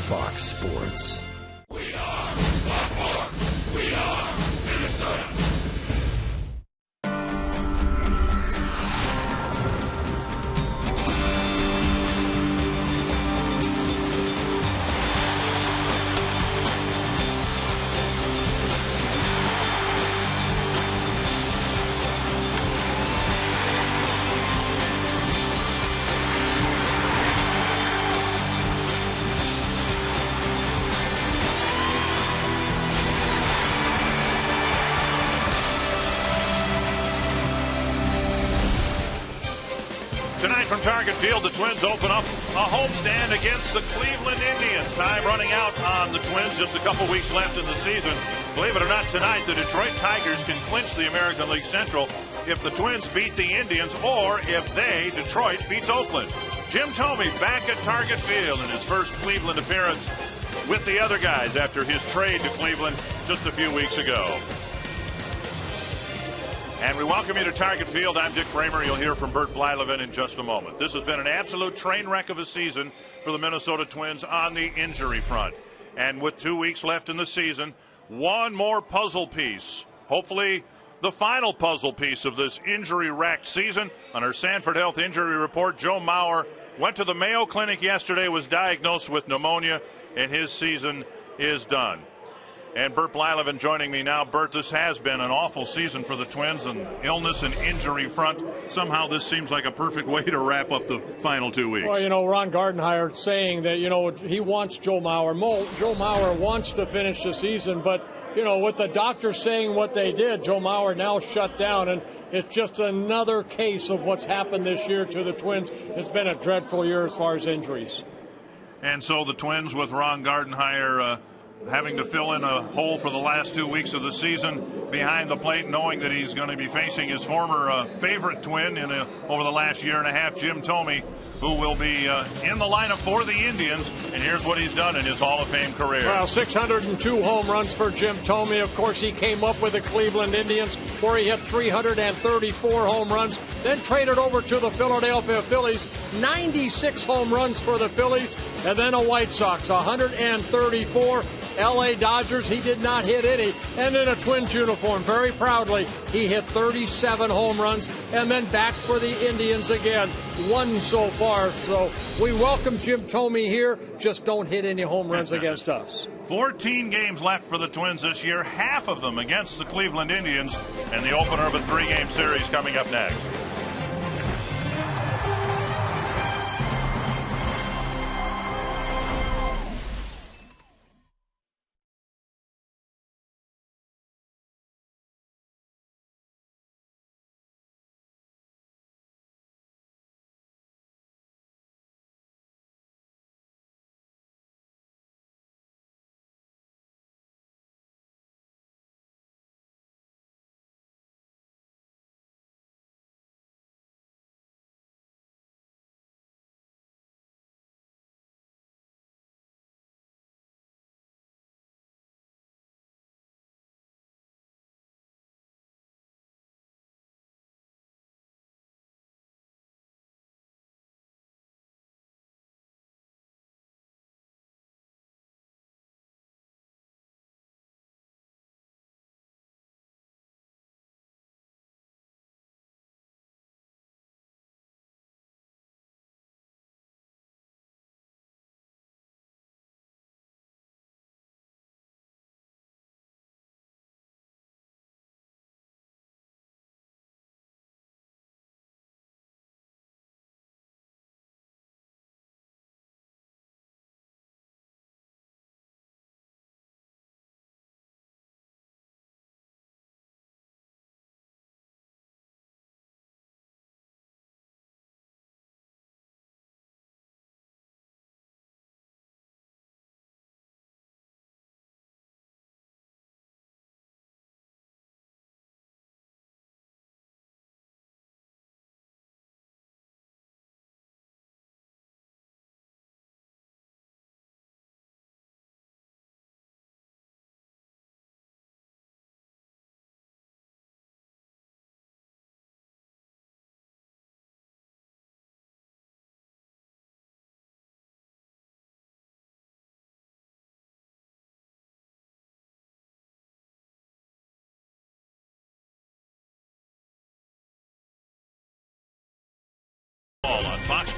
Fox Sports. We are Buffalo. We are Minnesota. Tonight from Target Field, the Twins open up a homestand against the Cleveland Indians. Time running out on the Twins, just a couple weeks left in the season. Believe it or not, tonight the Detroit Tigers can clinch the American League Central if the Twins beat the Indians or if they, Detroit, beats Oakland. Jim Thome back at Target Field in his first Cleveland appearance with the other guys after his trade to Cleveland just a few weeks ago. And we welcome you to Target Field. I'm Dick Kramer. You'll hear from Bert Blyleven in just a moment. This has been an absolute train wreck of a season for the Minnesota Twins on the injury front. And with 2 weeks left in the season, one more puzzle piece, hopefully the final puzzle piece of this injury-wrecked season. On our Sanford Health Injury Report, Joe Mauer went to the Mayo Clinic yesterday, was diagnosed with pneumonia, and his season is done. And Bert Blyleven joining me now. Bert, this has been an awful season for the Twins, and illness and injury front. Somehow this seems like a perfect way to wrap up the final 2 weeks. Well, Ron Gardenhire saying that, he wants Joe Mauer. Joe Mauer wants to finish the season, but, with the doctors saying what they did, Joe Mauer now shut down, and it's just another case of what's happened this year to the Twins. It's been a dreadful year as far as injuries. And so the Twins with Ron Gardenhire having to fill in a hole for the last 2 weeks of the season behind the plate, knowing that he's going to be facing his former favorite Twin over the last year and a half, Jim Thome, who will be in the lineup for the Indians. And here's what he's done in his Hall of Fame career. Well, 602 home runs for Jim Thome. Of course, he came up with the Cleveland Indians, where he hit 334 home runs, then traded over to the Philadelphia Phillies, 96 home runs for the Phillies, and then a White Sox, 134. L.A. Dodgers, he did not hit any. And in a Twins uniform, very proudly, he hit 37 home runs and then back for the Indians again. One so far. So we welcome Jim Thome here. Just don't hit any home runs against us. 14 games left for the Twins this year, half of them against the Cleveland Indians, and the opener of a 3-game series coming up next.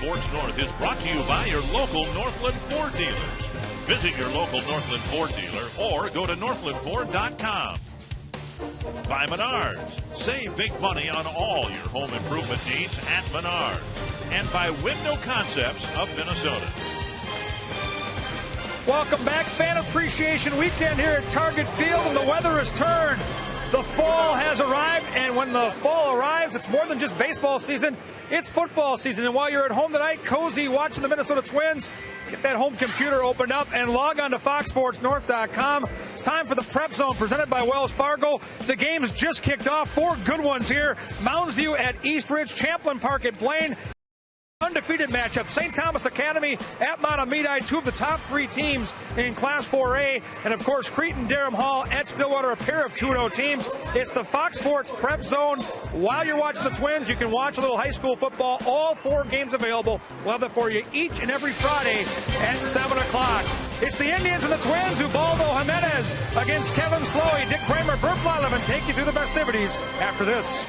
Sports North is brought to you by your local Northland Ford dealers. Visit your local Northland Ford dealer or go to northlandford.com. By Menards. Save big money on all your home improvement needs at Menards. And by Window Concepts of Minnesota. Welcome back. Fan Appreciation Weekend here at Target Field, and the weather has turned. The fall has arrived, and when the fall arrives, it's more than just baseball season. It's football season, and while you're at home tonight, cozy, watching the Minnesota Twins, get that home computer opened up and log on to foxsportsnorth.com. It's time for the Prep Zone presented by Wells Fargo. The game's just kicked off. 4 good ones here. Mounds View at East Ridge, Champlin Park at Blaine. Undefeated matchup. St. Thomas Academy at Mount Amidai, 2 of the top 3 teams in Class 4A. And, of course, Cretin Durham Hall at Stillwater, a pair of 2-0 teams. It's the Fox Sports Prep Zone. While you're watching the Twins, you can watch a little high school football. All 4 games available. We'll have it for you each and every Friday at 7 o'clock. It's the Indians and the Twins, Ubaldo Jimenez against Kevin Slowey. Dick Kramer, Bert Blyleven take you through the festivities after this.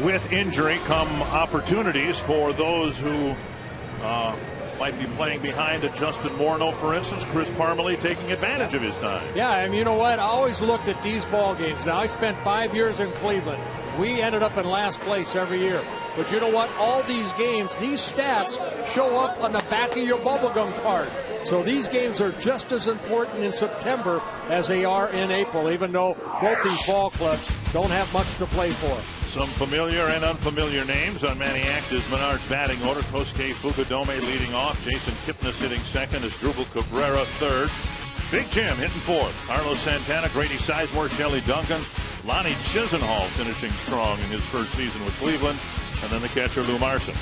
With injury come opportunities for those who might be playing behind a Justin Morneau, for instance. Chris Parmalee taking advantage of his time. Yeah, and you know what? I always looked at these ball games. Now, I spent 5 years in Cleveland. We ended up in last place every year. But you know what? All these games, these stats show up on the back of your bubblegum card. So these games are just as important in September as they are in April, even though both these ball clubs don't have much to play for. Some familiar and unfamiliar names on Manny Acta's Menards batting order. Kosuke Fukudome leading off. Jason Kipnis hitting second as Drupal Cabrera third. Big Jim hitting fourth. Carlos Santana, Grady Sizemore, Shelley Duncan, Lonnie Chisenhall finishing strong in his first season with Cleveland. And then the catcher, Lou Marson.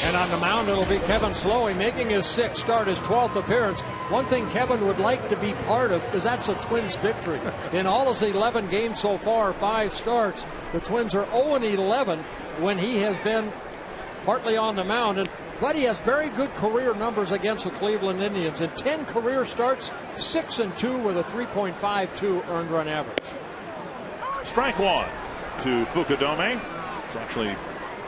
And on the mound, it'll be Kevin Slowey making his 6th start, his 12th appearance. One thing Kevin would like to be part of is that's a Twins victory. In all his 11 games so far, 5 starts, the Twins are 0-11 when he has been partly on the mound. But he has very good career numbers against the Cleveland Indians. In 10 career starts, 6-2 with a 3.52 earned run average. Strike one to Fukudome. It's actually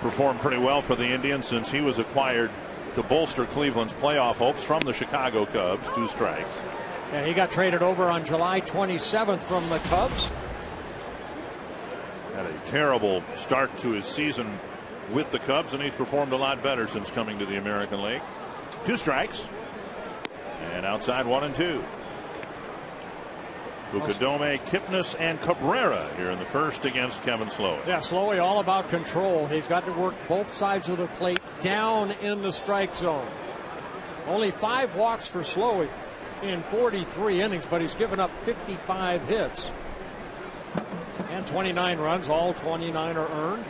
performed pretty well for the Indians since he was acquired to bolster Cleveland's playoff hopes from the Chicago Cubs. 2 strikes. And he got traded over on July 27th from the Cubs. Had a terrible start to his season with the Cubs, and he's performed a lot better since coming to the American League. 2 strikes. And outside 1-2. Fukudome, Kipnis, and Cabrera here in the first against Kevin Slowey. Yeah, Slowey all about control. He's got to work both sides of the plate down in the strike zone. Only 5 walks for Slowey in 43 innings, but he's given up 55 hits. And 29 runs, all 29 are earned.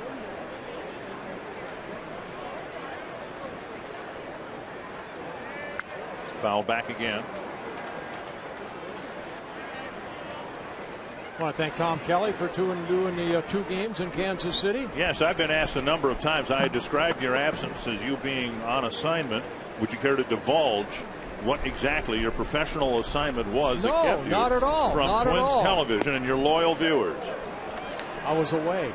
Foul back again. I want to thank Tom Kelly for doing the 2 games in Kansas City. Yes, I've been asked a number of times. I described your absence as you being on assignment. Would you care to divulge what exactly your professional assignment was that kept you not at all. from not Twins at all. television and your loyal viewers? I was away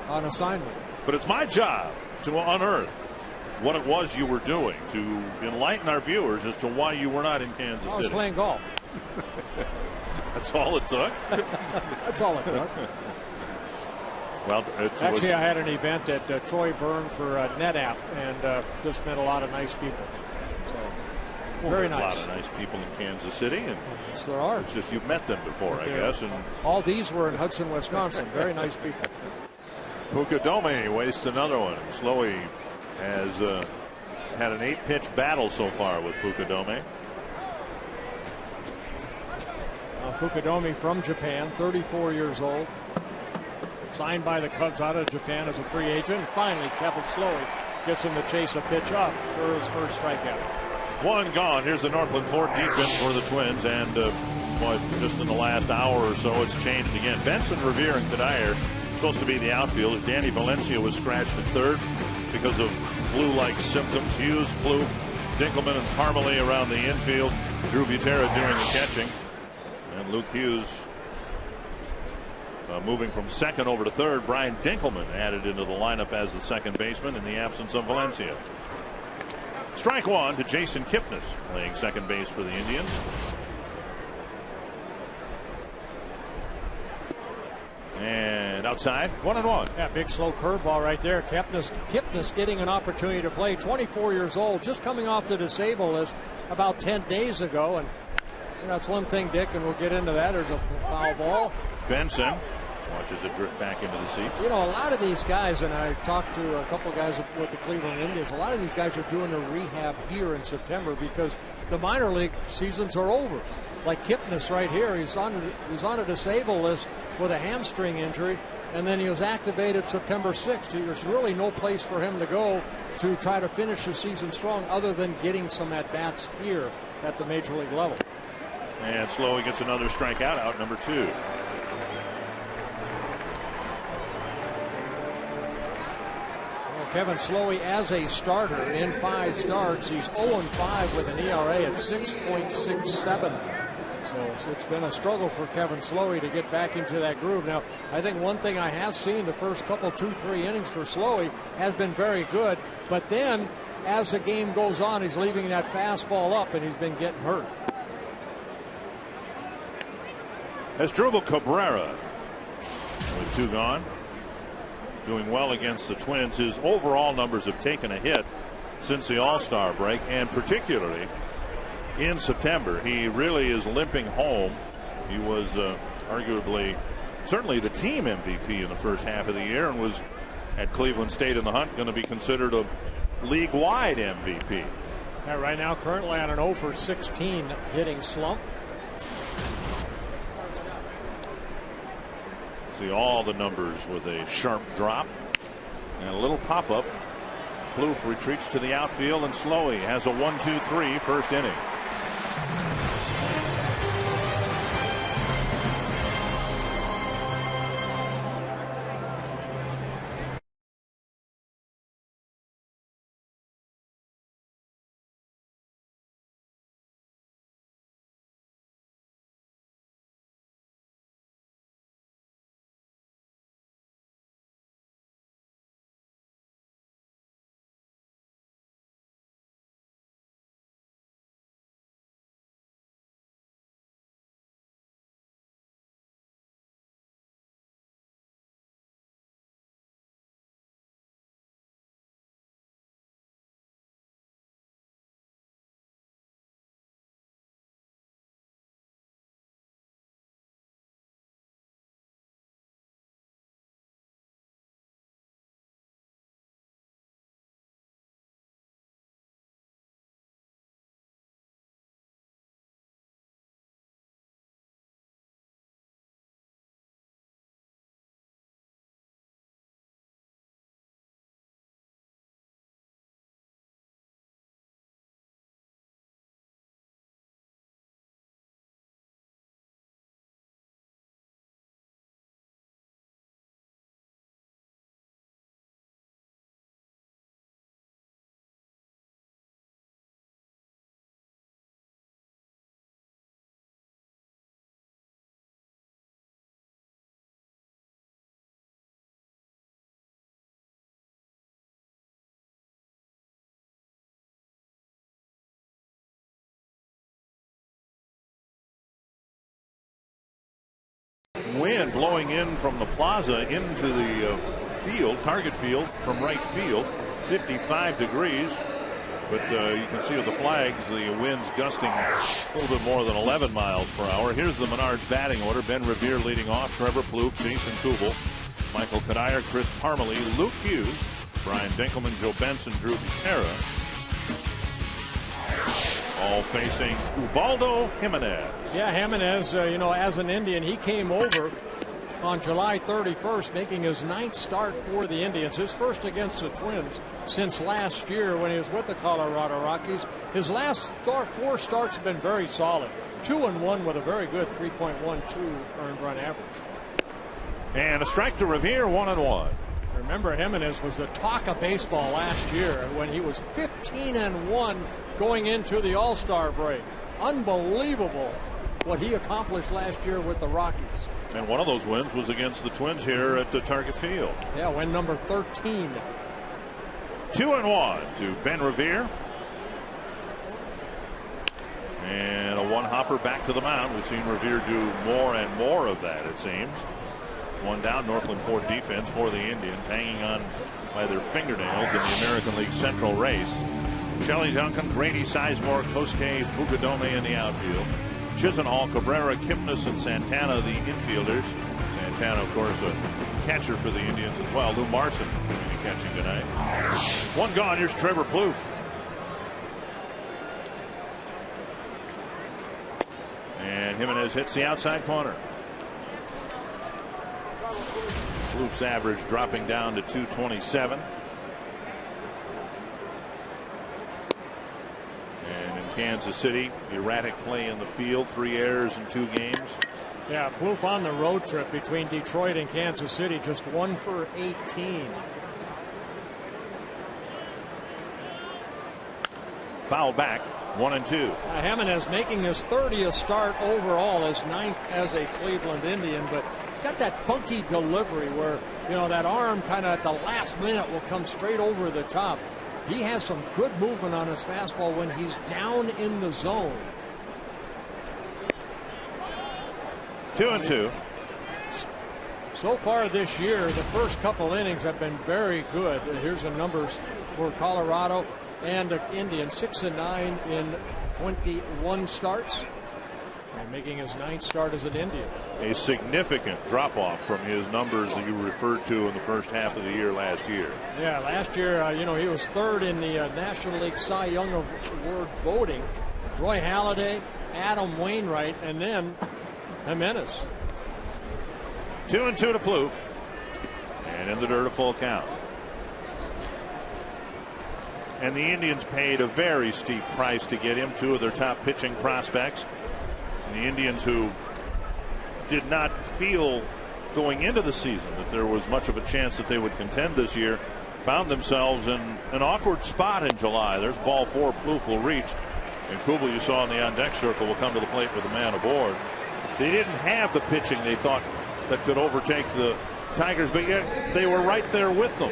on assignment. But it's my job to unearth what it was you were doing, to enlighten our viewers as to why you were not in Kansas City. I was playing golf. That's all it took? That's all it took. Well, actually, I had an event at Troy Byrne for NetApp, and just met a lot of nice people. So, very nice. A lot of nice people in Kansas City. And yes, there are. It's just you've met them before, I guess. And all these were in Hudson, Wisconsin. Very nice people. Fukudome wastes another one. Slowey has had an 8-pitch battle so far with Fukudome. Fukudome from Japan, 34 years old. Signed by the Cubs out of Japan as a free agent. Finally, Kevin Slowey gets him to chase a pitch up for his first strikeout. 1 gone. Here's the Northland Ford defense for the Twins. And just in the last hour or so, it's changed again. Benson, Revere, and Kadir supposed to be the outfielders. Danny Valencia was scratched at third because of flu-like symptoms. Hughes, Plouffe, Dinkelman, and Parmalee around the infield. Drew Butera doing the catching. And Luke Hughes moving from second over to third. Brian Dinkelman added into the lineup as the second baseman in the absence of Valencia. Strike one to Jason Kipnis, playing second base for the Indians. And outside, 1-1. Yeah, big slow curveball right there. Kipnis getting an opportunity to play. 24 years old, just coming off the disabled list about 10 days ago. And that's one thing, Dick, and we'll get into that. There's a foul ball. Benson watches it drift back into the seats. You know, a lot of these guys, and I talked to a couple guys with the Cleveland Indians, a lot of these guys are doing a rehab here in September because the minor league seasons are over. Like Kipnis right here, he's on a disabled list with a hamstring injury, and then he was activated September 6th. There's really no place for him to go to try to finish the season strong other than getting some at-bats here at the major league level. And Slowey gets another strikeout, out number 2. Kevin Slowey as a starter in 5 starts. He's 0-5 with an ERA at 6.67. So it's been a struggle for Kevin Slowey to get back into that groove. Now, I think one thing I have seen the first couple, 2-3 innings for Slowey has been very good. But then, as the game goes on, he's leaving that fastball up, and he's been getting hurt. Asdrubal Cabrera with 2 gone. Doing well against the Twins. His overall numbers have taken a hit since the All-Star break, and particularly in September. He really is limping home. He was arguably, certainly the team MVP in the first half of the year, and was at Cleveland State in the hunt, going to be considered a league-wide MVP. Yeah, right now, currently on an 0-for-16 hitting slump. See all the numbers with a sharp drop and a little pop-up. Plouffe retreats to the outfield, and Slowey has a 1-2-3 first inning. Wind blowing in from the plaza into the field, target field from right field, 55 degrees. But you can see with the flags, the wind's gusting a little bit more than 11 miles per hour. Here's the Menards batting order. Ben Revere leading off, Trevor Plouffe, Jason Kubel, Michael Kadire, Chris Parmalee, Luke Hughes, Brian Dinkelman, Joe Benson, Drew Butera. All facing Ubaldo Jimenez. Yeah, Jimenez, as an Indian, he came over on July 31st, making his 9th start for the Indians, his first against the Twins since last year when he was with the Colorado Rockies. His last 4 starts have been very solid. 2-1 with a very good 3.12 earned run average. And a strike to Revere, 1-1. Remember, Jimenez was the talk of baseball last year when he was 15-1 going into the All-Star break. Unbelievable what he accomplished last year with the Rockies. And one of those wins was against the Twins here at the Target Field. Yeah, win number 13. 2-1 to Ben Revere. And a one-hopper back to the mound. We've seen Revere do more and more of that, it seems. One down, Northland Ford defense for the Indians, hanging on by their fingernails in the American League Central race. Shelley Duncan, Grady Sizemore, Kosuke Fukudome in the outfield. Chisenhall, Cabrera, Kipnis, and Santana, the infielders. Santana, of course, a catcher for the Indians as well. Lou Marson will be catching tonight. One gone. Here's Trevor Plouffe. And Jimenez hits the outside corner. Plouffe's average dropping down to 227. And in Kansas City, erratic play in the field, 3 errors in 2 games. Yeah, Plouffe on the road trip between Detroit and Kansas City, just 1 for 18. Foul back, 1-2. Jimenez making his 30th start overall, his 9th as a Cleveland Indian, but he's got that funky delivery where, that arm kind of at the last minute will come straight over the top. He has some good movement on his fastball when he's down in the zone. 2-2. So far this year, the first couple innings have been very good. Here's the numbers for Colorado and the Indians: 6-9 in 21 starts, and making his 9th start as an Indian. A significant drop-off from his numbers that you referred to in the first half of the year last year. Yeah, last year, he was 3rd in the National League Cy Young Award voting. Roy Halladay, Adam Wainwright, and then Jimenez. 2-2 to Plouffe. And in the dirt, a full count. And the Indians paid a very steep price to get him, two of their top pitching prospects. And the Indians, who did not feel going into the season that there was much of a chance that they would contend this year, found themselves in an awkward spot in July. There's ball 4. Plouffe will reach. And Kubel, you saw in the on-deck circle, will come to the plate with a man aboard. They didn't have the pitching they thought that could overtake the Tigers, but yet they were right there with them.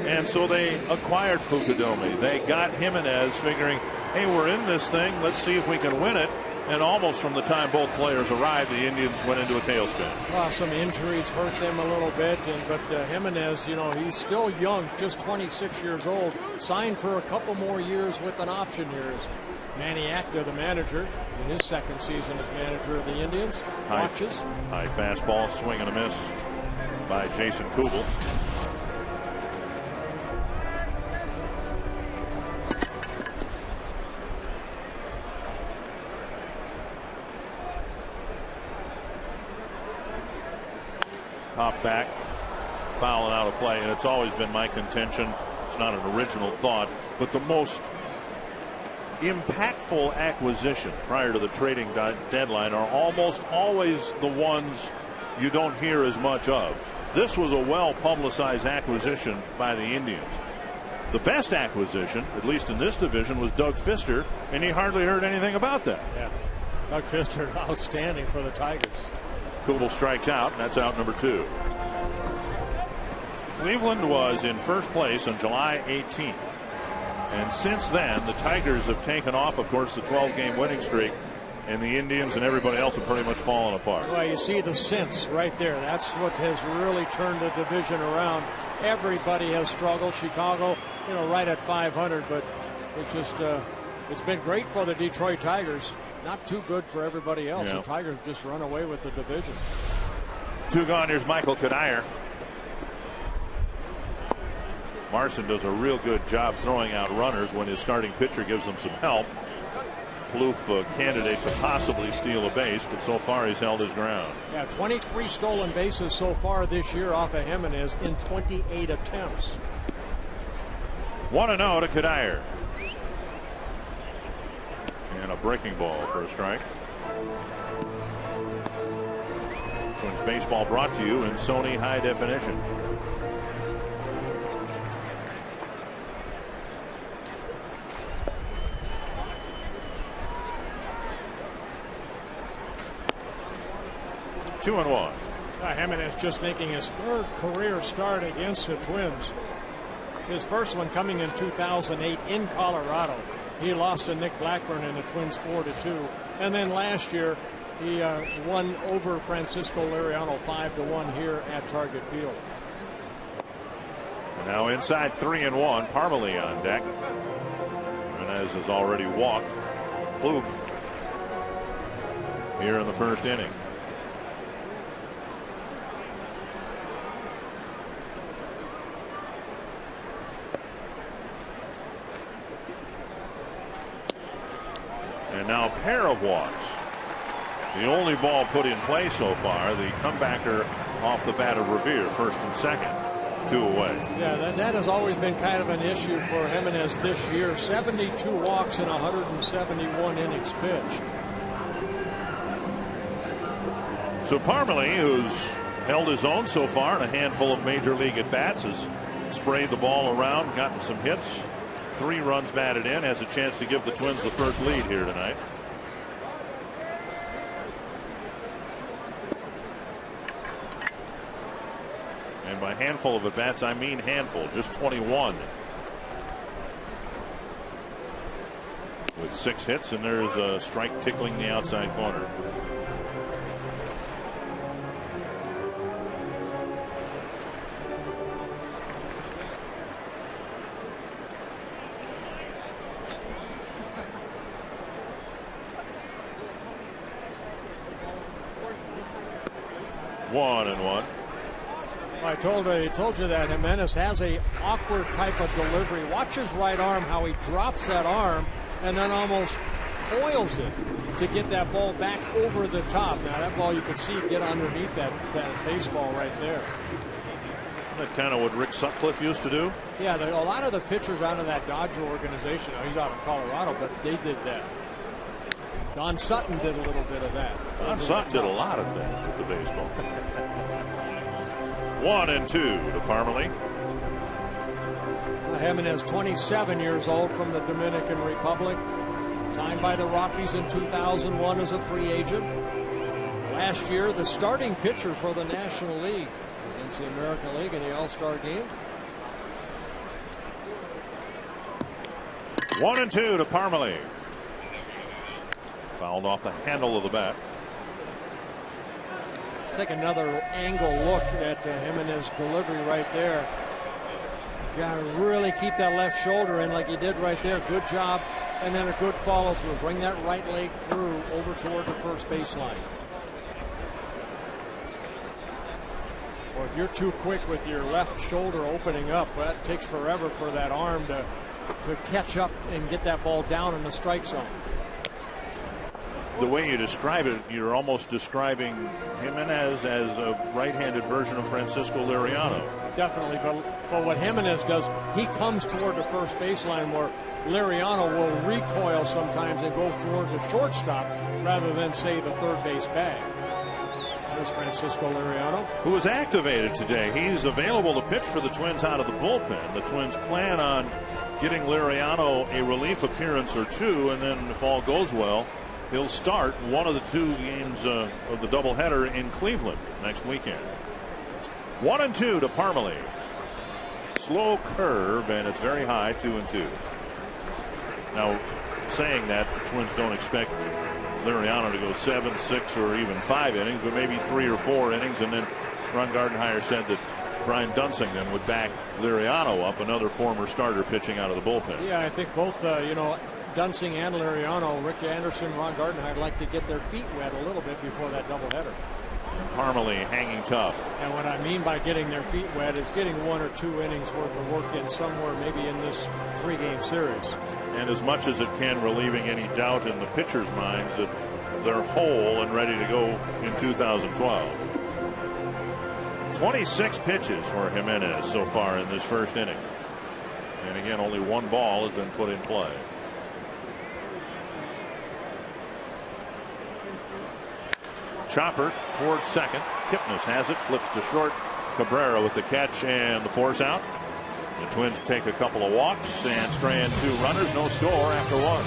And so they acquired Fukudome. They got Jimenez, figuring, hey, we're in this thing. Let's see if we can win it. And almost from the time both players arrived, the Indians went into a tailspin. Well, some injuries hurt them a little bit, but Jimenez, he's still young, just 26 years old, signed for a couple more years with an option here. Manny Acta, the manager, in his second season as manager of the Indians, watches. High fastball, swing and a miss by Jason Kubel. Hop back, fouling out of play, and it's always been my contention. It's not an original thought, but the most impactful acquisition prior to the trading deadline are almost always the ones you don't hear as much of. This was a well-publicized acquisition by the Indians. The best acquisition, at least in this division, was Doug Fister, and you hardly heard anything about that. Yeah, Doug Fister, outstanding for the Tigers. Kubel strikes out, and that's out number 2. Cleveland was in first place on July 18th. And since then, the Tigers have taken off, of course, the 12-game winning streak, and the Indians and everybody else have pretty much fallen apart. Well, you see the since right there. That's what has really turned the division around. Everybody has struggled. Chicago, right at 500, but it's just it's been great for the Detroit Tigers. Not too good for everybody else. Yeah. The Tigers just run away with the division. 2 gone. Here's Michael Kadire. Marson does a real good job throwing out runners when his starting pitcher gives him some help. Plouffe, a candidate to possibly steal a base, but so far he's held his ground. Yeah, 23 stolen bases so far this year off of Jimenez in 28 attempts. 1-0 to Kadire. And a breaking ball for a strike. Twins baseball brought to you in Sony High Definition. Two and one. Jimenez just making his 3rd career start against the Twins. His first one coming in 2008 in Colorado. He lost to Nick Blackburn in the Twins 4-2. And then last year he won over Francisco Liriano 5-1 here at Target Field. And now inside 3-1. Parmalee on deck. Jimenez has already walked. Plouffe here in the first inning. And now a pair of walks. The only ball put in play so far, the comebacker off the bat of Revere, first and second, 2 away. Yeah, that has always been kind of an issue for Jimenez this year. 72 walks in 171 innings pitched. So Parmalee, who's held his own so far in a handful of major league at-bats, has sprayed the ball around, gotten some hits. 3 runs batted in, has a chance to give the Twins the first lead here tonight. And by handful of at-bats, I mean handful, just 21. With 6 hits, and there's a strike tickling the outside corner. One and one. I told you that Jimenez has a awkward type of delivery. Watch his right arm, how he drops that arm and then almost coils it to get that ball back over the top. Now that ball you could see get underneath that baseball right there. Isn't that kind of what Rick Sutcliffe used to do? Yeah, a lot of the pitchers out of that Dodger organization, he's out of Colorado, but they did that. Don Sutton did a little bit of that. Don Sutton did a lot of things with the baseball. 1-2 to Parmalee. Jimenez, 27 years old, from the Dominican Republic. Signed by the Rockies in 2001 as a free agent. Last year, the starting pitcher for the National League against the American League in the All-Star game. 1-2 to Parmalee. Fouled off the handle of the bat. Let's take another angle look at Jimenez's delivery right there. Got to really keep that left shoulder in like he did right there. Good job. And then a good follow through. Bring that right leg through over toward the first baseline. Or if you're too quick with your left shoulder opening up, that takes forever for that arm to catch up and get that ball down in the strike zone. The way you describe it, you're almost describing Jimenez as a right-handed version of Francisco Liriano. Definitely, but what Jimenez does, he comes toward the first baseline where Liriano will recoil sometimes and go toward the shortstop rather than, say, the third base bag. There's Francisco Liriano, who was activated today. He's available to pitch for the Twins out of the bullpen. The Twins plan on getting Liriano a relief appearance or two, and then if all goes well, he'll start one of the two games of the doubleheader in Cleveland next weekend. 1-2 to Parmalee. Slow curve, and it's very high, 2-2. Now, saying that, the Twins don't expect Liriano to go 7, 6, or even 5 innings, but maybe 3 or 4 innings. And then Ron Gardenhire said that Brian Dunsing then would back Liriano up, another former starter pitching out of the bullpen. Yeah, I think both, Dunsing and Liriano, Rick Anderson, Ron Gardenhire like to get their feet wet a little bit before that doubleheader. Parmalee hanging tough. And what I mean by getting their feet wet is getting 1 or 2 innings worth of work in somewhere maybe in this 3-game series. And as much as it can, relieving any doubt in the pitchers' minds that they're whole and ready to go in 2012. 26 pitches for Jimenez so far in this first inning. And again, only 1 ball has been put in play. Chopper towards second. Kipnis has it, flips to short. Cabrera with the catch and the force out. The Twins take a couple of walks and strand 2 runners. No score after 1.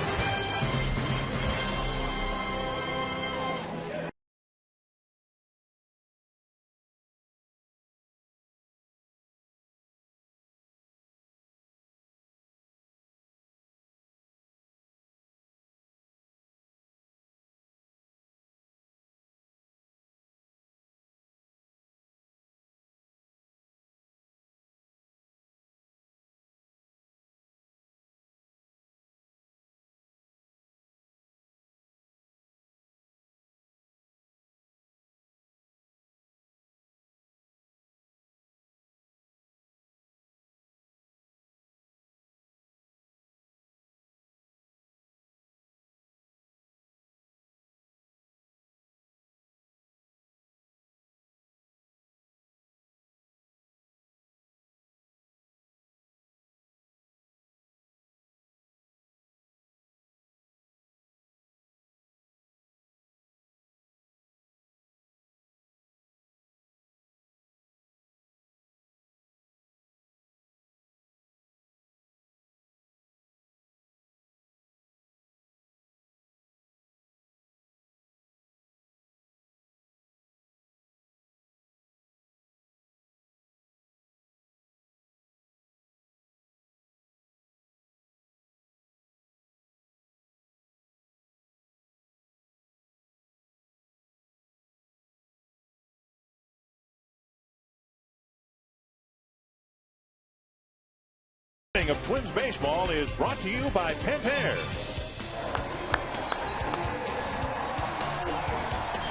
Of Twins baseball is brought to you by Pentair.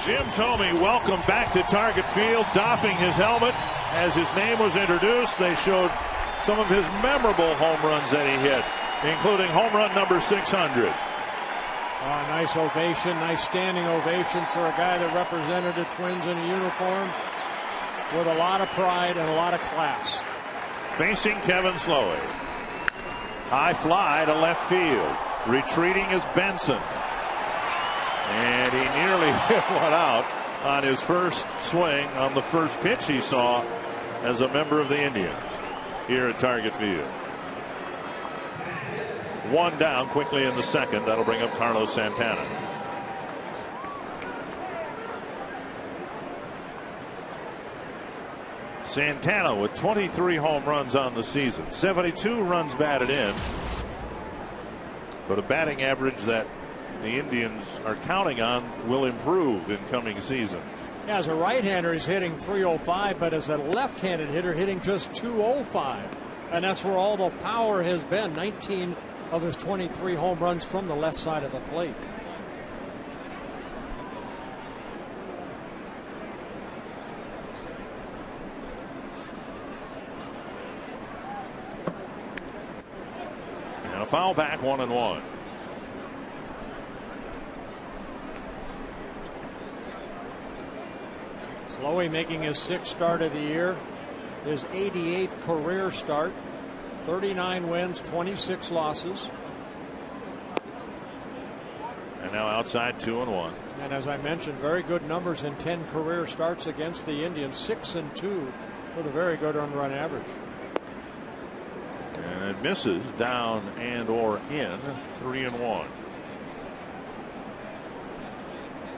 Jim Thome, welcome back to Target Field, doffing his helmet as his name was introduced. They showed some of his memorable home runs that he hit, including home run number 600. Nice ovation, nice standing ovation for a guy that represented the Twins in a uniform with a lot of pride and a lot of class. Facing Kevin Slowey. High fly to left field. Retreating is Benson. And he nearly hit one out on his first swing on the first pitch he saw as a member of the Indians here at Target Field. One down quickly in the second. That'll bring up Carlos Santana. Santana with 23 home runs on the season. 72 runs batted in. But a batting average that the Indians are counting on will improve in coming season. Yeah, as a right-hander, he's hitting .305, but as a left-handed hitter, hitting just .205. And that's where all the power has been. 19 of his 23 home runs from the left side of the plate. And a foul back, 1-1. Slowey making his 6th start of the year, his 88th career start, 39 wins, 26 losses. And now outside 2-1. And as I mentioned, very good numbers in 10 career starts against the Indians, 6-2 with a very good earned run average. And it misses down and or in, 3-1.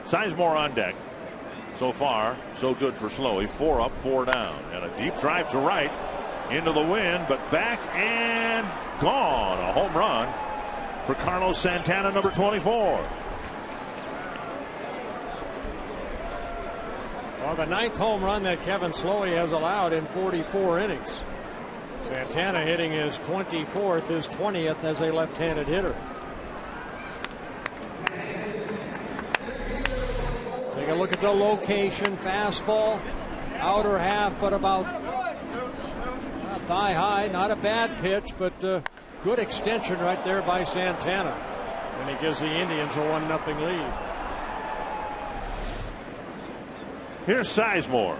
Sizemore on deck. So far, so good for Slowey. 4 up, 4 down. And a deep drive to right into the wind, but back and gone. A home run for Carlos Santana, number 24. Well, the 9th home run that Kevin Slowey has allowed in 44 innings. Santana hitting his 24th, his 20th as a left-handed hitter. Take a look at the location. Fastball, outer half, but about thigh high. Not a bad pitch, but good extension right there by Santana. And he gives the Indians a 1-0 lead. Here's Sizemore.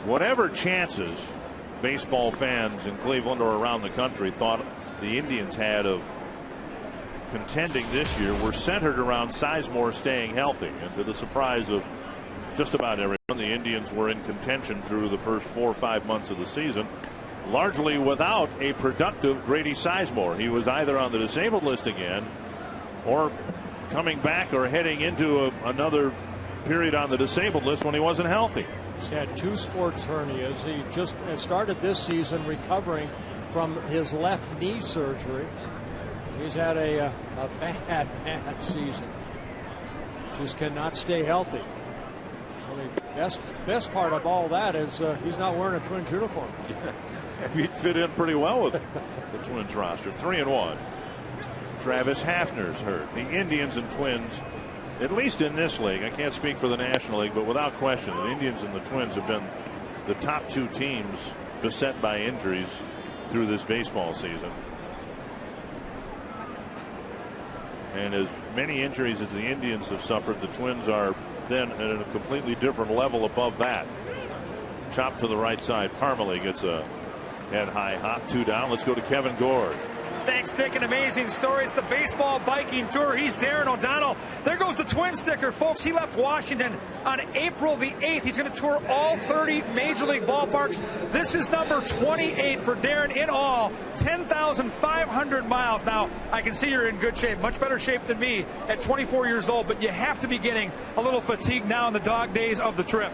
Whatever chances baseball fans in Cleveland or around the country thought the Indians had of contending this year were centered around Sizemore staying healthy. And to the surprise of just about everyone, the Indians were in contention through the first 4 or 5 months of the season, largely without a productive Grady Sizemore. He was either on the disabled list again or coming back or heading into another period on the disabled list when he wasn't healthy. He's had 2 sports hernias. He just started this season recovering from his left knee surgery. He's had a bad season. Just cannot stay healthy. The best part of all that is he's not wearing a Twins uniform. He'd fit in pretty well with the Twins roster. 3-1. Travis Hafner's hurt. The Indians and Twins, at least in this league, I can't speak for the National League, but without question, the Indians and the Twins have been the top 2 teams beset by injuries through this baseball season. And as many injuries as the Indians have suffered, the Twins are then at a completely different level above that. Chop to the right side. Parmalee gets a head high hop. 2 down. Let's go to Kevin Gord. Thanks, Dick. An amazing story. It's the baseball biking tour. He's Darren O'Donnell. There goes the Twin sticker, folks. He left Washington on April the 8th. He's going to tour all 30 Major League ballparks. This is number 28 for Darren in all. 10,500 miles. Now, I can see you're in good shape, much better shape than me at 24 years old, but you have to be getting a little fatigued now in the dog days of the trip.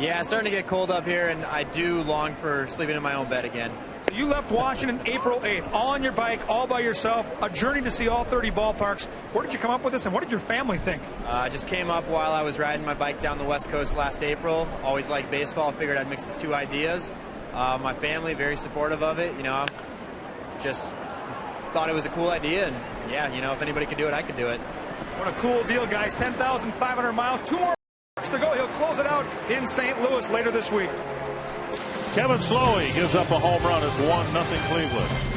Yeah, it's starting to get cold up here, and I do long for sleeping in my own bed again. You left Washington April 8th, all on your bike, all by yourself, a journey to see all 30 ballparks. Where did you come up with this, and what did your family think? I just came up while I was riding my bike down the West Coast last April. Always liked baseball. Figured I'd mix the 2 ideas. My family, very supportive of it. You know, just thought it was a cool idea, and yeah, you know, if anybody could do it, I could do it. What a cool deal, guys. 10,500 miles, 2 more to go. He'll close it out in St. Louis later this week. Kevin Slowey gives up a home run. It's 1-0 Cleveland.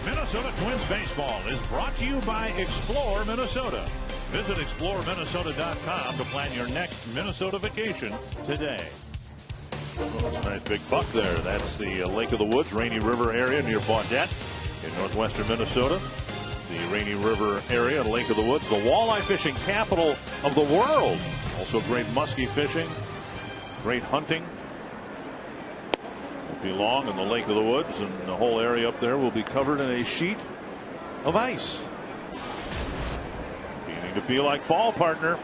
Minnesota Twins baseball is brought to you by Explore Minnesota. Visit exploreminnesota.com to plan your next Minnesota vacation today. Nice big buck there. That's the Lake of the Woods, Rainy River area near Baudette in northwestern Minnesota. The Rainy River area and Lake of the Woods, the walleye fishing capital of the world. Also great muskie fishing, great hunting. Belong in the Lake of the Woods, and the whole area up there will be covered in a sheet of ice. Beginning to feel like fall, partner.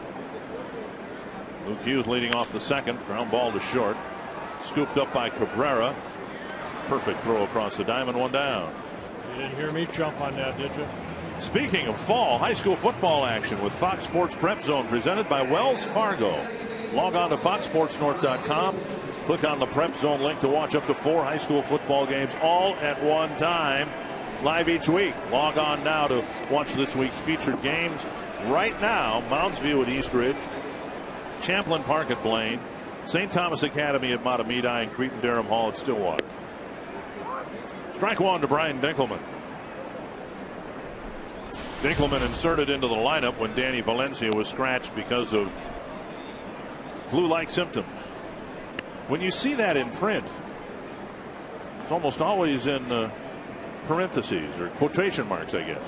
Luke Hughes leading off the second. Ground ball to short. Scooped up by Cabrera. Perfect throw across the diamond, one down. You didn't hear me jump on that, did you? Speaking of fall, high school football action with Fox Sports Prep Zone presented by Wells Fargo. Log on to foxsportsnorth.com. Click on the Prep Zone link to watch up to 4 high school football games all at one time, live each week. Log on now to watch this week's featured games. Right now, Mounds View at Eastridge, Champlin Park at Blaine, St. Thomas Academy at Matamidi, and Cretin-Derham Hall at Stillwater. Strike one to Brian Dinkelman. Dinkelman inserted into the lineup when Danny Valencia was scratched because of flu-like symptoms. When you see that in print, it's almost always in parentheses or quotation marks, I guess.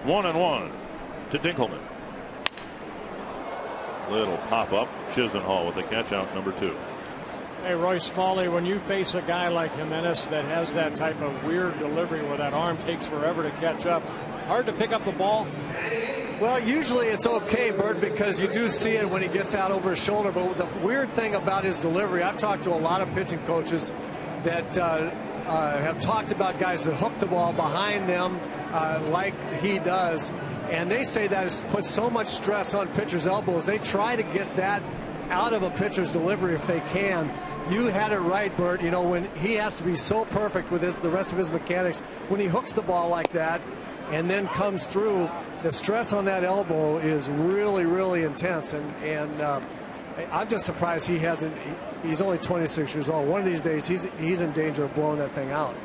One and one to Dinkelman. Little pop-up. Chisenhall with the catch-out, number 2. Hey, Roy Smalley, when you face a guy like Jimenez that has that type of weird delivery where that arm takes forever to catch up, hard to pick up the ball? Well, usually it's okay, Bert, because you do see it when he gets out over his shoulder. But the weird thing about his delivery, I've talked to a lot of pitching coaches that have talked about guys that hook the ball behind them like he does. And they say that has put so much stress on pitchers' elbows. They try to get that out of a pitcher's delivery if they can. You had it right, Bert. You know, when he has to be so perfect with the rest of his mechanics, when he hooks the ball like that and then comes through, the stress on that elbow is really, really intense. And I'm just surprised he hasn't. He's only 26 years old. One of these days, he's in danger of blowing that thing out.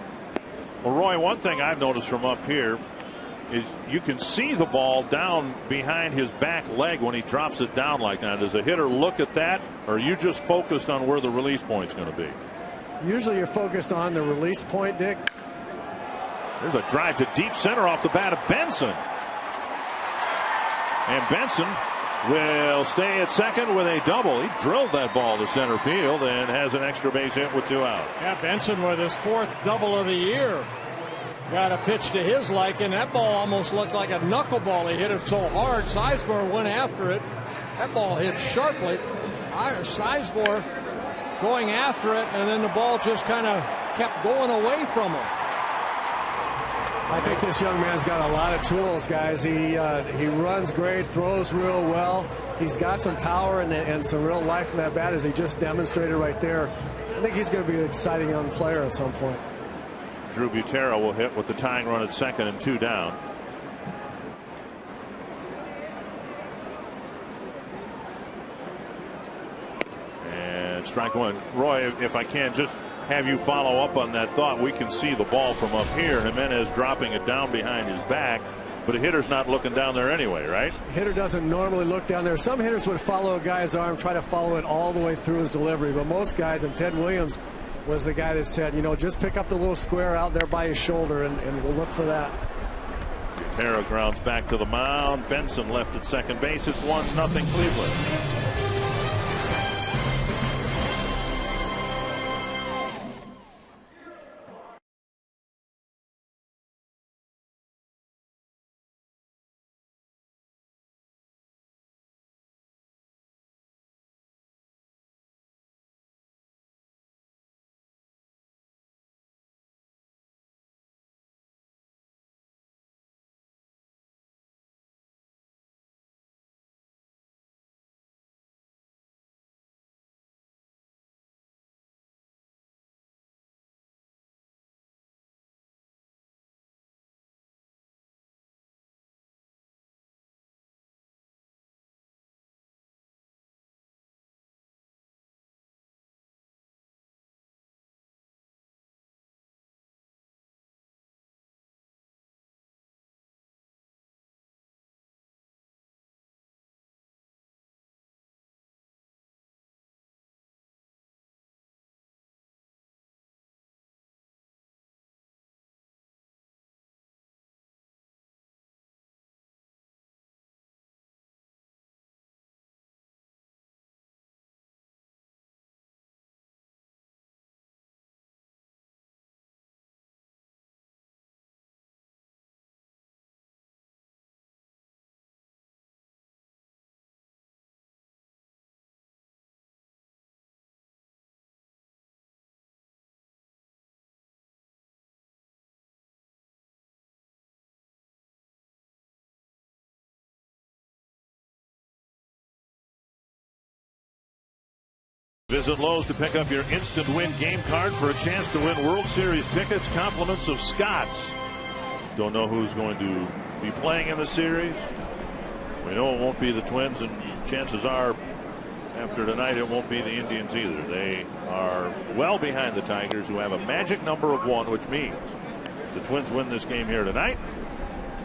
Well, Roy, one thing I've noticed from up here is you can see the ball down behind his back leg when he drops it down like that. Does a hitter look at that, or are you just focused on where the release point's going to be? Usually you're focused on the release point, Dick. There's a drive to deep center off the bat of Benson. And Benson will stay at second with a double. He drilled that ball to center field and has an extra base hit with 2 out. Yeah, Benson with his 4th double of the year. Got a pitch to his liking. That ball almost looked like a knuckleball. He hit it so hard. Sizemore went after it. That ball hit sharply. Sizemore going after it, and then the ball just kind of kept going away from him. I think this young man's got a lot of tools, guys. He runs great, throws real well. He's got some power and some real life in that bat, as he just demonstrated right there. I think he's going to be an exciting young player at some point. Drew Butera will hit with the tying run at second and 2 down. And strike one. Roy, if I can just have you follow up on that thought. We can see the ball from up here. Jimenez dropping it down behind his back, but a hitter's not looking down there anyway, right? Hitter doesn't normally look down there. Some hitters would follow a guy's arm, try to follow it all the way through his delivery, but most guys, and Ted Williams was the guy that said, you know, just pick up the little square out there by his shoulder, and we'll look for that. Butera grounds back to the mound. Benson left at second base. It's 1-0 Cleveland. Visit Lowe's to pick up your instant win game card for a chance to win World Series tickets, compliments of Scott's. Don't know who's going to be playing in the series. We know it won't be the Twins, and chances are after tonight it won't be the Indians either. They are well behind the Tigers, who have a magic number of 1, which means if the Twins win this game here tonight,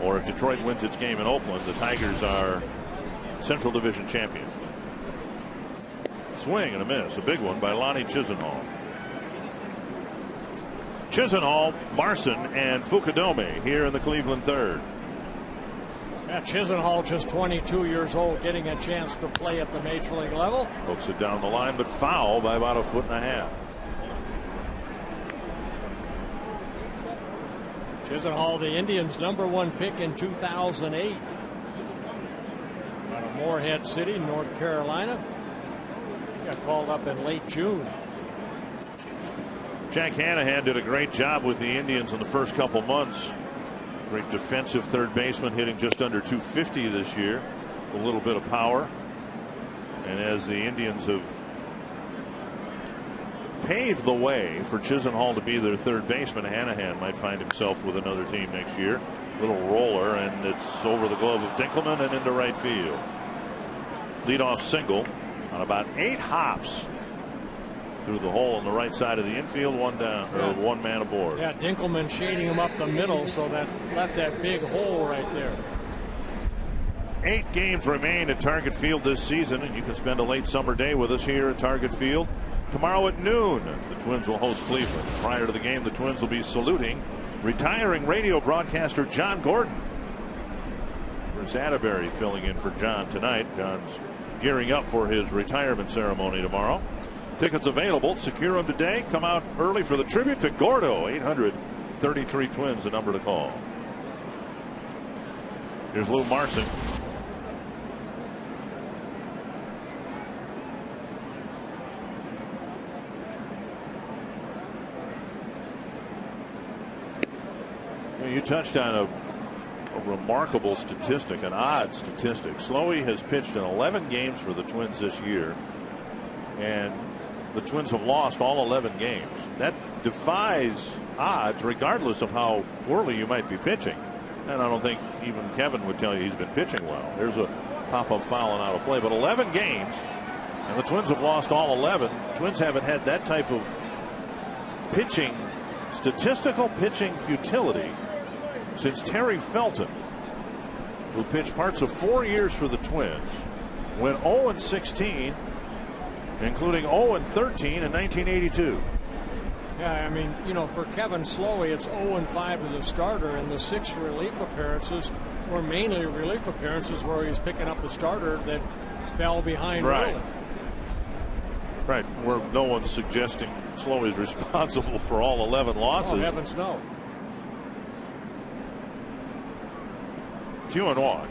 or if Detroit wins its game in Oakland, the Tigers are Central Division champions. Swing and a miss. A big one by Lonnie Chisenhall. Chisenhall, Marson, and Fukudome here in the Cleveland third. Yeah, Chisenhall, just 22 years old, getting a chance to play at the major league level. Hooks it down the line, but foul by about 1.5 feet. Chisenhall, the Indians' #1 pick in 2008. Out of Morehead City, North Carolina. Got called up in late June. Jack Hanahan did a great job with the Indians in the first couple months. Great defensive third baseman, hitting just under 250 this year. A little bit of power. And as the Indians have paved the way for Chisenhall to be their third baseman, Hanahan might find himself with another team next year. Little roller, and it's over the glove of Dinkelman and into right field. Leadoff single on about 8 hops through the hole on the right side of the infield. 1 down, or 1 man aboard. Yeah, Dinkelman shading him up the middle, so that left that big hole right there. 8 games remain at Target Field this season, and you can spend a late summer day with us here at Target Field. Tomorrow at noon, the Twins will host Cleveland. Prior to the game, the Twins will be saluting retiring radio broadcaster John Gordon. Bruce Atterbury filling in for John tonight. John's gearing up for his retirement ceremony tomorrow. Tickets available. Secure them today. Come out early for the tribute to Gordo. 833 Twins, the number to call. Here's Lou Marson. You touched on a remarkable statistic, an odd statistic. Slowey has pitched in 11 games for the Twins this year, and the Twins have lost all 11 games. That defies odds, regardless of how poorly you might be pitching. And I don't think even Kevin would tell you he's been pitching well. There's a pop-up foul and out of play. But 11 games, and the Twins have lost all 11. Twins haven't had that type of pitching, statistical pitching futility since Terry Felton, who pitched parts of 4 years for the Twins, went 0-16, including 0-13 in 1982. Yeah, I mean, you know, for Kevin Slowey, it's 0-5 as a starter, and the 6 relief appearances were mainly relief appearances where he's picking up the starter that fell behind early. Right, where no one's suggesting Slowey's responsible for all 11 losses. Oh, heavens no. 2-1.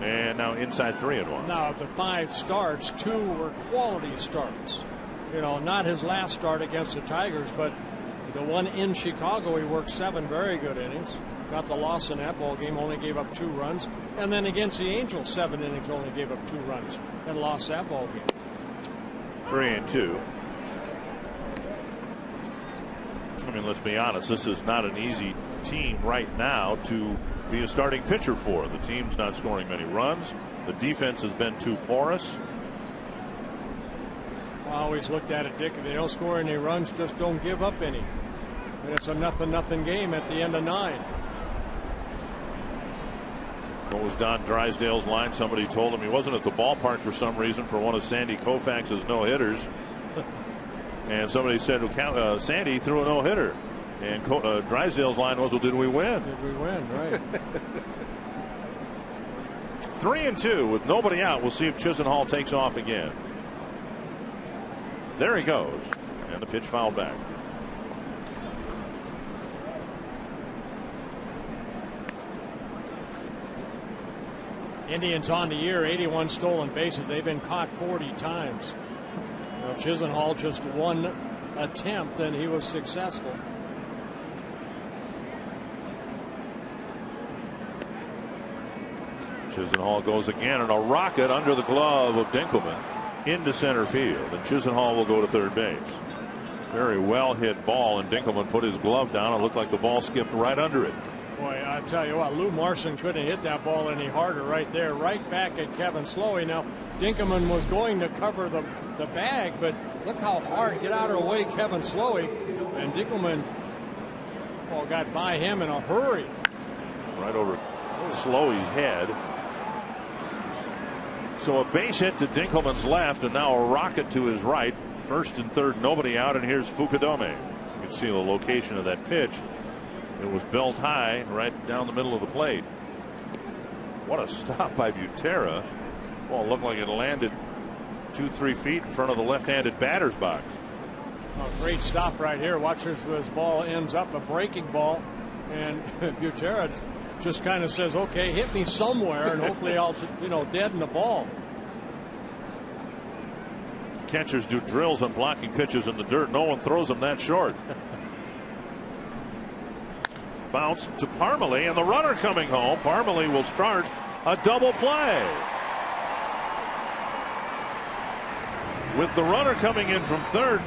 And now inside 3-1. Now, of the 5 starts, 2 were quality starts. You know, not his last start against the Tigers, but the one in Chicago, he worked 7 very good innings. Got the loss in that ball game, only gave up 2 runs. And then against the Angels, 7 innings, only gave up 2 runs and lost that ball game. 3-2. I mean, let's be honest, this is not an easy team right now to be a starting pitcher for. The team's not scoring many runs. The defense has been too porous. I always looked at it, Dick. If they don't score any runs, just don't give up any. And it's a 0-0 game at the end of 9. What was Don Drysdale's line? Somebody told him he wasn't at the ballpark for some reason for one of Sandy Koufax's no-hitters. And somebody said, Sandy threw a no-hitter. And Drysdale's line was, well, did we win? Did we win, right. 3-2 with nobody out. We'll see if Chisenhall takes off again. There he goes. And the pitch fouled back. Indians on the year, 81 stolen bases. They've been caught 40 times. You know, Chisenhall just 1 attempt, and he was successful. Chisenhall goes again, and a rocket under the glove of Dinkelman into center field, and Chisenhall will go to third base. Very well hit ball, and Dinkelman put his glove down. It looked like the ball skipped right under it. Boy, I tell you what, Lou Marson couldn't hit that ball any harder right there, right back at Kevin Slowey. Now, Dinkelman was going to cover the bag, but look how hard, get out of the way, Kevin Slowey. And Dinkelman, got by him in a hurry. Right over Slowey's head. So a base hit to Dinkelman's left, and now a rocket to his right. First and third, nobody out, and here's Fukudome. You can see the location of that pitch. It was belt high right down the middle of the plate. What a stop by Butera. Ball looked like it landed 2-3 feet in front of the left-handed batter's box. A great stop right here. Watch as this ball ends up a breaking ball, and Butera just kind of says, okay, hit me somewhere, and hopefully I'll, deaden the ball. Catchers do drills on blocking pitches in the dirt. No one throws them that short. Bounce to Parmalee, and the runner coming home. Parmalee will start a double play. With the runner coming in from third,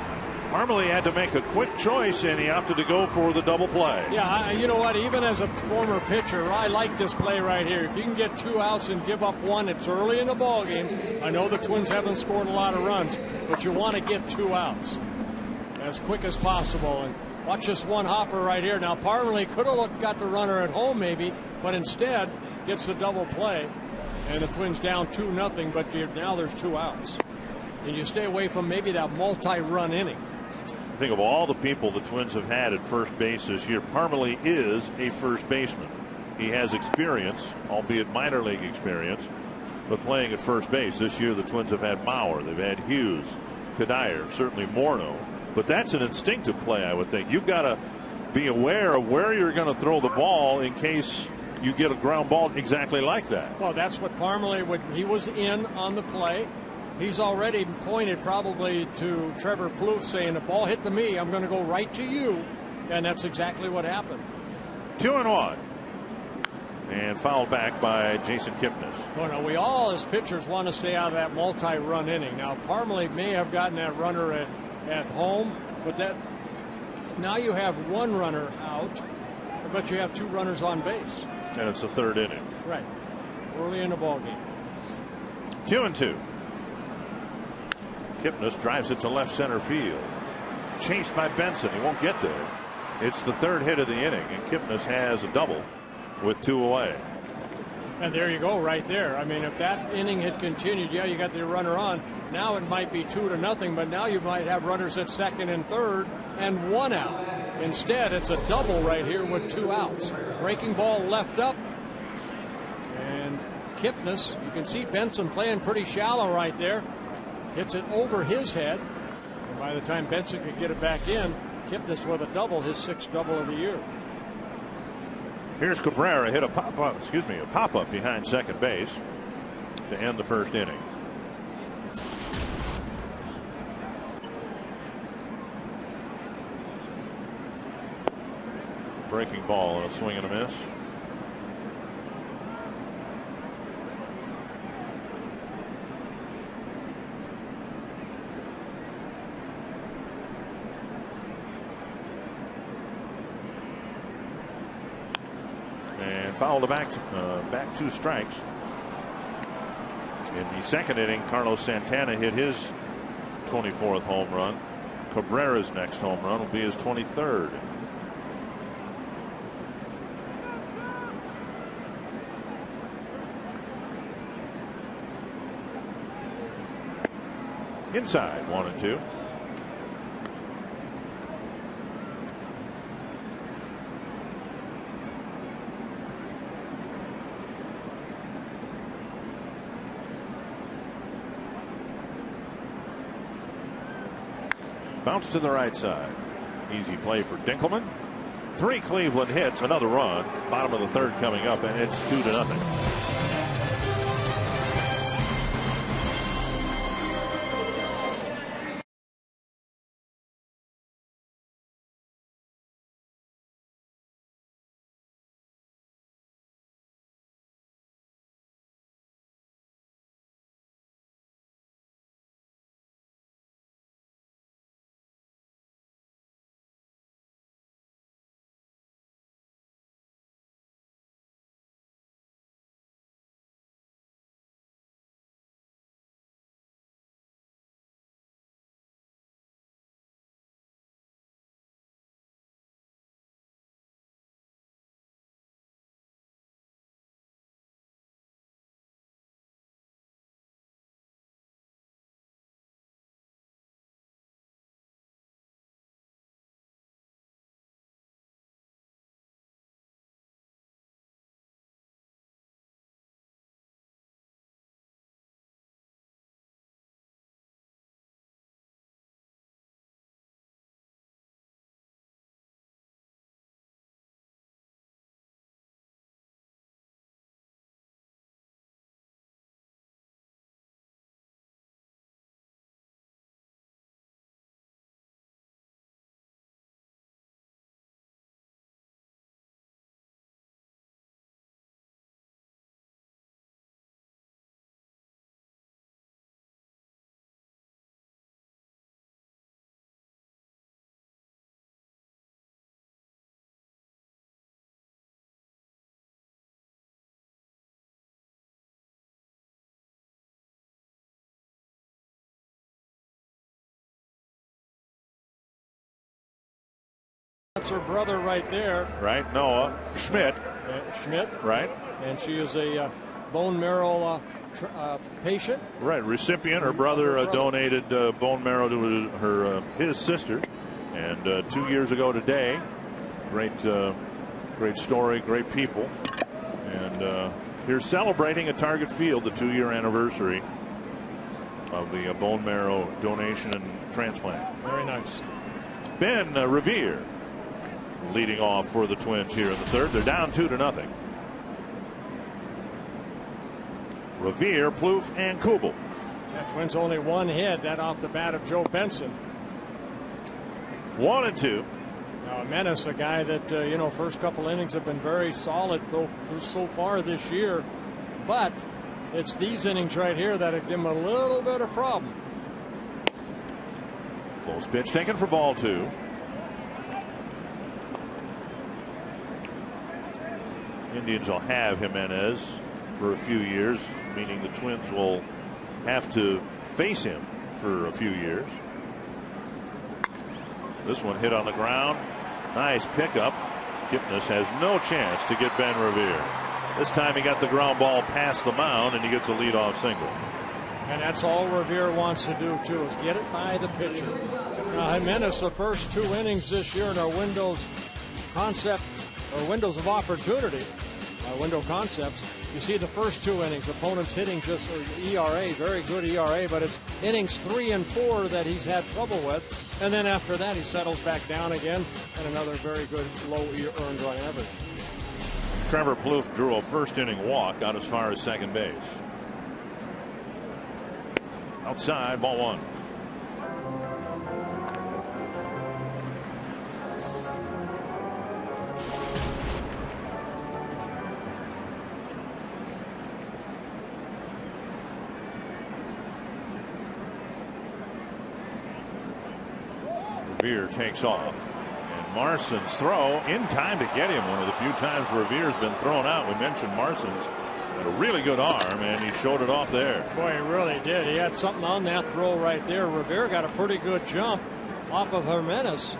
Parmalee had to make a quick choice, and he opted to go for the double play. Yeah, you know what? Even as a former pitcher, I like this play right here. If you can get 2 outs and give up 1, it's early in the ball game. I know the Twins haven't scored a lot of runs, but you want to get 2 outs as quick as possible. And watch this one hopper right here. Now, Parmalee could have got the runner at home maybe, but instead gets the double play. And the Twins down 2-0, but now there's 2 outs. And you stay away from maybe that multi-run inning. Think of all the people the Twins have had at first base this year. Parmalee is a first baseman. He has experience, albeit minor league experience, but playing at first base. This year the Twins have had Mauer, they've had Hughes, Kadire, certainly Morneau. But that's an instinctive play, I would think. You've got to be aware of where you're going to throw the ball in case you get a ground ball exactly like that. Well, that's what Parmalee he was in on the play. He's already pointed probably to Trevor Plouffe saying, the ball hit to me, I'm going to go right to you. And that's exactly what happened. 2-1. And fouled back by Jason Kipnis. Well, now we all as pitchers want to stay out of that multi-run inning. Now Parmalee may have gotten that runner at home, but that now you have one runner out, but you have two runners on base. And it's the third inning. Right. Early in the ball game. 2-2. Kipnis drives it to left center field. Chased by Benson. He won't get there. It's the third hit of the inning, and Kipnis has a double with 2 away. And there you go, right there. I mean, if that inning had continued, yeah, you got the runner on. Now it might be 2-0, but now you might have runners at second and third and 1 out. Instead, it's a double right here with 2 outs. Breaking ball left up. And Kipnis, you can see Benson playing pretty shallow right there. Hits it over his head. And by the time Benson could get it back in, Kipnis with a double, his 6th double of the year. Here's Cabrera, hit a pop-up behind second base to end the first inning. Breaking ball and a swing and a miss. Fouled back 2 strikes. In the second inning, Carlos Santana hit his 24th home run. Cabrera's next home run will be his 23rd. Inside, 1-2. Bounce to the right side. Easy play for Dinkelman. 3 Cleveland hits, another run. Bottom of the third coming up, and it's 2-0. That's her brother right there. Right, Noah Schmidt. Schmidt. Right. And she is a bone marrow patient. Right, recipient. Her brother donated bone marrow to his sister, and 2 years ago today. Great story, great people, and here's celebrating at Target Field the 2-year anniversary of the bone marrow donation and transplant. Very nice. Ben Revere leading off for the Twins here in the third. They're down 2-0. Revere, Plouffe, and Kubel. Yeah, Twins only 1 hit, that off the bat of Joe Benson. 1-2. Now Menace, a guy that, first couple innings have been very solid so far this year. But it's these innings right here that have given him a little bit of problem. Close pitch taken for ball 2. Indians will have Jimenez for a few years, meaning the Twins will have to face him for a few years. This one hit on the ground. Nice pickup. Kipnis has no chance to get Ben Revere. This time he got the ground ball past the mound and he gets a leadoff single. And that's all Revere wants to do too, is get it by the pitcher. Now Jimenez, the first 2 innings this year in our Windows concept or windows of opportunity, window concepts, you see the first 2 innings, opponents hitting just ERA, very good ERA, but it's innings 3 and 4 that he's had trouble with. And then after that, he settles back down again, and another very good low earned run average. Trevor Plouffe drew a first inning walk out as far as second base. Outside, ball 1. Revere takes off, and Marson's throw in time to get him. One of the few times Revere's been thrown out. We mentioned Marson's had a really good arm, and he showed it off there. Boy, he really did. He had something on that throw right there. Revere got a pretty good jump off of Jimenez,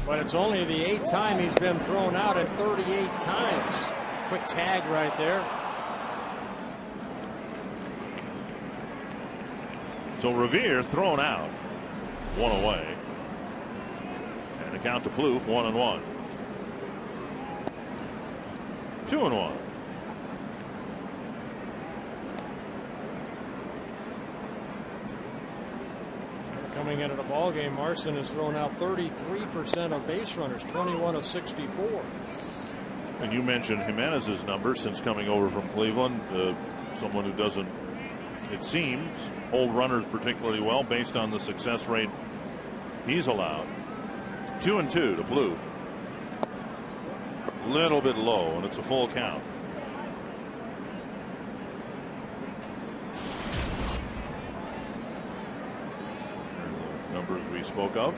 but it's only the 8th time he's been thrown out at 38 times. Quick tag right there. So Revere thrown out. 1 away. And the count to Plouffe, 1-1. 2-1. Coming into the ball game, Marson has thrown out 33% of base runners, 21 of 64. And you mentioned Jimenez's numbers since coming over from Cleveland. Someone who doesn't, it seems, hold runners particularly well based on the success rate he's allowed. 2-2 to Plouffe. Little bit low, and it's a full count. The numbers we spoke of.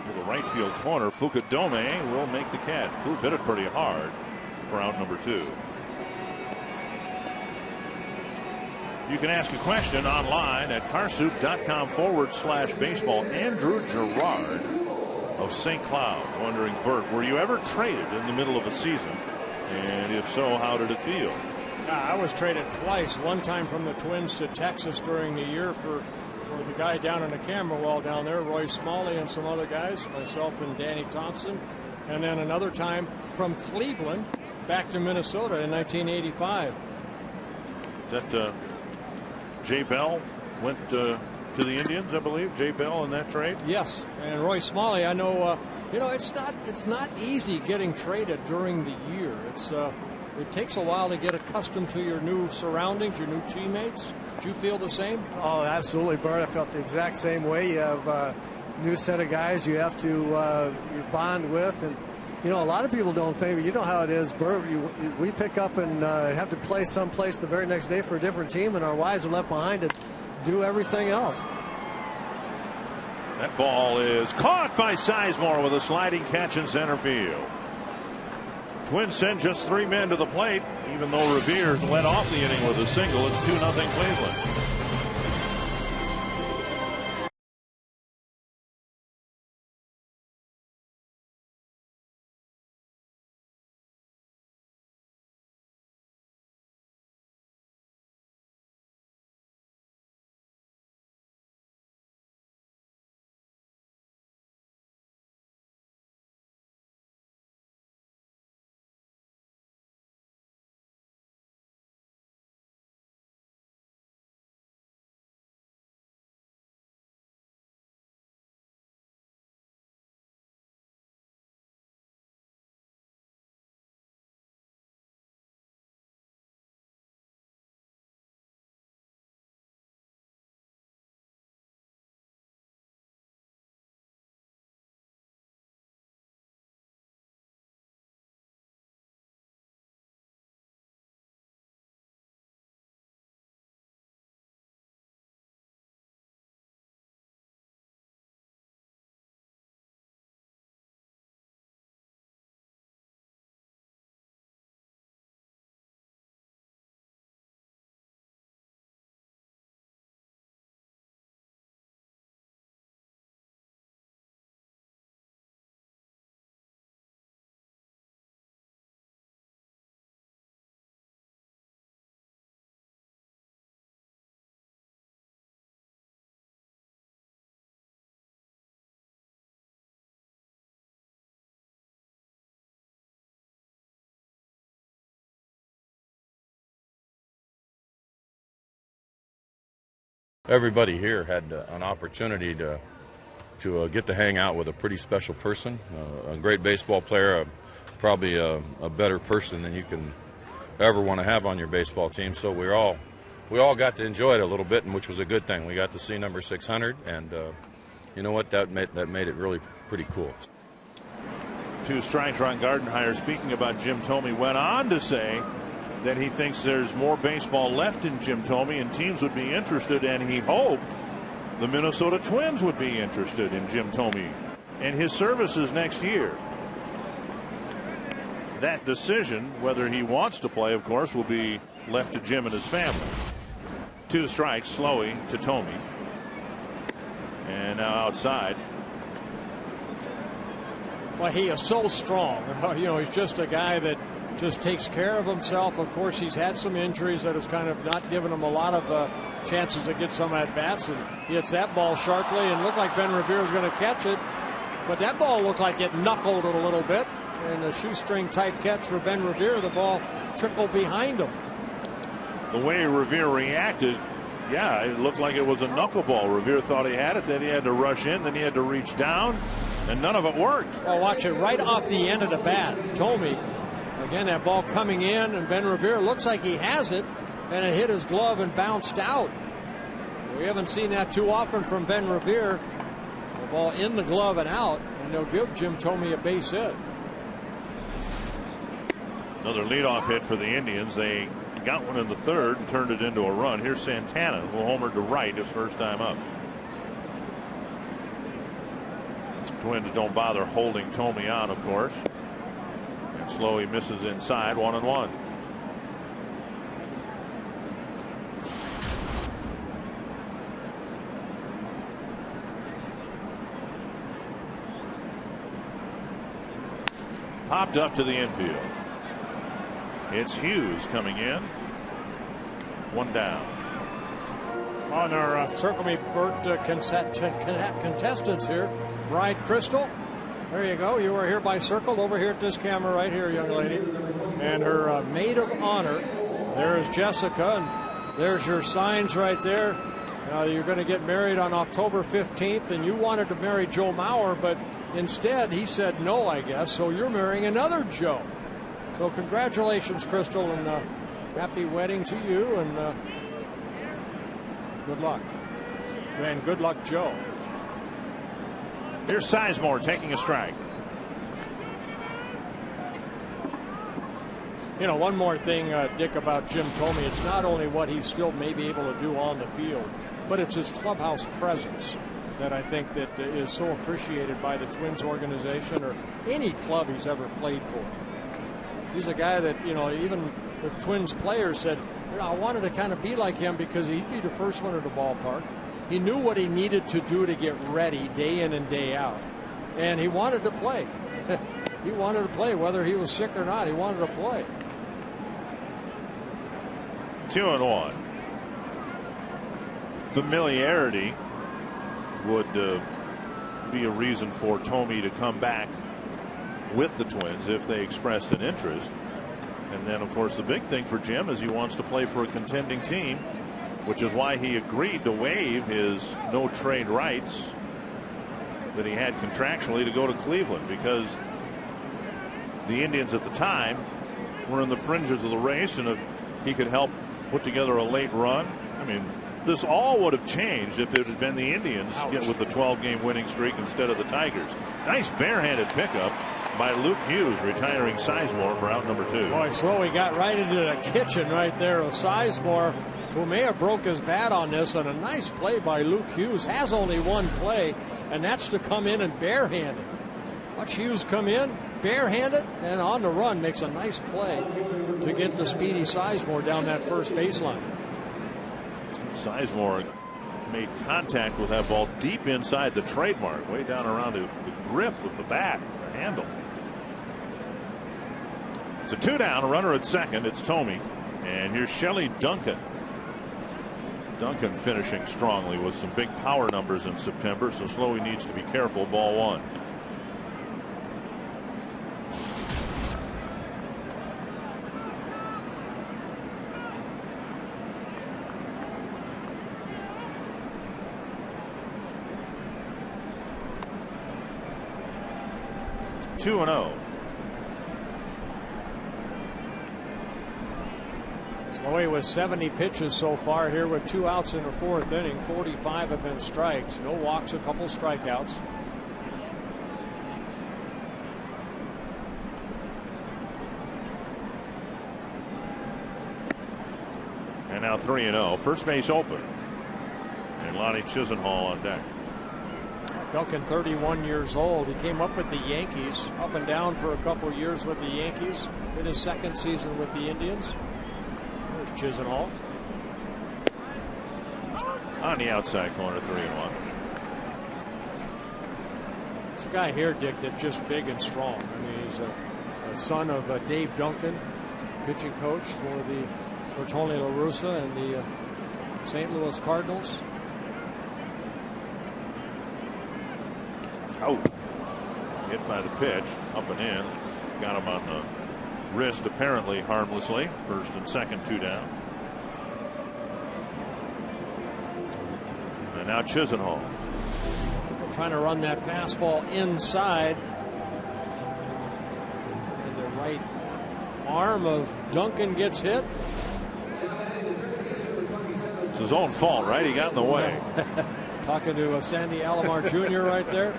To the right field corner, Fukudome will make the catch. Plouffe hit it pretty hard for out number 2. You can ask a question online at carsoup.com/baseball. Andrew Gerard of St. Cloud wondering, Bert, were you ever traded in the middle of a season? And if so, how did it feel? I was traded twice. One time from the Twins to Texas during the year for the guy down in the camera wall down there, Roy Smalley, and some other guys, myself and Danny Thompson. And then another time from Cleveland back to Minnesota in 1985. That Jay Bell went to the Indians, I believe. Jay Bell in that trade. Yes, and Roy Smalley. I know. It's not easy getting traded during the year. It takes a while to get accustomed to your new surroundings, your new teammates. Did you feel the same? Oh, absolutely, Bert. I felt the exact same way. You have a new set of guys you have to you bond with, and a lot of people don't think, but you know how it is, Bert. We pick up and have to play someplace the very next day for a different team, and our wives are left behind to do everything else. That ball is caught by Sizemore with a sliding catch in center field. Twins send just 3 men to the plate, even though Revere led off the inning with a single. It's 2-0 Cleveland. everybody here had an opportunity to get to hang out with a pretty special person, a great baseball player, probably a better person than you can ever want to have on your baseball team. So we all got to enjoy it a little bit, and which was a good thing. We got to see number 600, and you know what? That made it really pretty cool. 2 strikes, Ron Gardenhire, speaking about Jim Thome, went on to say that he thinks there's more baseball left in Jim Thome and teams would be interested, and he hoped the Minnesota Twins would be interested in Jim Thome and his services next year. That decision, whether he wants to play, of course, will be left to Jim and his family. 2 strikes, Slowey to Thome. And now outside. Well, he is so strong. You know, he's just a guy that just takes care of himself. Of course, he's had some injuries that has kind of not given him a lot of chances to get some at-bats. And he hits that ball sharply and looked like Ben Revere was going to catch it. But that ball looked like it knuckled it a little bit. And a shoestring-type catch for Ben Revere. The ball trickled behind him. The way Revere reacted, yeah, it looked like it was a knuckleball. Revere thought he had it, then he had to rush in, then he had to reach down, and none of it worked. Well, watch it right off the end of the bat. Thome, again, that ball coming in, and Ben Revere looks like he has it, and it hit his glove and bounced out. So we haven't seen that too often from Ben Revere. The ball in the glove and out, and they'll give Jim Thome a base hit. Another leadoff hit for the Indians. They got one in the 3rd and turned it into a run. Here's Santana, who homered to right his first time up. Twins don't bother holding Thome on, of course. And Slowey misses inside, 1-1. Popped up to the infield. It's Hughes coming in. 1 down. On our Circle Me Burt contestants here, Bride Crystal. There you go. You are hereby circled over here at this camera right here, young lady. And her maid of honor. There is Jessica. And there's your signs right there. You're going to get married on October 15th. And you wanted to marry Joe Mauer, but instead he said no, I guess. So you're marrying another Joe. So congratulations, Crystal, and happy wedding to you, and good luck. And good luck, Joe. Here's Sizemore taking a strike. You know, one more thing, Dick, about Jim Thome. It's not only what he still may be able to do on the field, but it's his clubhouse presence that I think that is so appreciated by the Twins organization or any club he's ever played for. He's a guy that, you know, even the Twins players said, you know, I wanted to kind of be like him because he'd be the first one at the ballpark. He knew what he needed to do to get ready day in and day out. And he wanted to play. He wanted to play whether he was sick or not. He wanted to play. 2-1. Familiarity would be a reason for Thome to come back with the Twins if they expressed an interest. And then, of course, the big thing for Jim is he wants to play for a contending team, which is why he agreed to waive his no trade rights that he had contractually to go to Cleveland, because the Indians at the time were in the fringes of the race, and if he could help put together a late run, I mean, this all would have changed if it had been the Indians get with the 12-game winning streak instead of the Tigers. Nice barehanded pickup by Luke Hughes, retiring Sizemore for out number 2. Boy, Slowey got right into the kitchen right there of Sizemore, who may have broke his bat on this, and a nice play by Luke Hughes. Has only one play, and that's to come in and barehanded. Watch Hughes come in, barehanded, and on the run makes a nice play to get the speedy Sizemore down that first baseline. Sizemore made contact with that ball deep inside the trademark, way down around the grip of the bat, the handle. It's a 2 down, a runner at second. It's Thome, and here's Shelley Duncan. Duncan finishing strongly with some big power numbers in September, so Slowey needs to be careful. Ball 1. 2-0. Slowey with 70 pitches so far here with 2 outs in the 4th inning. 45 have been strikes. No walks, a couple strikeouts. And now 3-0. First base open. And Lonnie Chisenhall on deck. Duncan, 31 years old. He came up with the Yankees, up and down for a couple years with the Yankees. In his 2nd season with the Indians. There's Chisenhall. On the outside corner, 3-1. This guy here, Dick, that's just big and strong. I mean, he's a son of Dave Duncan, pitching coach for Tony La Russa and the St. Louis Cardinals. Out. Hit by the pitch, up and in. Got him on the wrist, apparently harmlessly. 1st and 2nd, 2 down. And now Chisenhall. Trying to run that fastball inside. And the right arm of Duncan gets hit. It's his own fault, right? He got in the way. Talking to Sandy Alomar Jr. right there.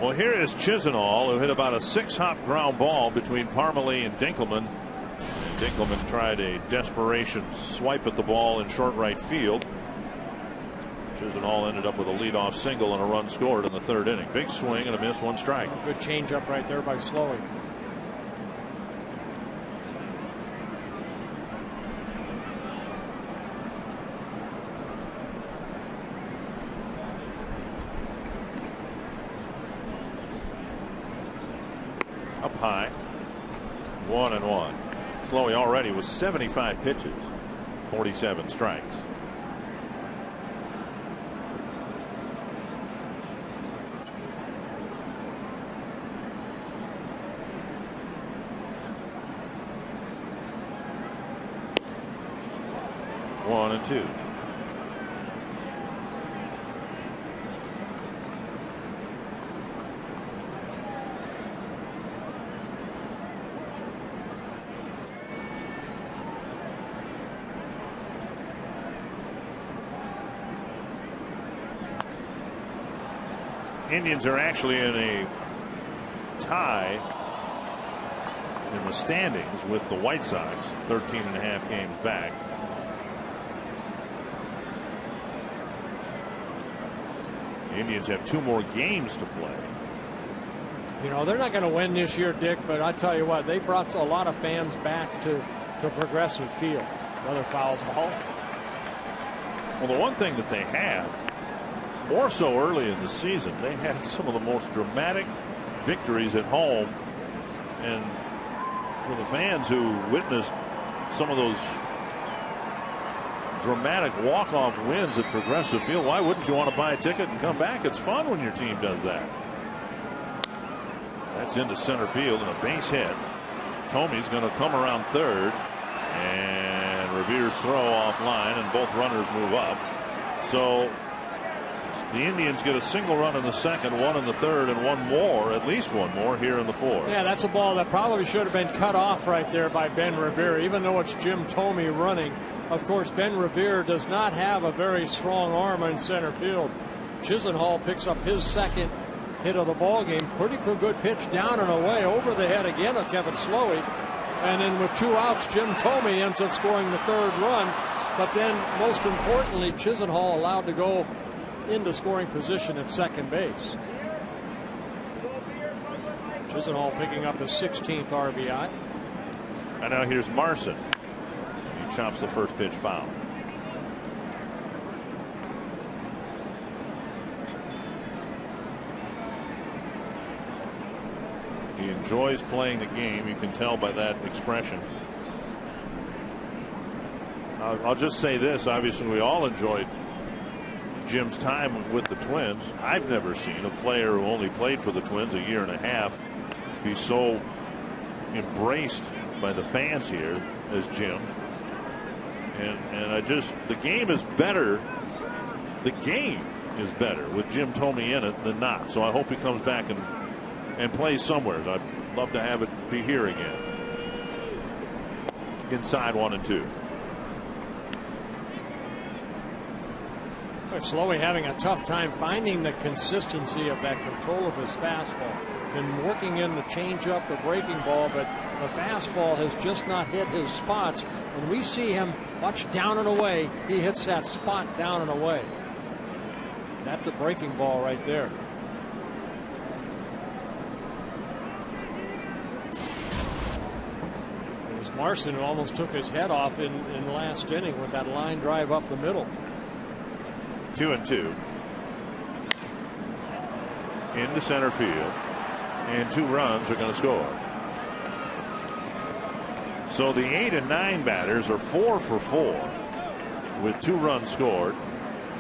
Well, here is Chisenhall, who hit about a 6-hop ground ball between Parmalee and Dinkelman. And Dinkelman tried a desperation swipe at the ball in short right field. Chisenhall ended up with a leadoff single and a run scored in the 3rd inning. Big swing and a miss, 1 strike. Good changeup right there by Slowey. Up high. 1-1. Slowey already with 75 pitches, 47 strikes. One and two. Indians are actually in a tie in the standings with the White Sox, 13.5 games back. The Indians have 2 more games to play. You know, they're not going to win this year, Dick, but I tell you what, they brought a lot of fans back to Progressive Field. Another foul ball. Well, the one thing that they had, more so early in the season, they had some of the most dramatic victories at home. And for the fans who witnessed some of those dramatic walk-off wins at Progressive Field, why wouldn't you want to buy a ticket and come back? It's fun when your team does that. That's into center field and a base hit. Tomey's going to come around 3rd, and Revere's throw offline, and both runners move up. So the Indians get a single run in the 2nd, 1 in the 3rd, and 1 more, at least 1 more here in the 4th. Yeah, that's a ball that probably should have been cut off right there by Ben Revere, even though it's Jim Thome running. Of course, Ben Revere does not have a very strong arm in center field. Chisenhall picks up his 2nd hit of the ball game. Pretty good pitch down and away over the head again of Kevin Slowey. And then with 2 outs, Jim Thome ends up scoring the 3rd run. But then, most importantly, Chisenhall allowed to go into scoring position at second base. Chisenhall picking up his 16th RBI. And now here's Marson. He chops the first pitch foul. He enjoys playing the game. You can tell by that expression. I'll just say this. Obviously, we all enjoyed Jim's time with the Twins. I've never seen a player who only played for the Twins a year and a half be so embraced by the fans here as Jim. And I just, the game is better. The game is better with Jim Thome in it than not. So I hope he comes back and plays somewhere. I'd love to have it be here again. Inside 1-2. Slowly having a tough time finding the consistency of that control of his fastball. Been working in the changeup, the breaking ball, but the fastball has just not hit his spots. When we see him watch down and away, he hits that spot down and away. That's the breaking ball right there. It was Marson who almost took his head off in the last inning with that line drive up the middle. 2-2 into center field, and 2 runs are going to score. So the 8 and 9 batters are 4 for 4 with 2 runs scored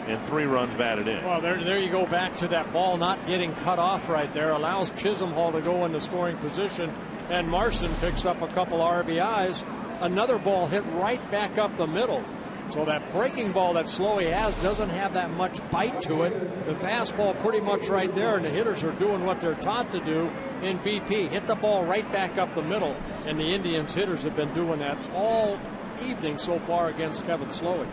and 3 runs batted in. Well, there you go back to that ball not getting cut off right there. Allows Chisholm to go into scoring position, and Marson picks up a couple RBIs. Another ball hit right back up the middle. So that breaking ball that Slowey has doesn't have that much bite to it. The fastball pretty much right there, and the hitters are doing what they're taught to do in BP. Hit the ball right back up the middle, and the Indians hitters have been doing that all evening so far against Kevin Slowey.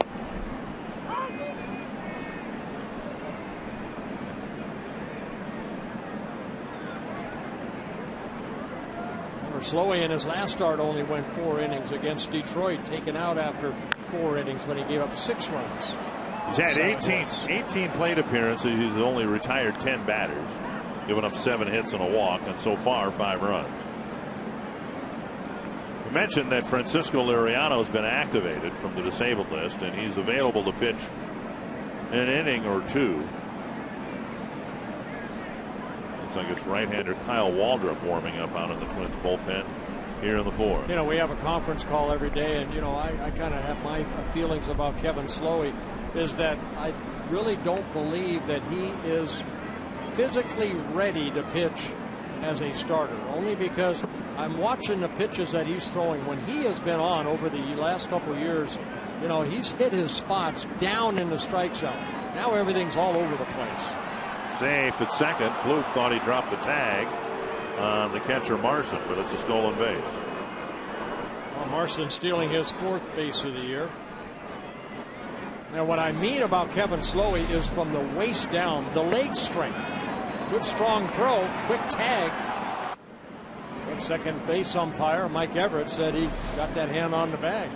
Slowey in his last start only went 4 innings against Detroit, taken out after 4 innings when he gave up 6 runs. He's had 18 plate appearances. He's only retired 10 batters, given up 7 hits and a walk, and so far 5 runs. We mentioned that Francisco Liriano has been activated from the disabled list, and he's available to pitch an inning or 2. Looks like it's right-hander Kyle Waldrop warming up out in the Twins bullpen here in the 4th. You know, we have a conference call every day, and, you know, I kind of have my feelings about Kevin Slowey is that I really don't believe that he is physically ready to pitch as a starter, only because I'm watching the pitches that he's throwing. When he has been on over the last couple of years, you know, he's hit his spots down in the strike zone. Now everything's all over the place. Safe at second. Plouffe thought he dropped the tag on the catcher Marson, but it's a stolen base. Well, Marson stealing his 4th base of the year. Now, what I mean about Kevin Slowey is from the waist down, the leg strength. Good strong throw, quick tag. Good second base umpire Mike Everett said he got that hand on the bag.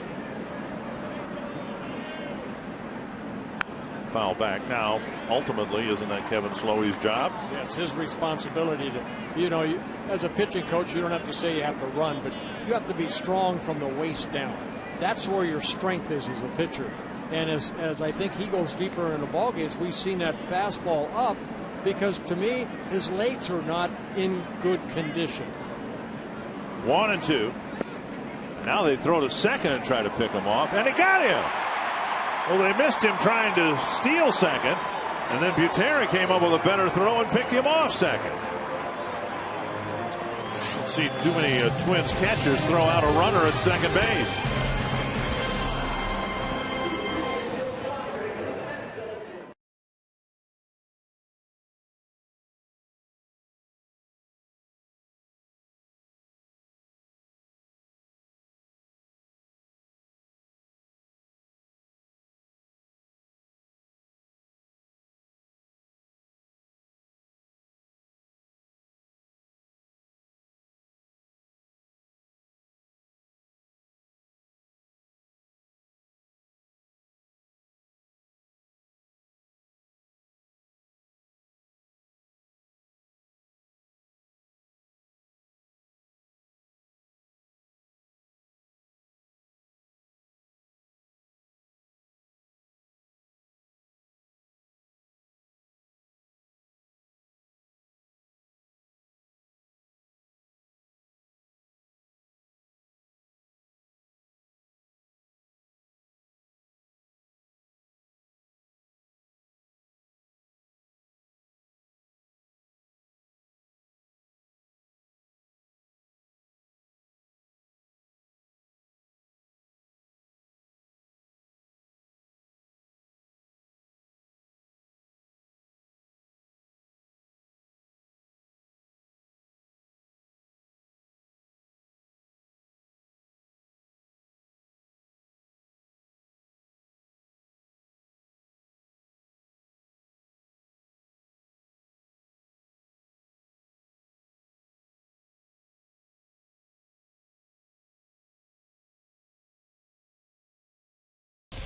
Foul back. Now, ultimately, isn't that Kevin Slowey's job? Yeah, it's his responsibility to, you know, as a pitching coach, you don't have to say you have to run, but you have to be strong from the waist down. That's where your strength is as a pitcher. And as I think he goes deeper in the ball games, we've seen that fastball up because, to me, his legs are not in good condition. 1-2. Now they throw to second and try to pick him off, and he got him. Well, they missed him trying to steal second, and then Butera came up with a better throw and picked him off second. Don't see too many Twins catchers throw out a runner at second base.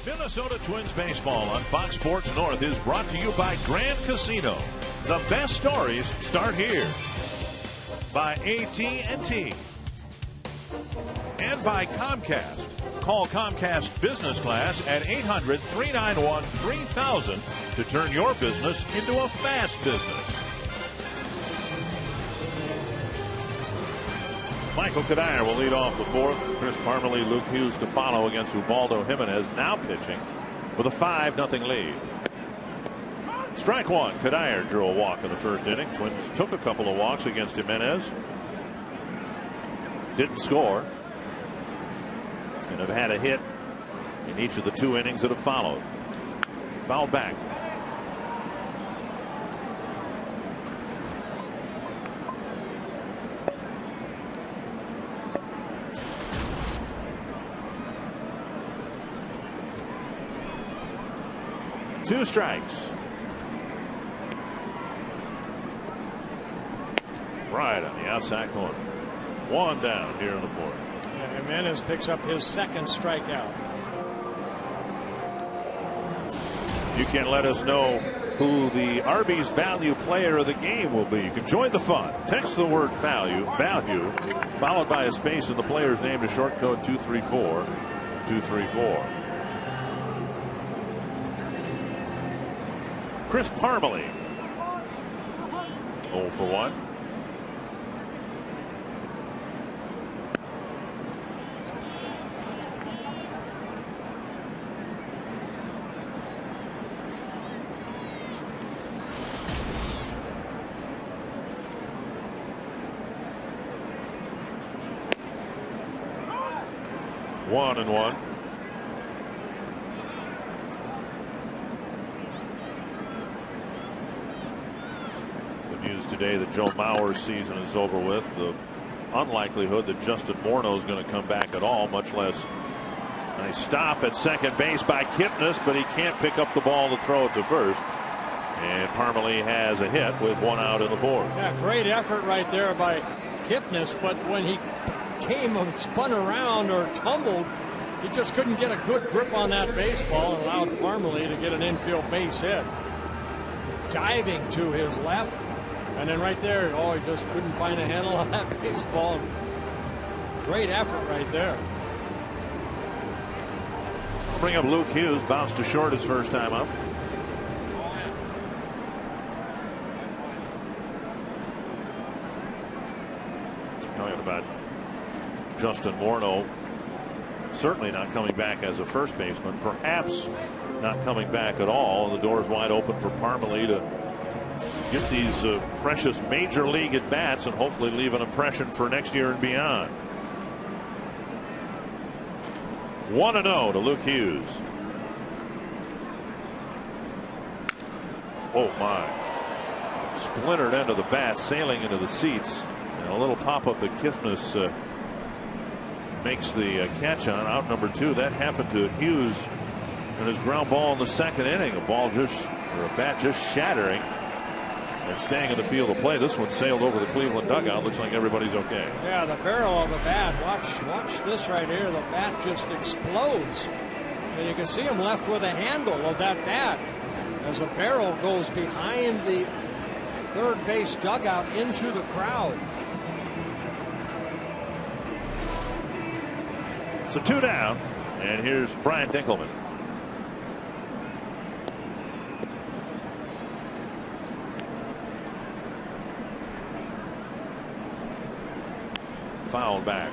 Minnesota Twins baseball on Fox Sports North is brought to you by Grand Casino. The best stories start here. By AT&T. And by Comcast. Call Comcast Business Class at 800-391-3000 to turn your business into a fast business. Michael Kadire will lead off the fourth. Chris Parmelee, Luke Hughes to follow against Ubaldo Jimenez, now pitching with a 5-0 lead. Strike one. Kadire drew a walk in the first inning. Twins took a couple of walks against Jimenez. Didn't score. And have had a hit in each of the 2 innings that have followed. Fouled back. Two strikes. Right on the outside corner. One down here in the fourth. Jimenez picks up his second strikeout. You can let us know who the Arby's value player of the game will be. You can join the fun. Text the word value, followed by a space in the player's name to short code 234-234. Chris Parmelee. 0 for 1. One and one. The news today that Joe Mauer's season is over with. The unlikelihood that Justin Morneau is going to come back at all, much less a stop at second base by Kipnis, but he can't pick up the ball to throw it to first. And Parmelee has a hit with 1 out in the fourth. Yeah, great effort right there by Kipnis, but when he came and spun around or tumbled, he just couldn't get a good grip on that baseball and allowed Parmelee to get an infield base hit. Diving to his left, and then right there, oh, he just couldn't find a handle on that baseball. Great effort right there. Bring up Luke Hughes, bounced to short his first time up. Talking about Justin Morneau certainly not coming back as a first baseman, perhaps not coming back at all. The door is wide open for Parmelee to get these precious major league at bats and hopefully leave an impression for next year and beyond. 1-0 to Luke Hughes. Oh my. Splintered end of the bat, sailing into the seats. And a little pop-up that Kipnis makes the catch on. Out number 2. That happened to Hughes and his ground ball in the second inning. A bat just shattering and staying in the field of play. This one sailed over the Cleveland dugout. Looks like everybody's okay. Yeah, the barrel of the bat. Watch this right here. The bat just explodes. And you can see him left with a handle of that bat as the barrel goes behind the third base dugout into the crowd. So 2 down, and here's Brian Dinkelman. Fouled back.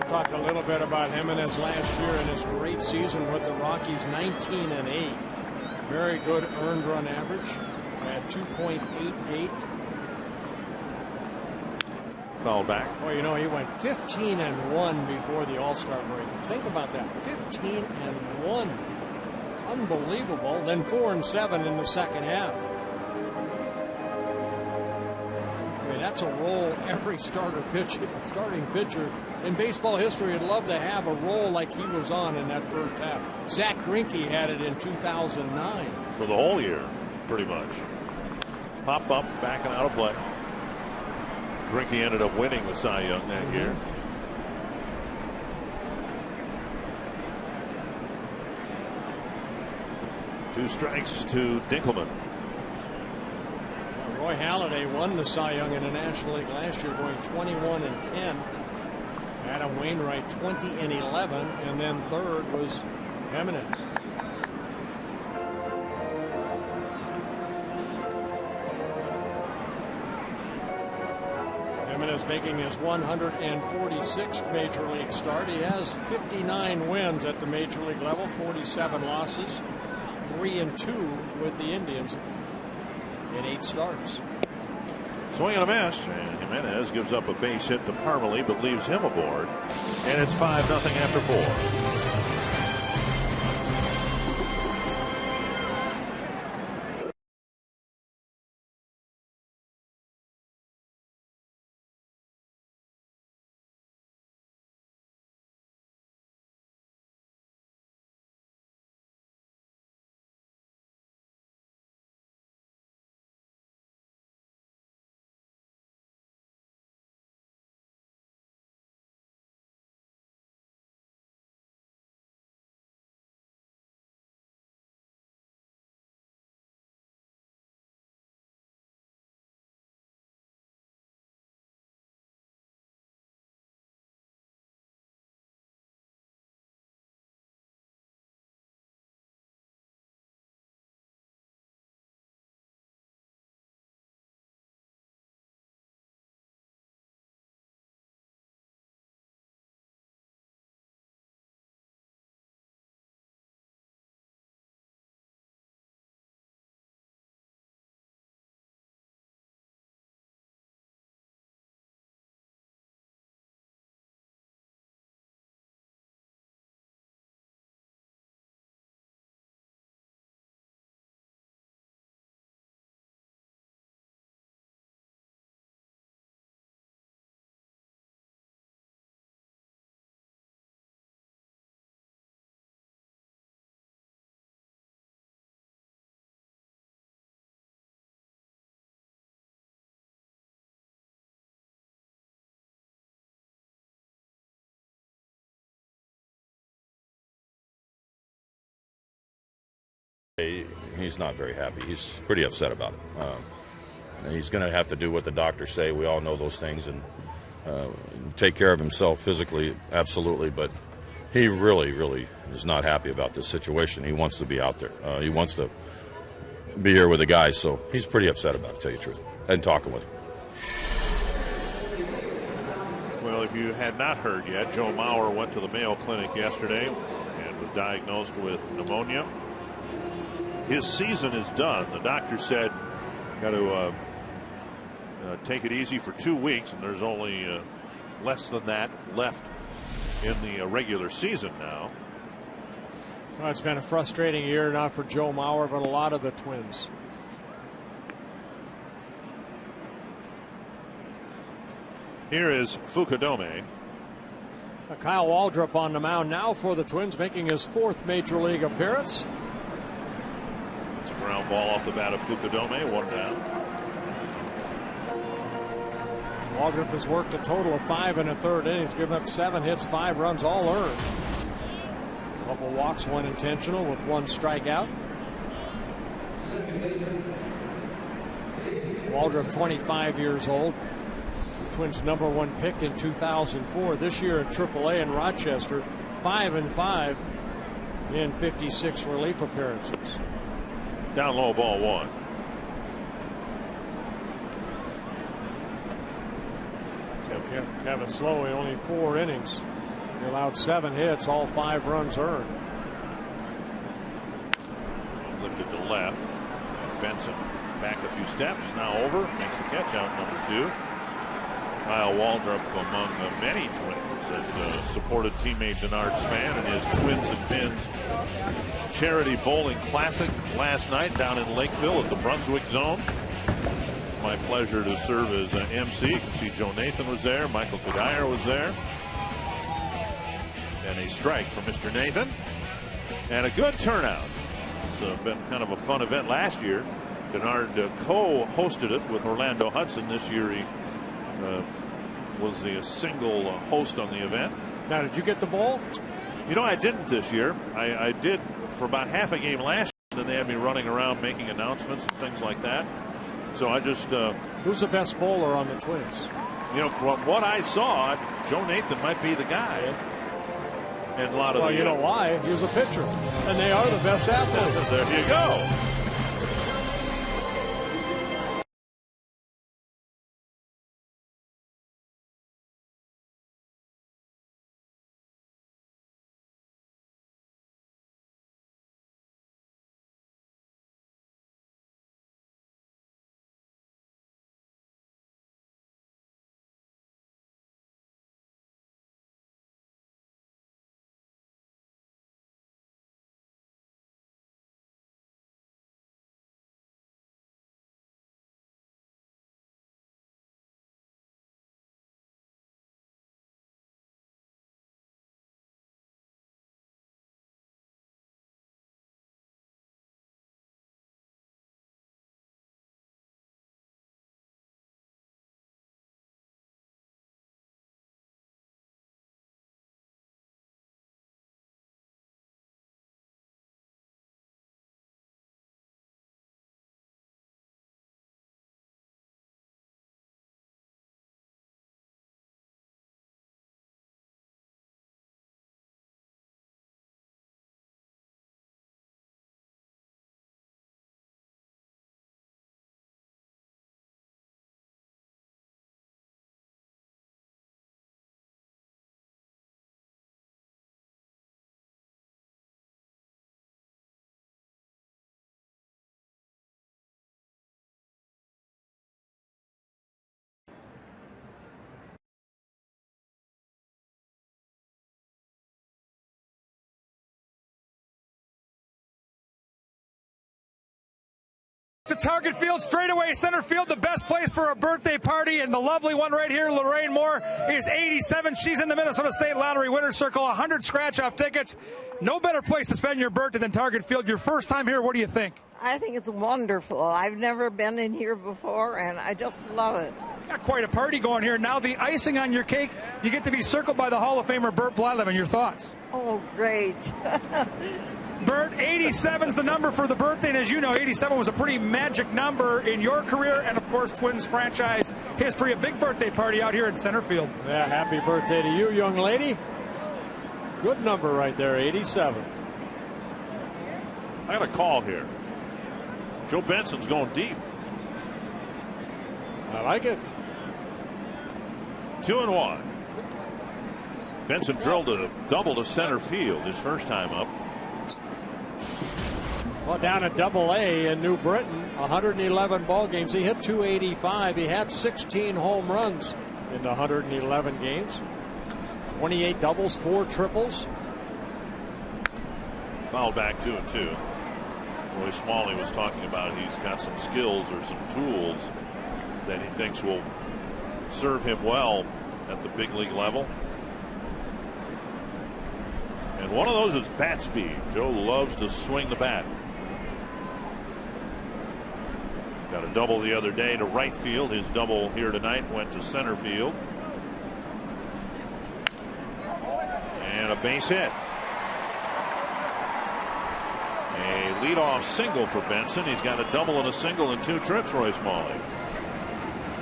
Talked a little bit about Jimenez last year and his great season with the Rockies, 19-8. Very good earned run average at 2.88. Foul back. Well, you know, he went 15-1 before the All-Star break. Think about that. 15-1. Unbelievable. Then 4-7 in the second half. I mean, that's a role every starting pitcher in baseball history would love to have, a role like he was on in that first half. Zach Greinke had it in 2009. For the whole year, pretty much. Pop up, backing out of play. Greinke ended up winning the Cy Young that year. Two strikes to Dinkelman. Roy Halladay won the Cy Young in the National League last year, going 21-10. Adam Wainwright 20-11, and then third was Jimenez. Jimenez making his 146th major league start. He has 59 wins at the major league level, 47 losses, 3-2 with the Indians in 8 starts. Swing and a miss, and Jimenez gives up a base hit to Parmalee, but leaves him aboard, and it's 5-0 after 4. He's not very happy. He's pretty upset about it. He's going to have to do what the doctors say. We all know those things, and take care of himself physically, absolutely. But he really, really is not happy about this situation. He wants to be out there. He wants to be here with the guys. So he's pretty upset about it, to tell you the truth, and talking with him. Well, if you had not heard yet, Joe Mauer went to the Mayo Clinic yesterday and was diagnosed with pneumonia. His season is done. The doctor said got to take it easy for 2 weeks, and there's only less than that left in the regular season now. Well, it's been a frustrating year, not for Joe Mauer, but a lot of the Twins. Here is Fukudome. Kyle Waldrop on the mound now for the Twins, making his 4th major league appearance. It's a ground ball off the bat of Fukudome, 1 down. Waldrop has worked a total of 5 1/3 innings, given up 7 hits, 5 runs, all earned. A couple walks, 1 intentional with 1 strikeout. Waldrop, 25 years old. Twins' #1 pick in 2004. This year at AAA in Rochester, 5-5 in 56 relief appearances. Down low, ball 1. Kevin Slowey, only 4 innings. He allowed 7 hits, all 5 runs earned. Lifted to left. Benson back a few steps, now over, makes the catch out, #2. Kyle Waldrop, among many Twins, has supported teammate Denard Span in his Twins and Pins Charity Bowling Classic last night down in Lakeville at the Brunswick Zone. My pleasure to serve as MC. You can see Joe Nathan was there, Michael Cuddyer was there. And a strike for Mr. Nathan. And a good turnout. It's been kind of a fun event last year. Denard co-hosted it with Orlando Hudson. This year he was the single host on the event. Now, did you get the ball? You know, I didn't this year. I did for about half a game last year, and they had me running around making announcements and things like that. So I just. Who's the best bowler on the Twins? You know, from what I saw, Joe Nathan might be the guy. And a lot of you know why? He was a pitcher, and they are the best athletes. There you go. To Target Field, straightaway center field, the best place for a birthday party, and the lovely one right here, Lorraine Moore, is 87. She's in the Minnesota State Lottery Winner's Circle, 100 scratch-off tickets. No better place to spend your birthday than Target Field. Your first time here, what do you think? I think it's wonderful. I've never been in here before, and I just love it. Got quite a party going here. Now the icing on your cake, you get to be circled by the Hall of Famer Bert Blyleven. Your thoughts? Oh, great. Bert, 87's the number for the birthday, and as you know, 87 was a pretty magic number in your career, and of course, Twins franchise history. A big birthday party out here in center field. Yeah, happy birthday to you, young lady. Good number right there, 87. I got a call here. Joe Benson's going deep. I like it. 2-1. Benson drilled a double to center field his first time up. Well, down at Double-A in New Britain, 111 ball games. He hit 285. He had 16 home runs in the 111 games. 28 doubles, 4 triples. Fouled back 2-2. Roy Smalley was talking about he's got some skills or some tools that he thinks will serve him well at the big league level. And one of those is bat speed. Joe loves to swing the bat. Got a double the other day to right field. His double here tonight went to center field. And a base hit. A leadoff single for Benson. He's got a double and a single in 2 trips, Roy Smalley.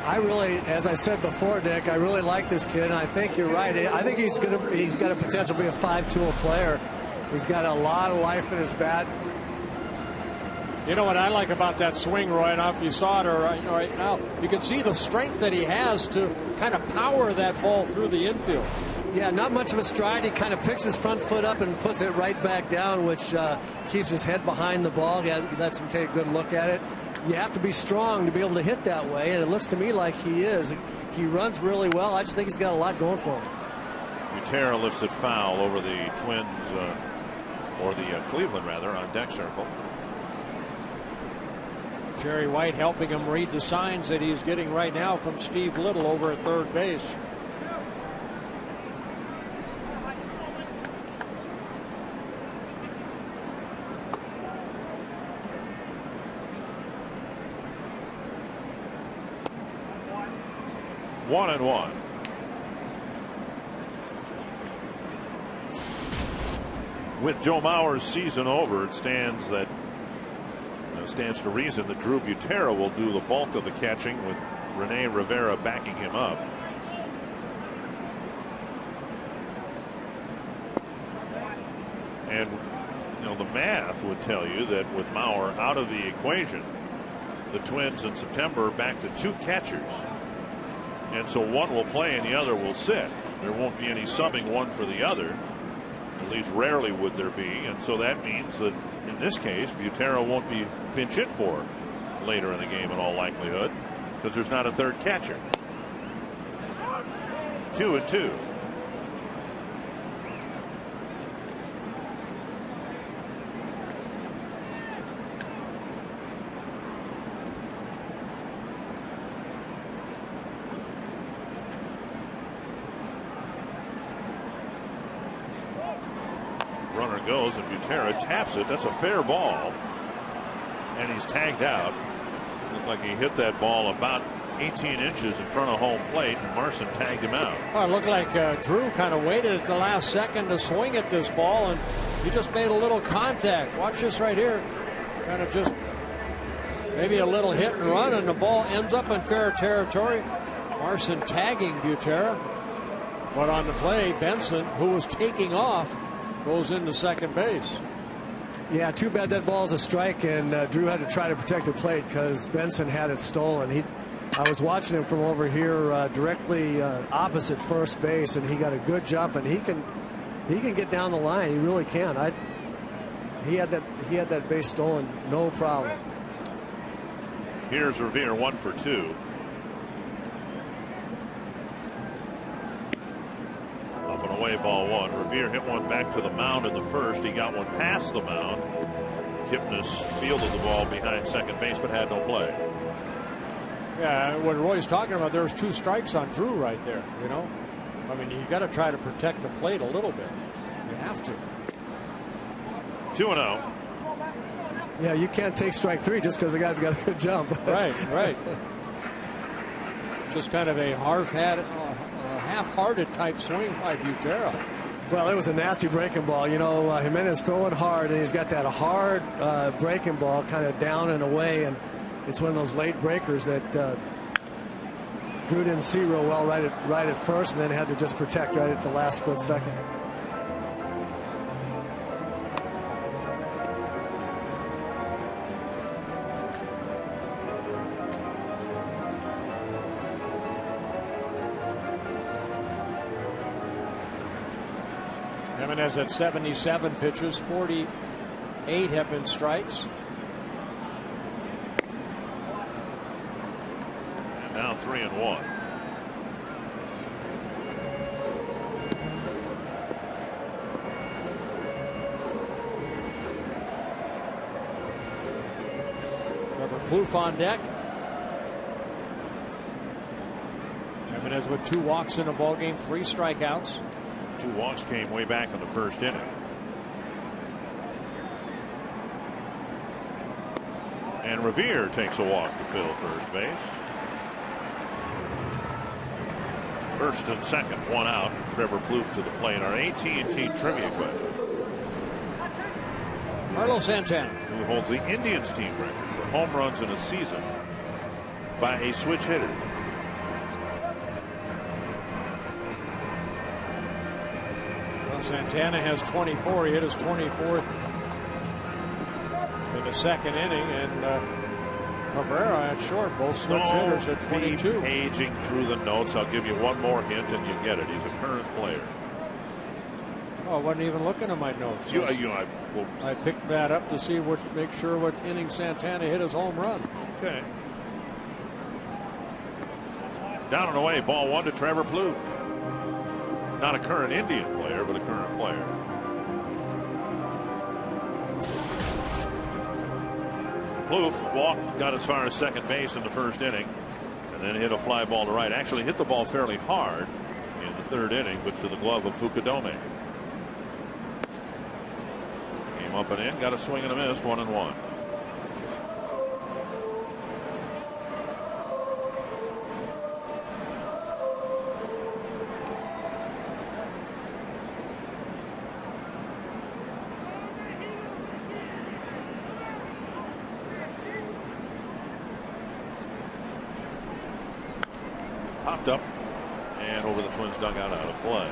I really, as I said before, Dick, I really like this kid, and I think you're right. I think he's got a potential to be a 5-tool player. He's got a lot of life in his bat. You know what I like about that swing, Roy? I don't know if you saw it or right now. You can see the strength that he has to kind of power that ball through the infield. Yeah, not much of a stride. He kind of picks his front foot up and puts it right back down, which keeps his head behind the ball. He lets him take a good look at it. You have to be strong to be able to hit that way, and it looks to me like he is. He runs really well. I just think he's got a lot going for him. Butera lifts it foul over the Twins, or the Cleveland rather, on deck circle. Jerry White helping him read the signs that he's getting right now from Steve Little over at third base. 1-1. With Joe Mauer's season over, it stands to reason that Drew Butera will do the bulk of the catching, with Rene Rivera backing him up. And the math would tell you that with Mauer out of the equation, the Twins in September are back to 2 catchers. And so one will play and the other will sit. There won't be any subbing one for the other. At least rarely would there be. And so that means that in this case, Butera won't be pinch hit for later in the game in all likelihood, because there's not a third catcher. 2-2. Runner goes and Butera taps it. That's a fair ball. And he's tagged out. Looks like he hit that ball about 18 inches in front of home plate, and Marson tagged him out. Well, it looked like Drew kind of waited at the last second to swing at this ball, and he just made a little contact. Watch this right here. Kind of just maybe a little hit and run, and the ball ends up in fair territory. Marson tagging Butera. But on the play, Benson, who was taking off, goes into second base. Yeah, too bad that ball's a strike, and Drew had to try to protect the plate because Benson had it stolen. I was watching him from over here directly opposite first base, and he got a good jump, and he can get down the line. He really can. He had that base stolen, no problem. Here's Revere, 1 for 2. Up and away, ball 1. Revere hit one back to the mound in the first. He got one past the mound. Kipnis fielded the ball behind second base, but had no play. Yeah, what Roy's talking about, there's 2 strikes on Drew right there. I mean, you got to try to protect the plate a little bit. You have to. 2-0. Yeah, you can't take strike 3 just because the guy's got a good jump. Right. Just kind of a half-hearted type swing by Butera. Well, it was a nasty breaking ball. Jimenez throwing hard, and he's got that hard breaking ball kind of down and away, and it's one of those late breakers that Drew didn't see real well right at first, and then had to just protect right at the last split second. Jimenez at 77 pitches, 48 have been strikes. And now 3-1. Trevor Plouffe on deck. Jimenez with 2 walks in a ball game, 3 strikeouts. 2 walks came way back in the first inning. And Revere takes a walk to fill first base. First and second, 1 out. Trevor Plouffe to the plate. Our AT&T trivia question. Carlos Santana, who holds the Indians team record for home runs in a season by a switch hitter. Santana has 24. He hit his 24th in the second inning, and Cabrera at short, both switch hitters at 22. Paging through the notes. I'll give you one more hint and you get it. He's a current player. Oh, I wasn't even looking at my notes. I picked that up to make sure what inning Santana hit his home run. Okay. Down and away, ball 1 to Trevor Plouffe. Not a current Indian player, but a current player. Plouffe walked, got as far as second base in the first inning, and then hit a fly ball to right. Actually hit the ball fairly hard in the third inning, but to the glove of Fukudome. Came up and in, got a swing and a miss, 1-1. popped up and over the Twins dugout out of play.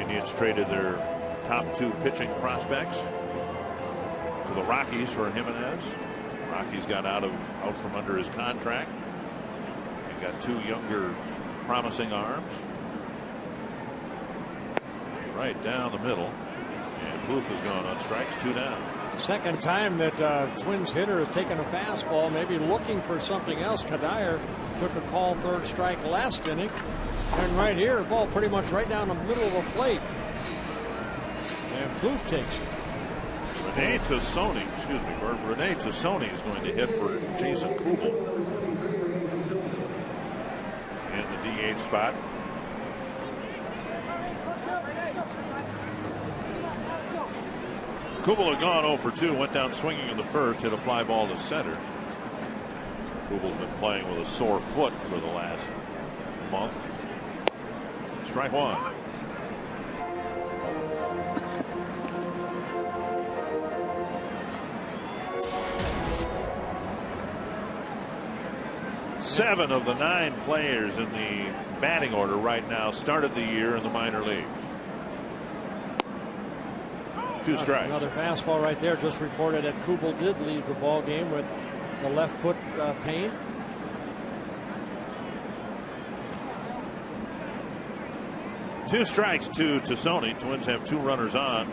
Indians traded their top 2 pitching prospects to the Rockies for Jimenez. Rockies got out from under his contract. He got 2 younger promising arms. Right down the middle. And Plouffe has gone on strikes, 2 down. Second time that Twins hitter has taken a fastball, maybe looking for something else. Kadire took a call 3rd strike last inning. And right here, the ball pretty much right down the middle of the plate. And Plouffe takes it. Rene Tassoni is going to hit for Jason Kubel in the DH spot. Kubel had gone 0 for 2, went down swinging in the first, hit a fly ball to center. Kubel's been playing with a sore foot for the last month. Strike 1. Seven of the 9 players in the batting order right now started the year in the minor leagues. 2 strikes. Another fastball right there. Just reported that Kubel did leave the ball game with the left foot pain. Two strikes to Tassoni. Twins have 2 runners on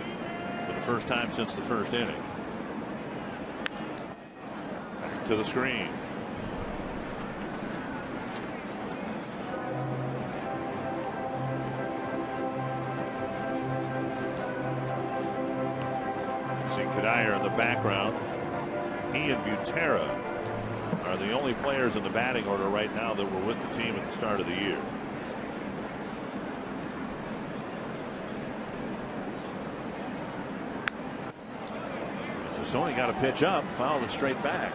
for the first time since the first inning. Back to the screen. See Kadire in the background. He and Butera are the only players in the batting order right now that were with the team at the start of the year. Tassoni got a pitch up, fouled it straight back.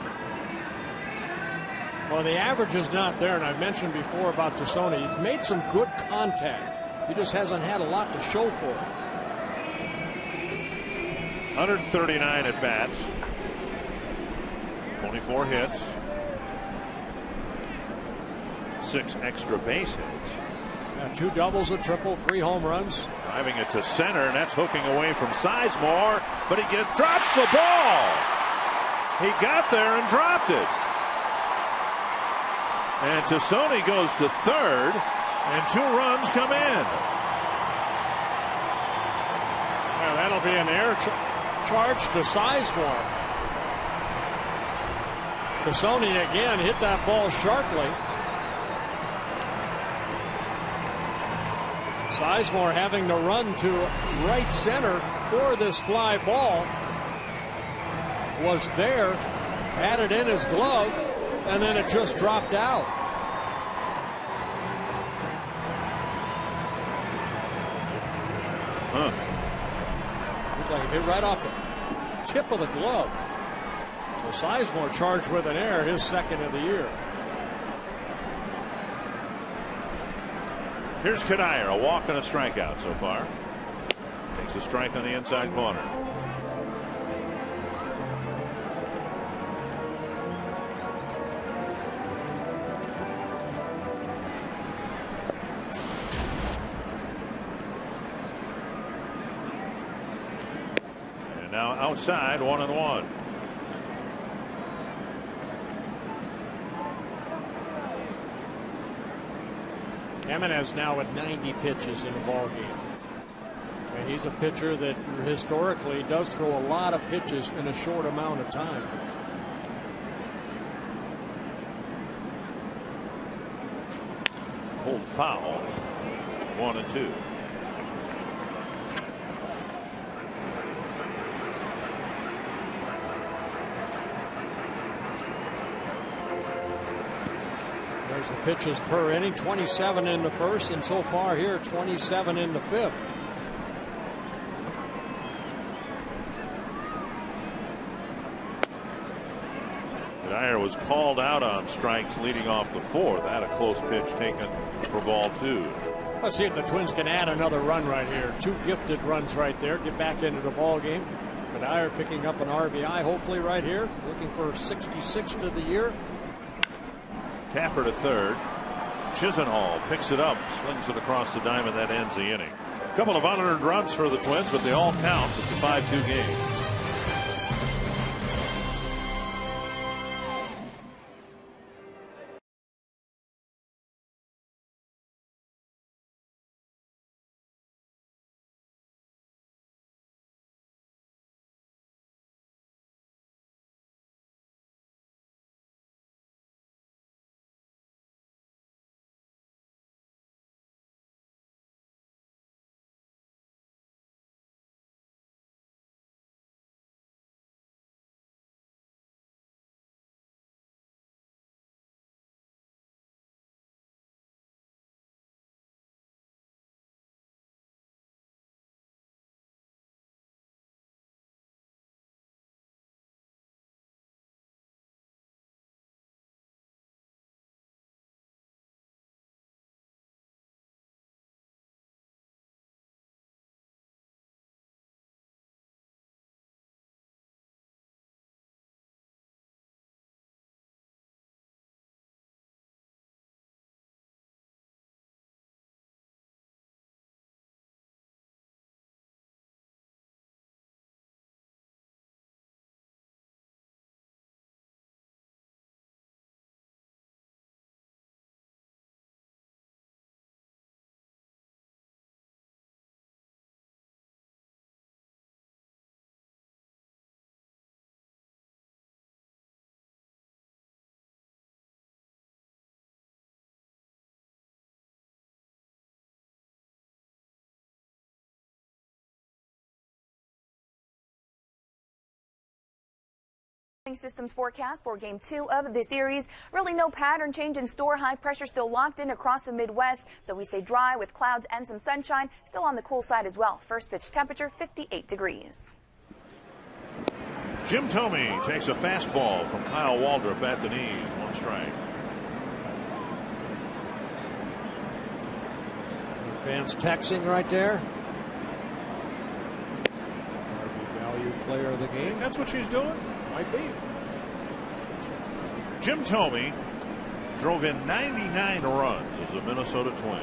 Well, the average is not there, and I mentioned before about Tassoni. He's made some good contact. He just hasn't had a lot to show for it. 139 at bats, 24 hits, 6 extra base hits. 2 doubles, a triple, 3 home runs. Driving it to center, and that's hooking away from Sizemore, but he drops the ball. He got there and dropped it. And Tassoni goes to 3rd, and 2 runs come in. Well, that'll be an error charge to Sizemore. Tassoni again hit that ball sharply. Sizemore having to run to right center for this fly ball. Was there, had it in his glove, and then it just dropped out. Looked like it hit right off the tip of the glove. So Sizemore charged with an error, his 2nd of the year. Here's Kadire, a walk and a strikeout so far. Takes a strike on the inside corner. And now outside, 1-1. Jimenez now at 90 pitches in a ball game. And he's a pitcher that historically does throw a lot of pitches in a short amount of time. Hold foul. 1-2. There's the pitches per inning, 27 in the first, and so far here 27 in the 5th. Kadire was called out on strikes leading off the 4th. Had a close pitch taken for ball 2. Let's see if the Twins can add another run right here. 2 gifted runs right there. Get back into the ball game. Kadire picking up an RBI, hopefully right here, looking for 66 to the year. Tapper to third. Chisenhall picks it up, slings it across the diamond. That ends the inning. A couple of unearned runs for the Twins, but they all count. It's a 5-2 game. Systems forecast for Game 2 of the series. Really no pattern change in store. High pressure still locked in across the Midwest, so we stay dry with clouds and some sunshine. Still on the cool side as well. First pitch temperature 58 degrees. Jim Thome takes a fastball from Kyle Waldrop at the knees. One strike. Fans texting right there. Value player of the game. That's what she's doing? Might be. Jim Thome drove in 99 runs as a Minnesota Twin.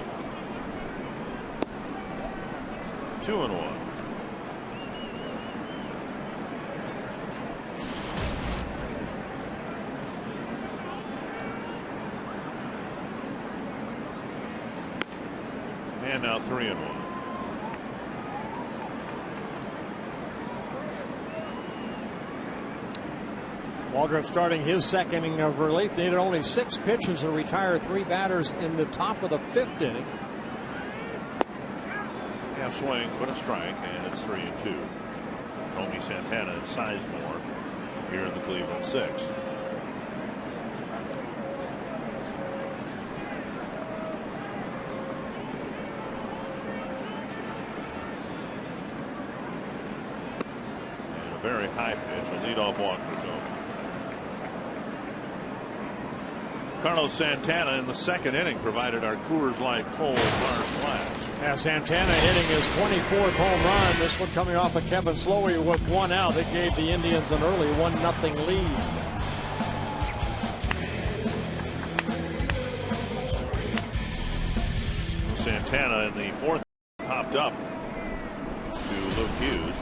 2-1. And now 3-1. Waldrop starting his second inning of relief. Needed only 6 pitches to retire 3 batters in the top of the 5th inning. Half swing, but a strike, and it's 3-2. Tony Santana and Sizemore here in the Cleveland 6th. And a very high pitch, a leadoff walk for Tony. Carlos Santana in the second inning provided our Coors Light cold hard flash. Yeah, Santana hitting his 24th home run. This one coming off of Kevin Slowey with 1 out. That gave the Indians an early 1-0 lead. Santana in the 4th popped up to Luke Hughes.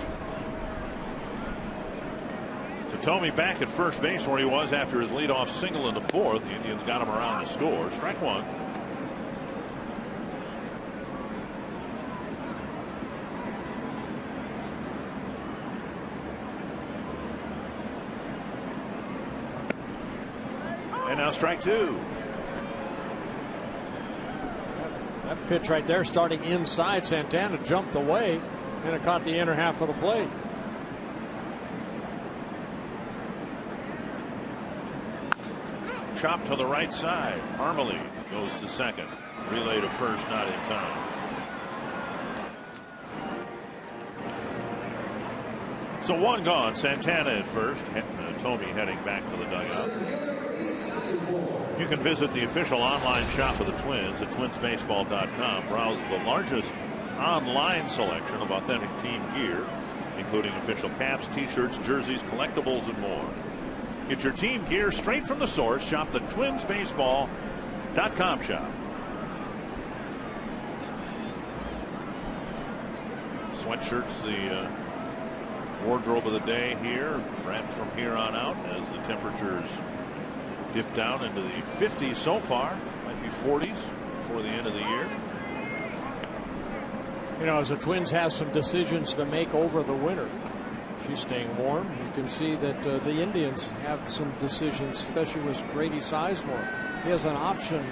Thome back at first base where he was after his leadoff single in the 4th. The Indians got him around to score. Strike 1. And now strike 2. That pitch right there starting inside. Santana jumped away and it caught the inner half of the plate. Chop to the right side. Armley goes to second. Relay to first, not in time. So 1 gone. Santana at first. Thome heading back to the dugout. You can visit the official online shop of the Twins at twinsbaseball.com. Browse the largest online selection of authentic team gear including official caps, t-shirts, jerseys, collectibles, and more. Get your team gear straight from the source. Shop the twinsbaseball.com shop. Sweatshirts, the wardrobe of the day here, perhaps from here on out, as the temperatures dip down into the 50s so far. Might be 40s before the end of the year. You know, as the Twins have some decisions to make over the winter. She's staying warm. You can see that the Indians have some decisions, especially with Grady Sizemore. He has an option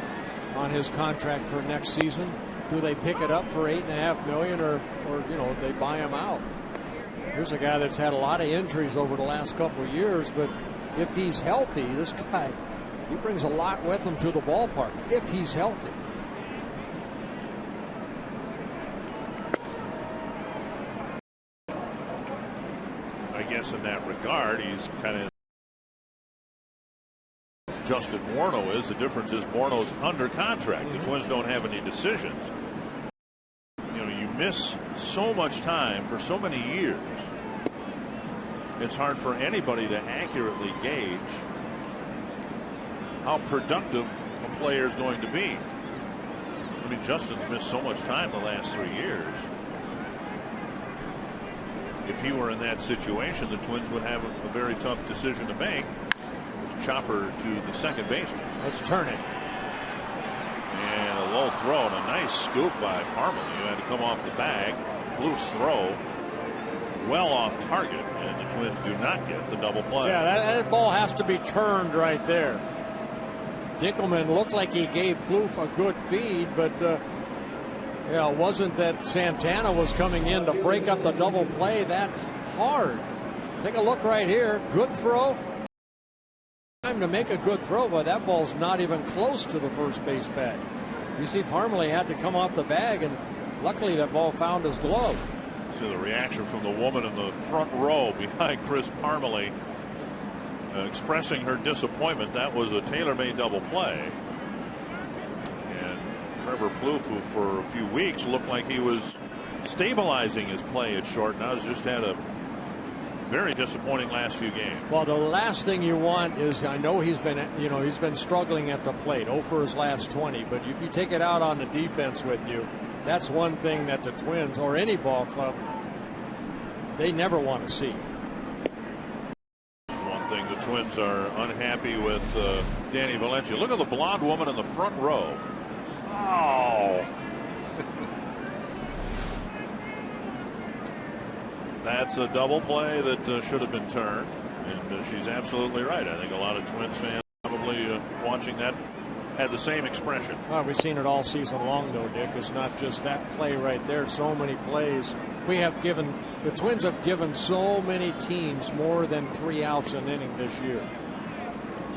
on his contract for next season. Do they pick it up for $8.5 million, or you know, they buy him out? Here's a guy that's had a lot of injuries over the last couple of years, but if he's healthy, this guy, he brings a lot with him to the ballpark if he's healthy. I guess in that regard, he's kind of Justin Morneau is. The difference is Morneau's under contract. The Twins don't have any decisions. You know, you miss so much time for so many years. It's hard for anybody to accurately gauge how productive a player is going to be. I mean, Justin's missed so much time the last 3 years. If he were in that situation, the Twins would have a very tough decision to make. It's chopper to the second baseman. Let's turn it. And a low throw and a nice scoop by Parmalee. He had to come off the bag. Loose throw. Well off target, and the Twins do not get the double play. Yeah, that ball has to be turned right there. Dinkelman looked like he gave Plouffe a good feed, but it wasn't that Santana was coming in to break up the double play that hard. Take a look right here. Good throw. Time to make a good throw, but that ball's not even close to the first base bag. You see, Parmalee had to come off the bag, and luckily that ball found his glove. See the reaction from the woman in the front row behind Chris Parmalee, expressing her disappointment. That was a tailor-made double play. And Trevor Plouffe, who for a few weeks looked like he was stabilizing his play at short, now has just had a very disappointing last few games. Well, the last thing you want is, I know he's been struggling at the plate, 0 for his last 20, but if you take it out on the defense with you, that's one thing that the Twins or any ball club, they never want to see. One thing, the Twins are unhappy with Danny Valencia. Look at the blonde woman in the front row. Oh. That's a double play that should have been turned, and she's absolutely right. I think a lot of Twins fans probably watching that had the same expression. Well, we've seen it all season long, though, Dick. It's not just that play right there. So many plays. The Twins have given so many teams more than 3 outs an inning this year.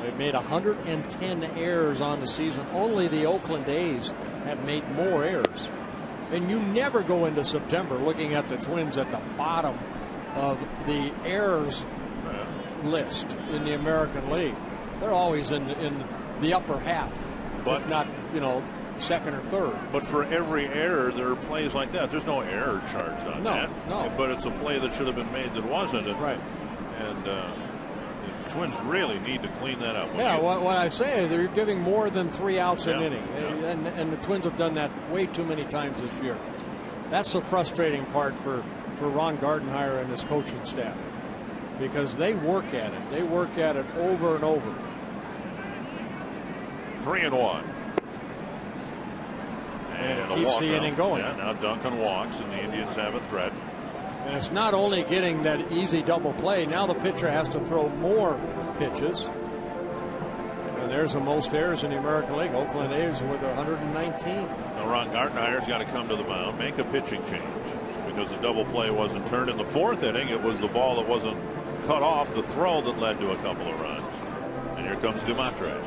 They've made 110 errors on the season. Only the Oakland A's have made more errors. And you never go into September looking at the Twins at the bottom of the errors list in the American League. They're always in the upper half, but if not, second or third. But for every error, there are plays like that. There's no error charged on that. No. But it's a play that should have been made that wasn't. Right. And the Twins really need to clean that up. Yeah, what I say is they're giving more than 3 outs an inning. Yeah. And the Twins have done that way too many times this year. That's the frustrating part for Ron Gardenhire and his coaching staff, because they work at it. They work at it over and over. 3-1. And it keeps the inning going. Yeah, now Duncan walks, and the Indians have a threat. And it's not only getting that easy double play. Now the pitcher has to throw more pitches. And there's the most errors in the American League. Oakland A's with 119. Now Ron Gardenhire's got to come to the mound, make a pitching change, because the double play wasn't turned in the 4th inning. It was the ball that wasn't cut off, the throw that led to a couple of runs. And here comes Dumatre.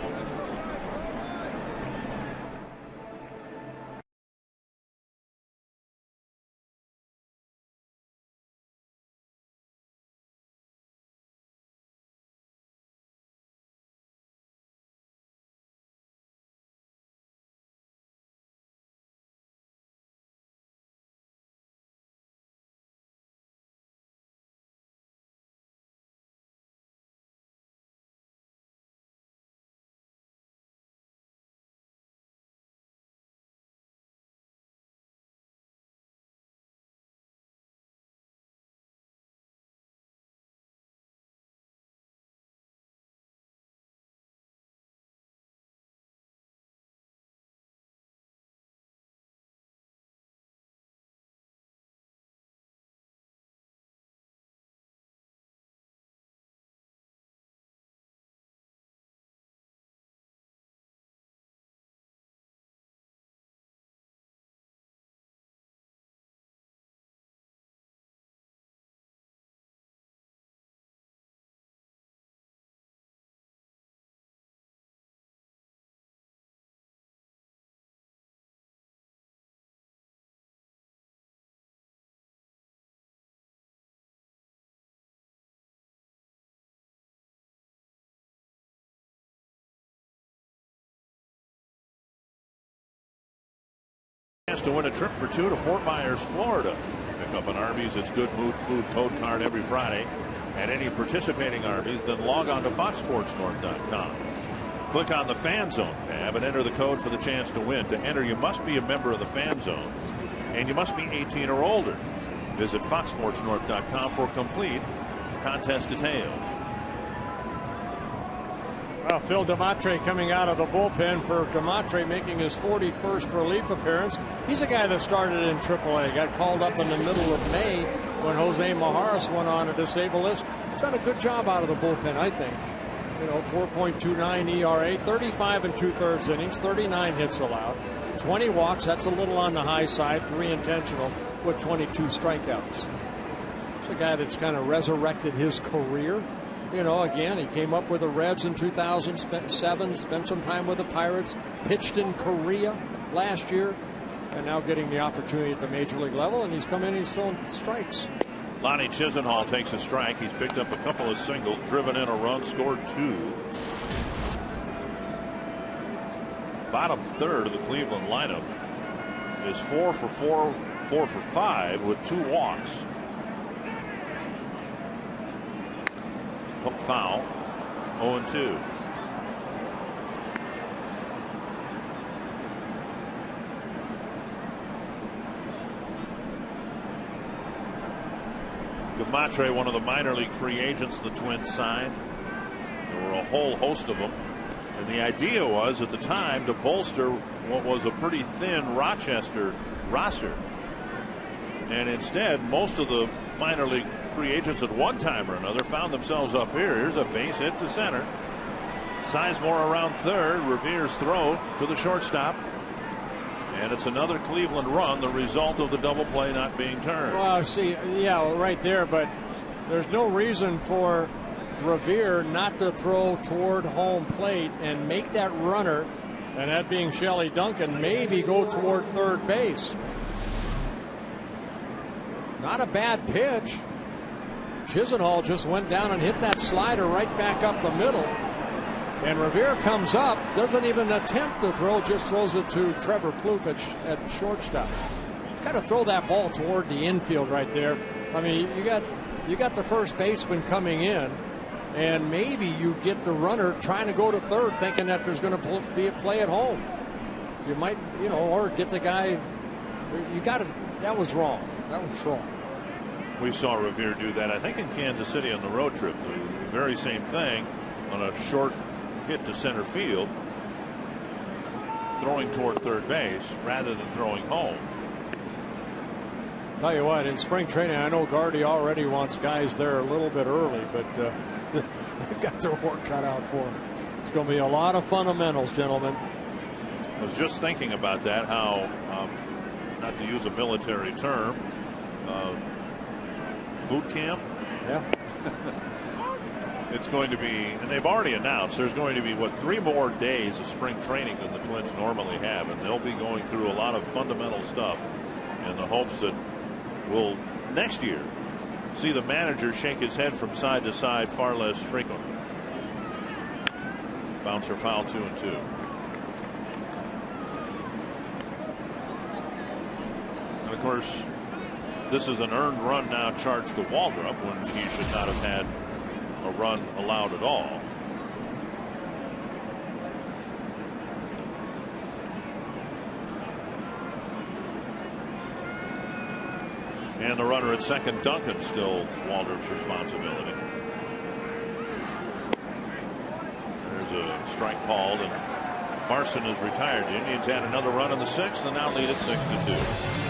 to win a trip for two to Fort Myers, Florida. Pick up an Arby's It's Good Mood Food code card every Friday at any participating Arby's. Then log on to foxsportsnorth.com. Click on the Fan Zone tab and enter the code for the chance to win. To enter, you must be a member of the Fan Zone, and you must be 18 or older. Visit foxsportsnorth.com for complete contest details. Well, Phil Demattre coming out of the bullpen for Demattre making his 41st relief appearance. He's a guy that started in AAA, got called up in the middle of May when Jose Majares went on a disabled list. He's done a good job out of the bullpen, I think. 4.29 ERA, 35 2/3 innings, 39 hits allowed, 20 walks. That's a little on the high side, 3 intentional with 22 strikeouts. It's a guy that's kind of resurrected his career. Again, he came up with the Reds in 2007, spent some time with the Pirates, pitched in Korea last year, and now getting the opportunity at the major league level, and he's come in and he's throwing strikes. Lonnie Chisenhall takes a strike. He's picked up a couple of singles, driven in a run, scored 2. Bottom third of the Cleveland lineup is 4 for 4, 4 for 5 with 2 walks. Hook foul, 0-2. Demattre, one of the minor league free agents the Twins signed. There were a whole host of them. And the idea was at the time to bolster what was a pretty thin Rochester roster. And instead, most of the minor league free agents at one time or another found themselves up here. Here's a base hit to center. Sizemore around third. Revere's throw to the shortstop. And it's another Cleveland run, the result of the double play not being turned. Well, see, yeah, right there, but there's no reason for Revere not to throw toward home plate and make that runner, and that being Shelley Duncan, maybe go toward third base. Not a bad pitch. Chisenhall just went down and hit that slider right back up the middle. And Revere comes up, doesn't even attempt to throw, just throws it to Trevor Plouffe at shortstop. Got to throw that ball toward the infield right there. I mean, you got the first baseman coming in, and maybe you get the runner trying to go to third, thinking that there's going to be a play at home. You might, or get the guy. You got to. That was wrong. That was wrong. We saw Revere do that, I think, in Kansas City on the road trip. The very same thing on a short hit to center field, throwing toward third base rather than throwing home. Tell you what, in spring training, I know Gardy already wants guys there a little bit early, but they've got their work cut out for them. It's going to be a lot of fundamentals, gentlemen. I was just thinking about that, how, not to use a military term, boot camp. Yeah. It's going to be, and they've already announced there's going to be 3 more days of spring training than the Twins normally have, and they'll be going through a lot of fundamental stuff in the hopes that we'll next year see the manager shake his head from side to side far less frequently. Bouncer foul, 2-2. And of course, this is an earned run now charged to Waldrop when he should not have had a run allowed at all. And the runner at second, Duncan, still Waldrop's responsibility. There's a strike called, and Marson is retired. The Indians had another run in the 6th and now lead at 6-2.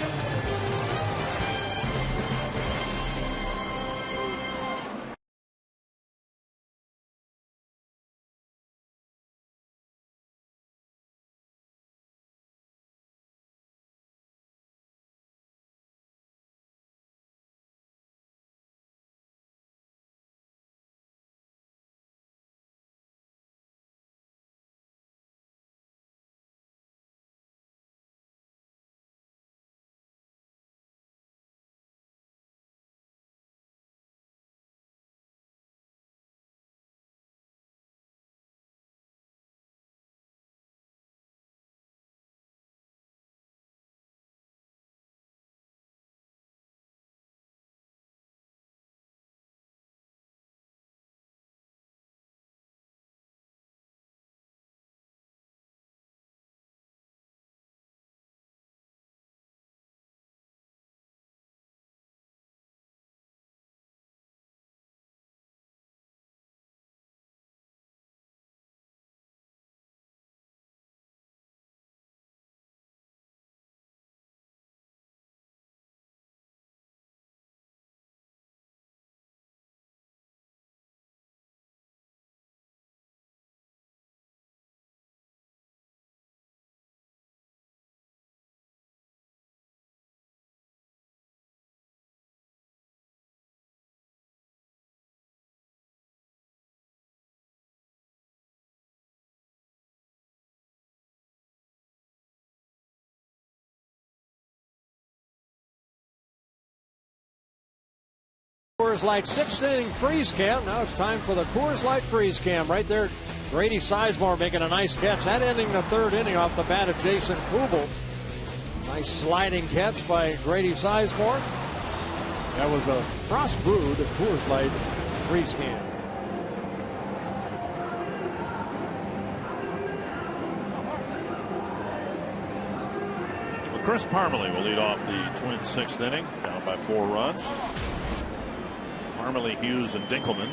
Coors Light 6th inning freeze cam. Now it's time for the Coors Light freeze cam. Right there, Grady Sizemore making a nice catch. That ending the 3rd inning off the bat of Jason Kubel. Nice sliding catch by Grady Sizemore. That was a frost brewed Coors Light freeze cam. Chris Parmalee will lead off the Twins' 6th inning, down by 4 runs. Parmalee, Hughes, and Dinkelman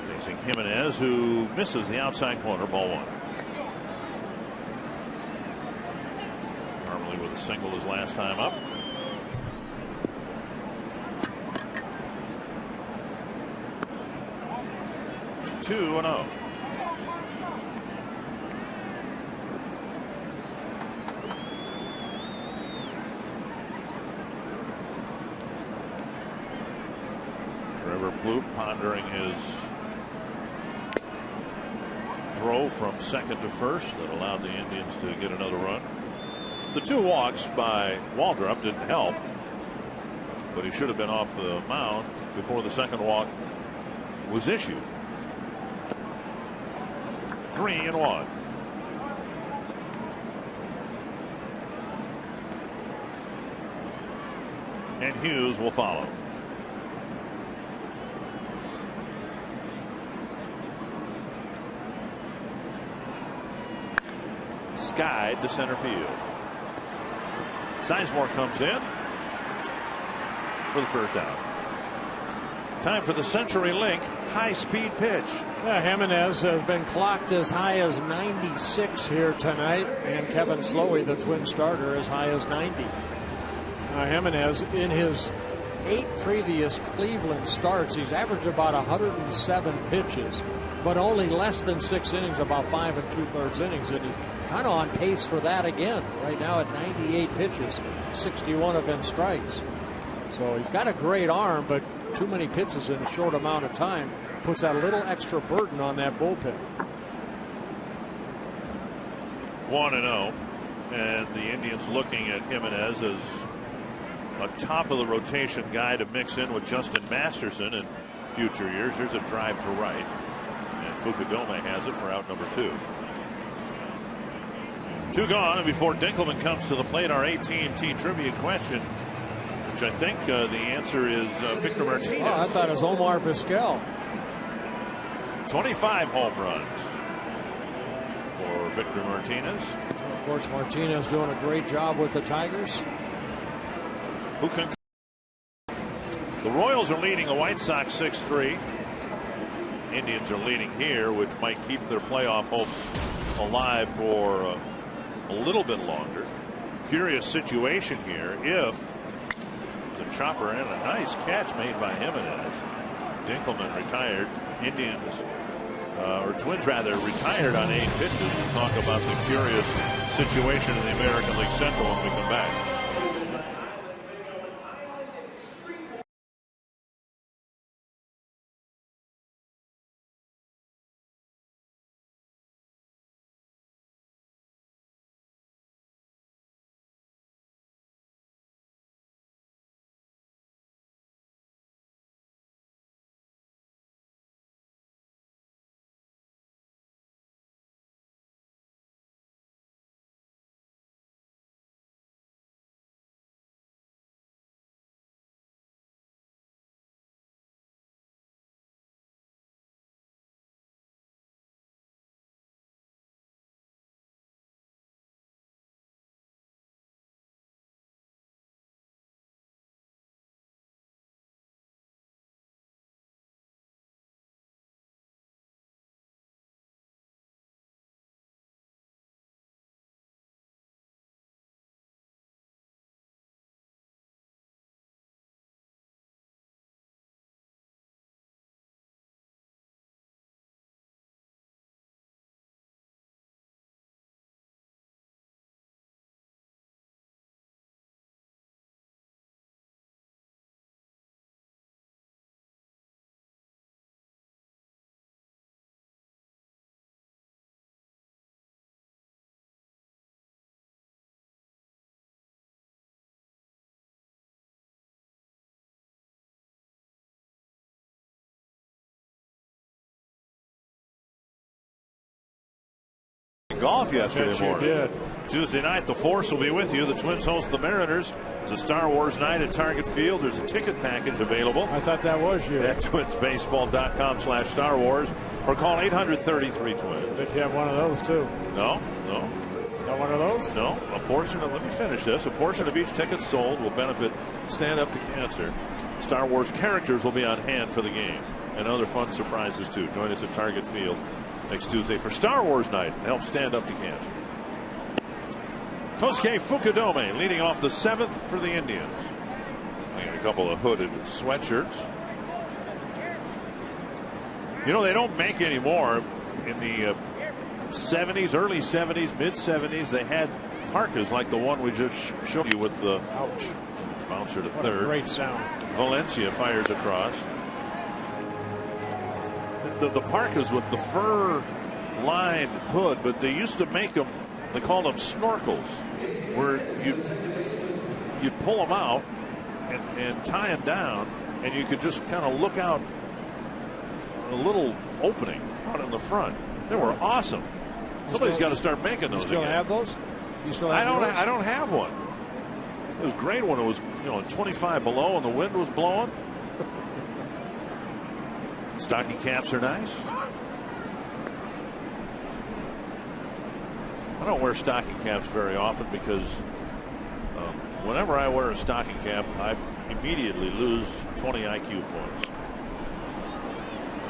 facing Jimenez, who misses the outside corner, ball 1. Parmalee with a single his last time up. Two and 0. Trevor Plouffe pondering his throw from second to first that allowed the Indians to get another run. The 2 walks by Waldrop didn't help, but he should have been off the mound before the second walk was issued. 3 and 1. And Hughes will follow. Skied to center field. Sizemore comes in for the first out. Time for the Century Link high-speed pitch. Yeah, Jimenez has been clocked as high as 96 here tonight, and Kevin Slowey, the Twin starter, as high as 90. Jimenez, in his 8 previous Cleveland starts, he's averaged about 107 pitches, but only less than 6 innings, about 5 2/3 innings, and he's kind of on pace for that again. Right now at 98 pitches, 61 have been strikes. So he's got a great arm, but too many pitches in a short amount of time puts that little extra burden on that bullpen. 1 and 0, and the Indians looking at Jimenez as a top of the rotation guy to mix in with Justin Masterson in future years. Here's a drive to right, and Fukudome has it for out number 2. 2 gone, and before Dinkelman comes to the plate, our AT&T trivia question, which I think the answer is Victor Martinez. Oh, I thought it was Omar Vizquel. 25 home runs for Victor Martinez. Of course, Martinez doing a great job with the Tigers. Who can? The Royals are leading the White Sox 6-3. Indians are leading here, which might keep their playoff hopes alive for a little bit longer. Curious situation here if the chopper and a nice catch made by Jimenez. Dinkelman retired. Indians or Twins rather retired on 8 pitches. We'll talk about the curious situation in the American League Central when we come back. golf yesterday morning. You did. Tuesday night, the Force will be with you. The Twins host the Mariners. It's a Star Wars night at Target Field. There's a ticket package available. I thought that was you. At twinsbaseball.com/Star Wars or call 800-33-TWINS. Did you have one of those too? No. Got one of those? No. A portion of, let me finish this. A portion of each ticket sold will benefit Stand Up to Cancer. Star Wars characters will be on hand for the game. And other fun surprises too. Join us at Target Field next Tuesday for Star Wars night and help Stand Up to Cancer. Kosuke Fukudome leading off the 7th for the Indians. And a couple of hooded sweatshirts. You know, they don't make any more. In the 70s, early 70s, mid 70s, they had parkas like the one we just showed you with the bouncer to What third. A great sound. Valencia fires across. The parkas with the fur lined hood, but they used to make them, they called them snorkels, where you'd pull them out and tie them down, and you could just kind of look out a little opening out in the front. They were awesome. Somebody's got to start making those. You still again. have those? You still have those? I don't have one. It was great when it was 25 below and the wind was blowing. Stocking caps are nice. I don't wear stocking caps very often because whenever I wear a stocking cap, I immediately lose 20 IQ points.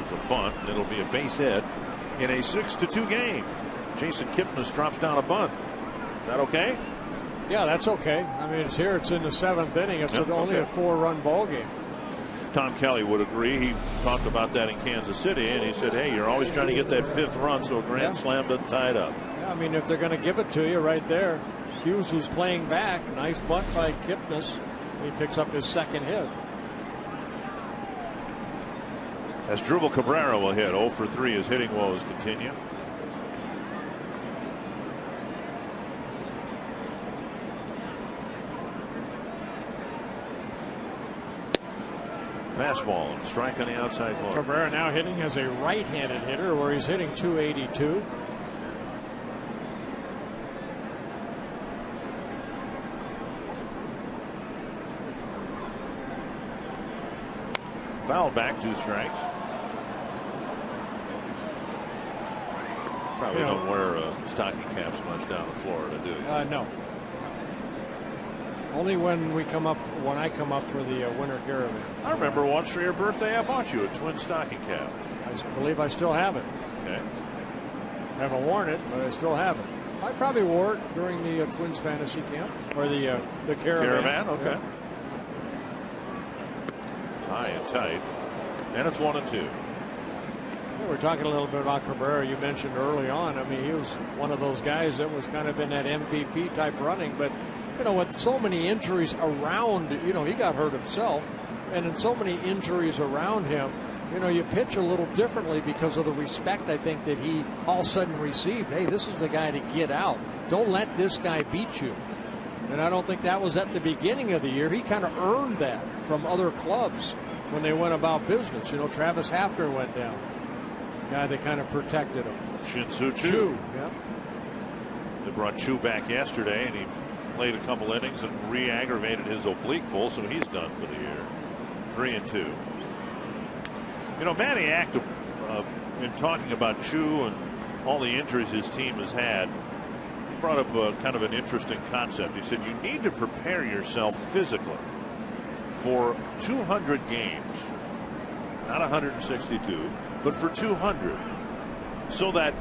It's a bunt, and it'll be a base hit in a 6-2 game. Jason Kipnis drops down a bunt. Is that okay? Yeah, that's okay. I mean, it's here. It's in the 7th inning. It's only a 4-run ball game. Tom Kelly would agree. He talked about that in Kansas City, and he said, hey, you're always trying to get that 5th run so a grand slam doesn't tie it up. Yeah, I mean, if they're going to give it to you right there. Hughes, who's playing back. Nice bunt by Kipnis. He picks up his 2nd hit. As Drupal Cabrera will hit 0 for 3 as hitting woes continue. Fastball, strike on the outside corner. Cabrera now hitting as a right-handed hitter, where he's hitting .282. Foul back, 2 strikes. Probably don't wear stocking caps much down in Florida, do you? No. Only when I come up for the winter caravan. I remember once for your birthday, I bought you a twin stocking cap. I believe I still have it. Okay. I haven't worn it, but I still have it. I probably wore it during the Twins fantasy camp or the caravan. Caravan, okay. Yeah. High and tight, and it's 1-2. Yeah, we're talking a little bit about Cabrera. You mentioned early on. I mean, he was one of those guys that was kind of in that MVP type running, but with so many injuries around, he got hurt himself, and in so many injuries around him, you pitch a little differently because of the respect I think that he all of a sudden received. Hey, this is the guy to get out. Don't let this guy beat you. And I don't think that was at the beginning of the year. He kind of earned that from other clubs when they went about business. Travis Hafner went down. Guy that kind of protected him. Shin-Soo Choo. Yeah. They brought Choo back yesterday, and he played a couple innings and re-aggravated his oblique pull, so he's done for the year. 3-2. Manny Acta, in talking about Choo and all the injuries his team has had, he brought up kind of an interesting concept. He said you need to prepare yourself physically for 200 games, not 162, but for 200, so that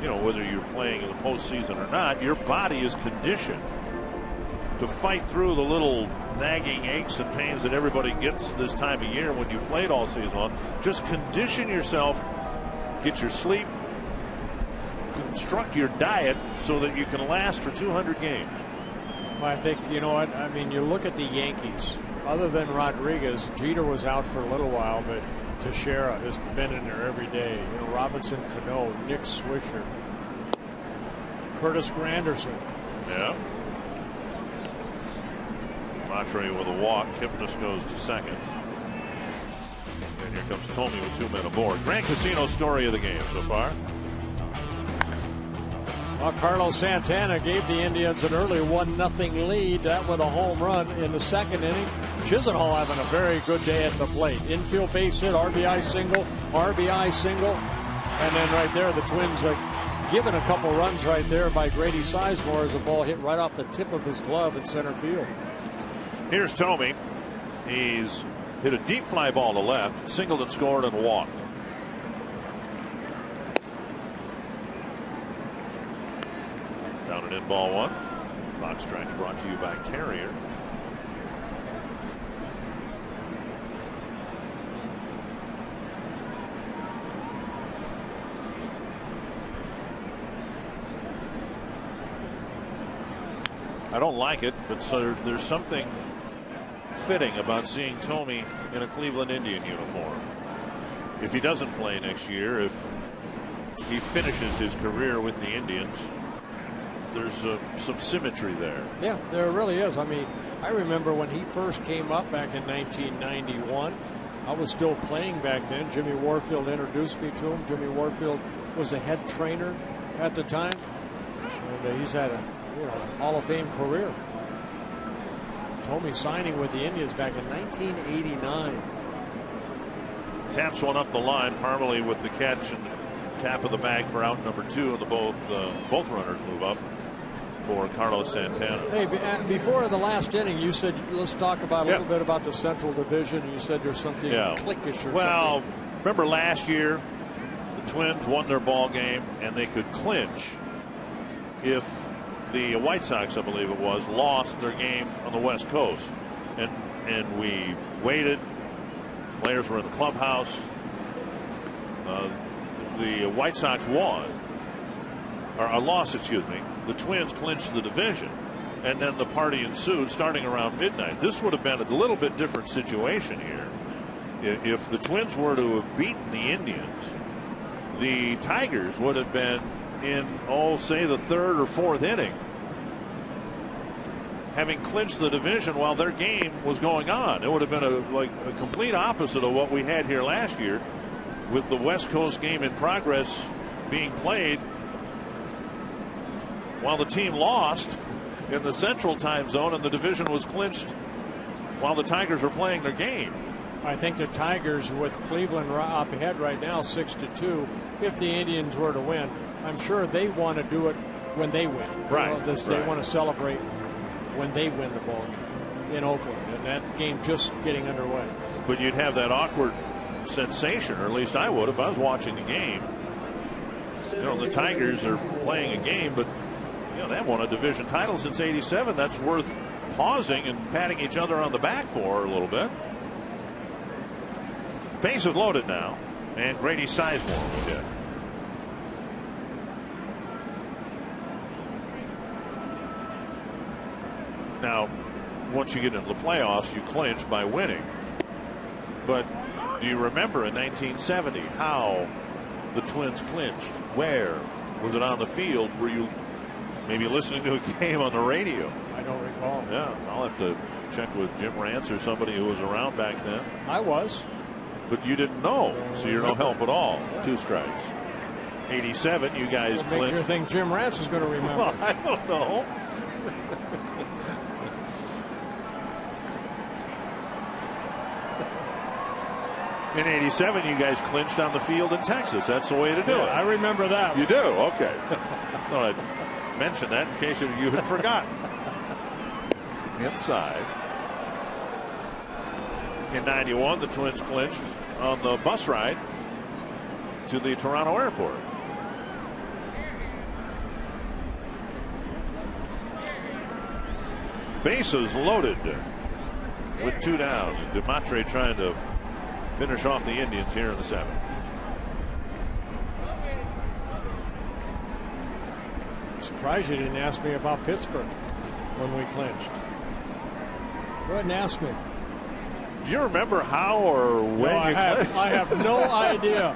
whether you're playing in the postseason or not, your body is conditioned to fight through the little nagging aches and pains that everybody gets this time of year when you played all season long. Just condition yourself, get your sleep, construct your diet so that you can last for 200 games. Well, I think, you look at the Yankees. Other than Rodriguez, Jeter was out for a little while, but Teixeira has been in there every day. Robinson Cano, Nick Swisher, Curtis Granderson. Yeah. Matre with a walk. Kipnis goes to second. And here comes Tomey with 2 men aboard. Grand Casino story of the game so far. Well, Carlos Santana gave the Indians an early 1-0 lead. That with a home run in the second inning. Chisenhall having a very good day at the plate. Infield base hit, RBI single, and then right there the Twins are given a couple runs right there by Grady Sizemore as the ball hit right off the tip of his glove in center field. Here's Thome. He's hit a deep fly ball to left, singled and scored and walked. Down and in, ball one. Fox Tracks brought to you by Carrier. I don't like it, but so there's something fitting about seeing Thome in a Cleveland Indian uniform. If he doesn't play next year, if he finishes his career with the Indians, there's some symmetry there. Yeah, there really is. I mean, I remember when he first came up back in 1991. I was still playing back then. Jimmy Warfield introduced me to him. Jimmy Warfield was a head trainer at the time, and he's had a Hall of Fame career. Thome signing with the Indians back in 1989. Taps one up the line. Parmalee with the catch and tap of the bag for out number 2, and both runners move up for Carlos Santana. Hey, before the last inning, you said let's talk about a little bit about the Central Division. You said there's something cliquish or something. Well, remember last year, the Twins won their ball game, and they could clinch if the White Sox, I believe it was, lost their game on the West Coast. And we waited. Players were in the clubhouse. The White Sox won. Or lost, excuse me. The Twins clinched the division. And then the party ensued starting around midnight. This would have been a little bit different situation here. If the Twins were to have beaten the Indians, the Tigers would have been in, say the 3rd or 4th inning, having clinched the division while their game was going on. It would have been a complete opposite of what we had here last year, with the West Coast game in progress being played while the team lost in the Central time zone, and the division was clinched while the Tigers were playing their game. I think the Tigers, with Cleveland up ahead right now 6-2, if the Indians were to win, I'm sure they want to do it when they win. Right. They want to celebrate when they win the ball game in Oakland, and that game just getting underway. But you'd have that awkward sensation, or at least I would if I was watching the game. The Tigers are playing a game, but they haven't won a division title since '87. That's worth pausing and patting each other on the back for a little bit. Bases loaded now, and Grady Sizemore will hit. Now, once you get into the playoffs, you clinch by winning. But do you remember in 1970 how the Twins clinched? Where? Was it on the field? Were you maybe listening to a game on the radio? I don't recall. Yeah, I'll have to check with Jim Rance or somebody who was around back then. I was. But you didn't know, so you're no help at all. 2 strikes. 87, you guys clinched. Make you think Jim Rance is going to remember. Well, I don't know. In 87, you guys clinched on the field in Texas. That's the way to do it. I remember that. You do? Okay. I thought I'd mention that in case you had forgotten. Inside. In 91, the Twins clinched on the bus ride to the Toronto airport. Bases loaded with 2 down. DeMatre trying to finish off the Indians here in the 7th. Surprised you didn't ask me about Pittsburgh when we clinched. Go ahead and ask me. Do you remember how or when you clinched? I have no idea.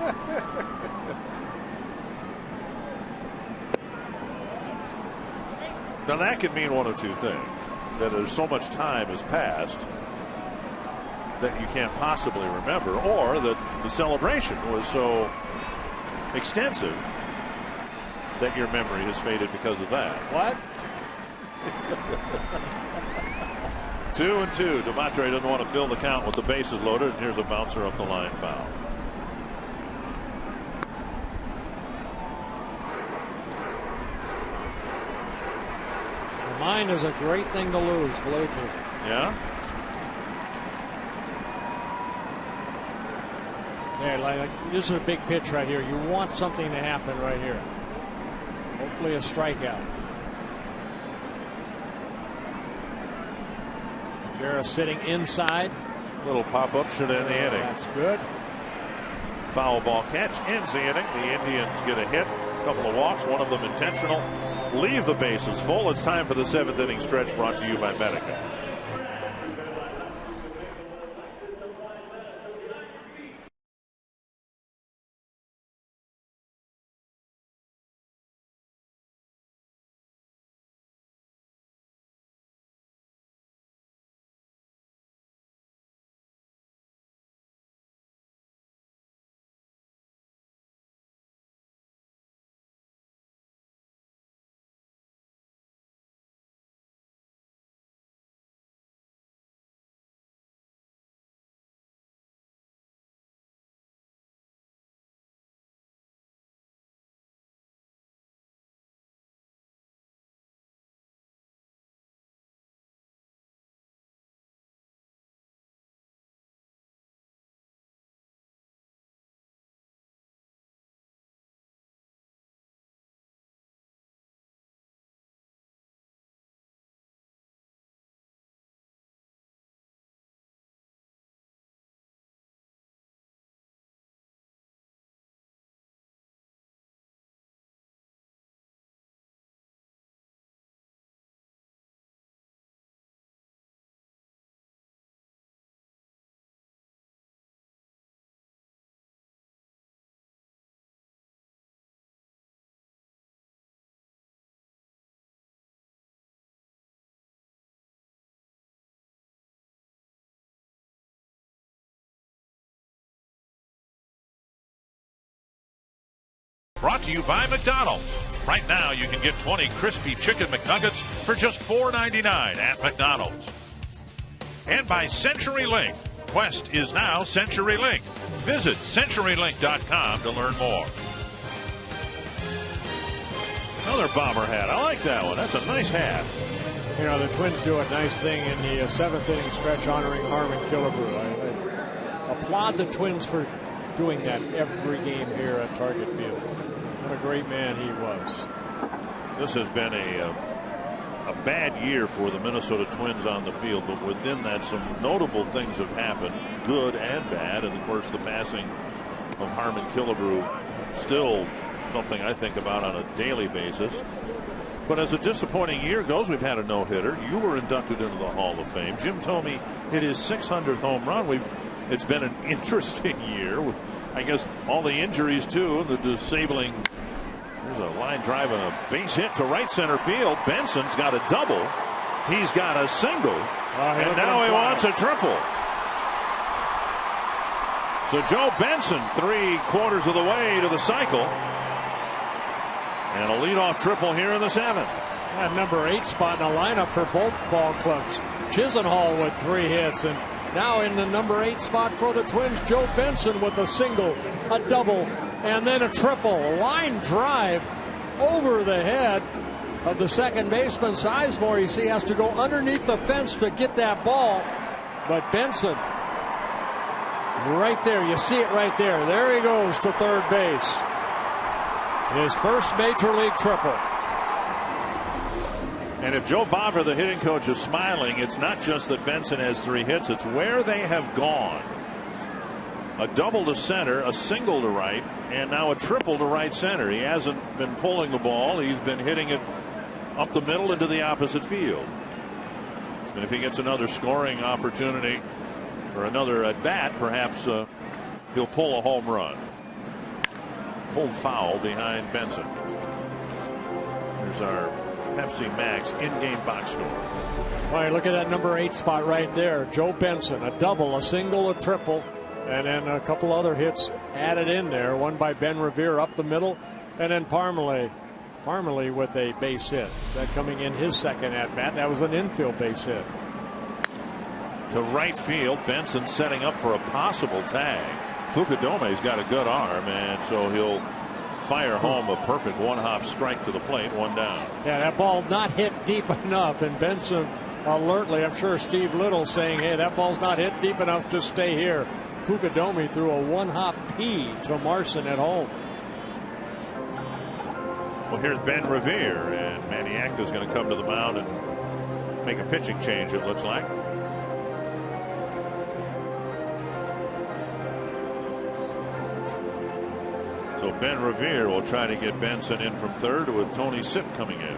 Now that could mean one of 2 things. That there's so much time has passed that you can't possibly remember, or that the celebration was so extensive that your memory has faded because of that. What? 2-2. Demontre doesn't want to fill the count with the bases loaded. And here's a bouncer up the line foul. Mine is a great thing to lose, believe me. Yeah? Yeah, like this is a big pitch right here. You want something to happen right here. Hopefully a strikeout. Jarrah sitting inside. Little pop-up should end the inning. That's good. Foul ball catch ends the inning. The Indians get a hit. A couple of walks, one of them intentional. Leave the bases full. It's time for the 7th inning stretch, brought to you by Medica. Brought to you by McDonald's. Right now, you can get 20 crispy chicken McNuggets for just $4.99 at McDonald's. And by CenturyLink. Quest is now CenturyLink. Visit CenturyLink.com to learn more. Another bomber hat. I like that one. That's a nice hat. You know, the Twins do a nice thing in the 7th inning stretch honoring Harmon Killebrew. I applaud the Twins for doing that every game here at Target Field. What a great man he was. This has been a bad year for the Minnesota Twins on the field, but within that some notable things have happened, good and bad, and of course the passing of Harmon Killebrew still something I think about on a daily basis. But as a disappointing year goes, we've had a no-hitter. You were inducted into the Hall of Fame. Jim Thome hit his 600th home run. It's been an interesting year. I guess all the injuries too, the disabling. There's a line drive and a base hit to right center field. Benson's got a double. He's got a single. And now he wants a triple. So Joe Benson 3/4 of the way to the cycle. And a leadoff triple here in the 7th. That number 8 spot in the lineup for both ball clubs. Chisenhall with 3 hits, and now in the number 8 spot for the Twins, Joe Benson with a single, a double, and then a triple. A line drive over the head of the second baseman, Sizemore. You see, has to go underneath the fence to get that ball. But Benson, right there, you see it right there. There he goes to third base. His first major league triple. And if Joe Vavra, the hitting coach, is smiling, it's not just that Benson has 3 hits, it's where they have gone. A double to center, a single to right, and now a triple to right center. He hasn't been pulling the ball. He's been hitting it up the middle into the opposite field. And if he gets another scoring opportunity or another at bat, perhaps he'll pull a home run. Pulled foul behind Benson. Here's our Pepsi Max in-game box score. All right, look at that number 8 spot right there. Joe Benson, a double, a single, a triple, and then a couple other hits added in there. One by Ben Revere up the middle, and then Parmalee Parmalee with a base hit. That coming in his second at bat. That was an infield base hit. To right field, Benson setting up for a possible tag. Fukudome's got a good arm, and so he'll fire home a perfect one-hop strike to the plate, one down. Yeah, that ball not hit deep enough, and Benson alertly, I'm sure Steve Little saying, hey, that ball's not hit deep enough to stay here. Fukudome threw a one-hop P to Marson at home. Well, here's Ben Revere, and Maniacta's going to come to the mound and make a pitching change, it looks like. So Ben Revere will try to get Benson in from third with Tony Sipp coming in.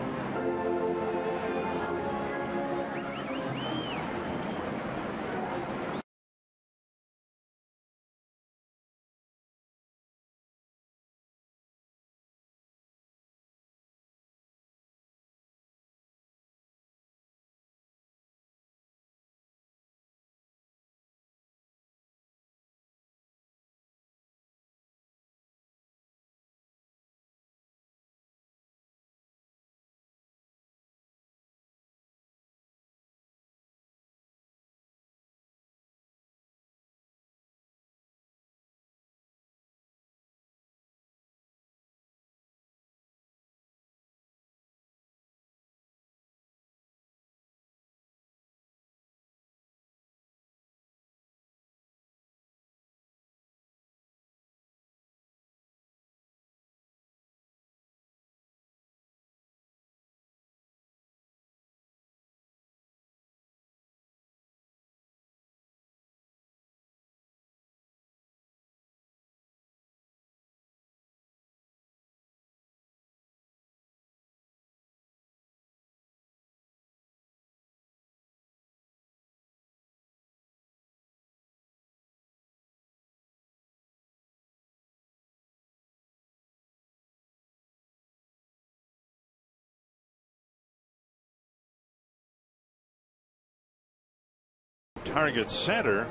Target center,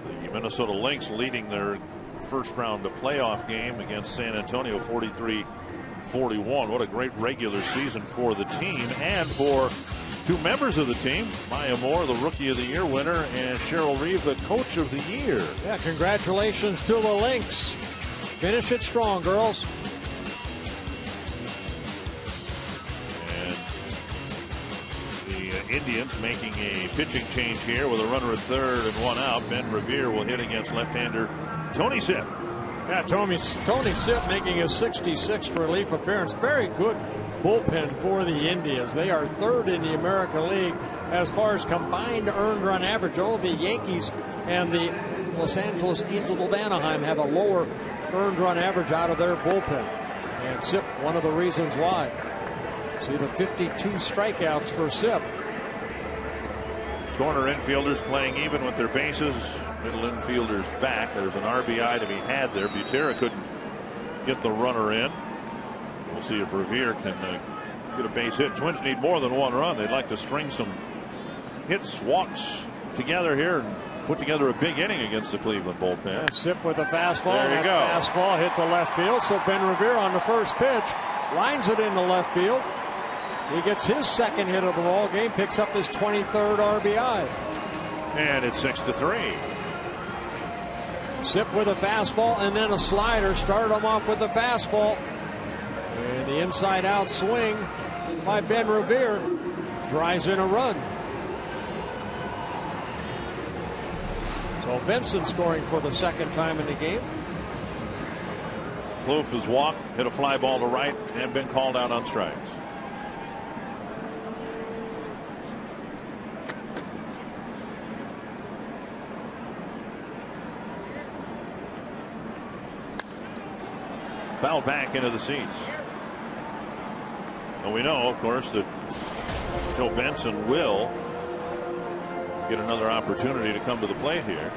the Minnesota Lynx leading their first round of playoff game against San Antonio 43-41. What a great regular season for the team and for two members of the team, Maya Moore, the Rookie of the Year winner, and Cheryl Reeve, the Coach of the Year. Yeah, congratulations to the Lynx. Finish it strong, girls. Indians making a pitching change here with a runner at third and one out. Ben Revere will hit against left-hander Tony Sipp. Yeah, Tony Sipp making his 66th relief appearance. Very good bullpen for the Indians. They are third in the American League as far as combined earned run average. Oh, the Yankees and the Los Angeles Angels of Anaheim have a lower earned run average out of their bullpen. And Sipp, one of the reasons why. See the 52 strikeouts for Sipp. Corner infielders playing even with their bases. Middle infielders back. There's an RBI to be had there. Butera couldn't get the runner in. We'll see if Revere can get a base hit. Twins need more than one run. They'd like to string some hits, walks together here and put together a big inning against the Cleveland bullpen. Yeah, Sipp with a fastball. There you go. Fastball hit the left field. So Ben Revere on the first pitch lines it in the left field. He gets his second hit of the ball game, picks up his 23rd RBI. And it's 6-3. Sipp with a fastball and then a slider. Started him off with the fastball. And the inside out swing by Ben Revere drives in a run. So Benson scoring for the second time in the game. Kloof has walked, hit a fly ball to right, and been called out on strikes. Fouled back into the seats. And we know, of course, that Joe Benson will get another opportunity to come to the plate here.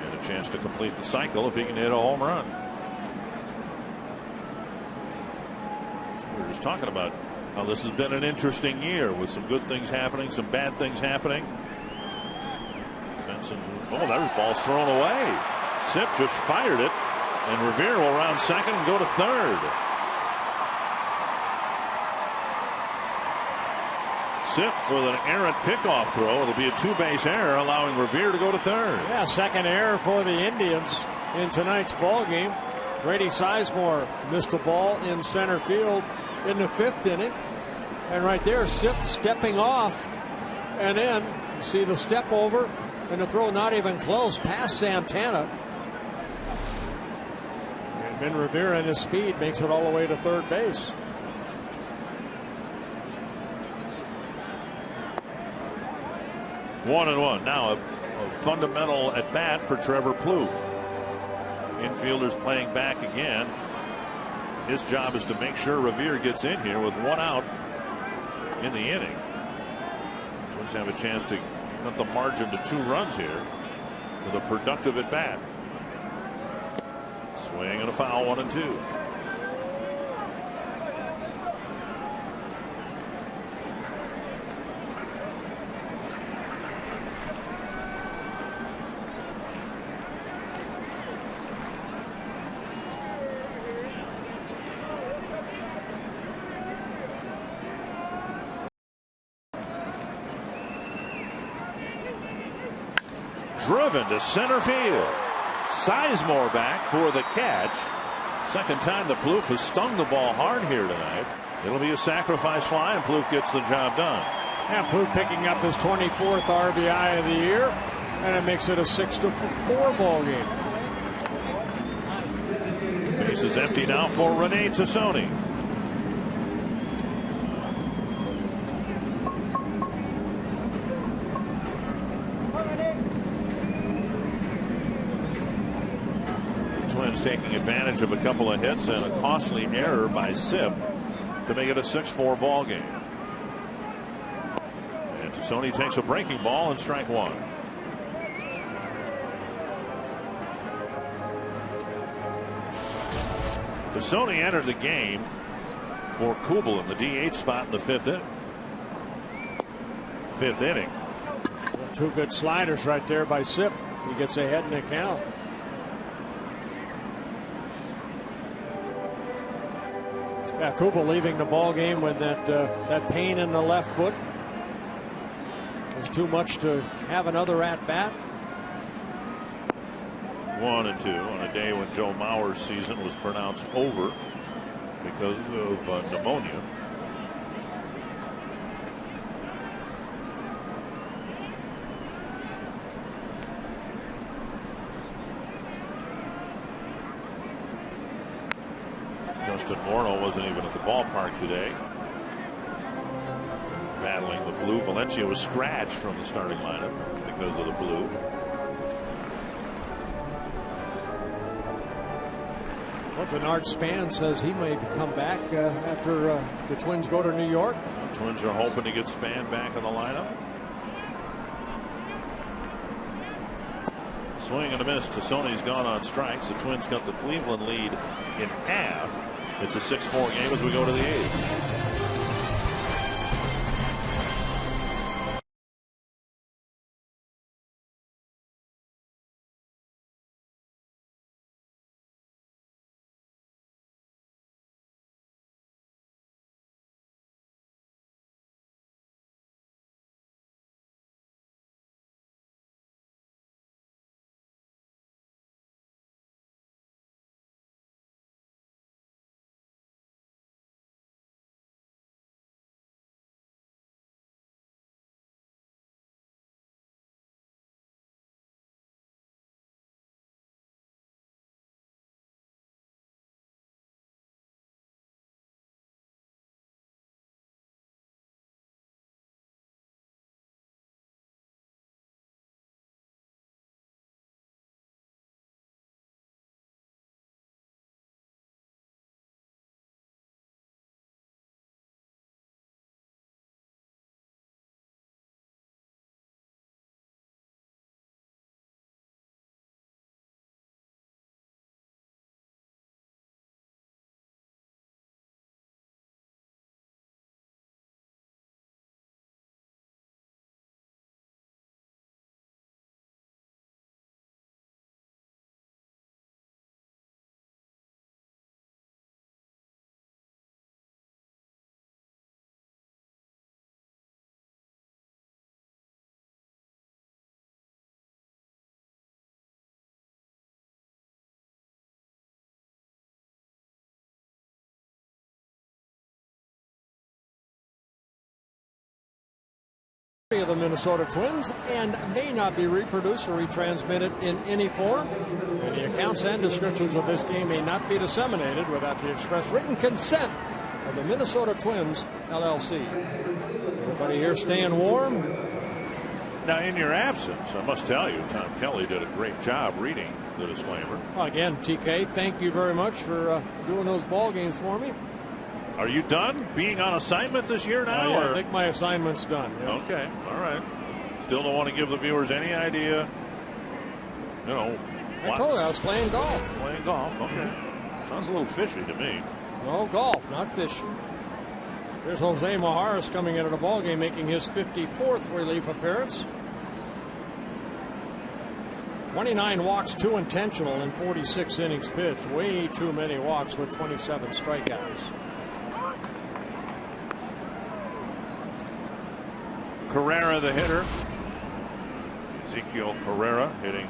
And a chance to complete the cycle if he can hit a home run. We were just talking about how this has been an interesting year with some good things happening, some bad things happening. Benson's, oh, that ball's thrown away. Sipp just fired it And Revere will round second and go to third. Sip with an errant pickoff throw. It'll be a two-base error, allowing Revere to go to third. Yeah, second error for the Indians in tonight's ball game. Grady Sizemore missed a ball in center field in the fifth inning. And right there, Sip stepping off. And then you see the step over and the throw not even close past Santana. And Ben Revere in his speed makes it all the way to third base. One and one. Now a fundamental at bat for Trevor Plouffe. Infielders playing back again. His job is to make sure Revere gets in here with one out in the inning. Twins have a chance to cut the margin to 2 runs here with a productive at bat. Swing and a foul, 1-2. Driven to center field. Sizemore back for the catch. Second time that Plouffe has stung the ball hard here tonight. It'll be a sacrifice fly, and Plouffe gets the job done. Yeah, Plouffe picking up his 24th RBI of the year, and it makes it a 6-4 ball game. Base is empty now for Rene Tassoni. Twins taking advantage of a couple of hits and a costly error by Sip to make it a 6-4 ball game. And Tassoni takes a breaking ball and strike one. Tassoni entered the game for Kubel in the DH spot in the fifth inning. Two good sliders right there by Sip. He gets ahead in the count. Yeah, Kubel leaving the ball game with that pain in the left foot. It's too much to have another at bat. 1-2 on a day when Joe Mauer's season was pronounced over because of pneumonia. Justin Morneau wasn't even at the ballpark today, battling the flu. Valencia was scratched from the starting lineup because of the flu. Well, Bernard Span says he may come back after the Twins go to New York. The Twins are hoping to get Span back in the lineup. Swing and a miss. Tassoni's gone on strikes. The Twins got the Cleveland lead in half. It's a 6-4 game as we go to the 8th. of the Minnesota Twins and may not be reproduced or retransmitted in any form. Any accounts and descriptions of this game may not be disseminated without the express written consent of the Minnesota Twins, LLC. Everybody here staying warm? Now, in your absence, I must tell you, Tom Kelly did a great job reading the disclaimer. Well, again, TK, thank you very much for doing those ball games for me. Are you done being on assignment this year now? Yeah, I think my assignment's done. Yeah. Okay, all right. Still don't want to give the viewers any idea, you know. I told you I was playing golf. Playing golf, okay. Sounds a little fishy to me. No, golf, not fishing. There's Jose Majares coming into the ballgame, making his 54th relief appearance. 29 walks, 2 intentional in 46 innings pitched. Way too many walks with 27 strikeouts. Carrera, the hitter. Ezequiel Carrera hitting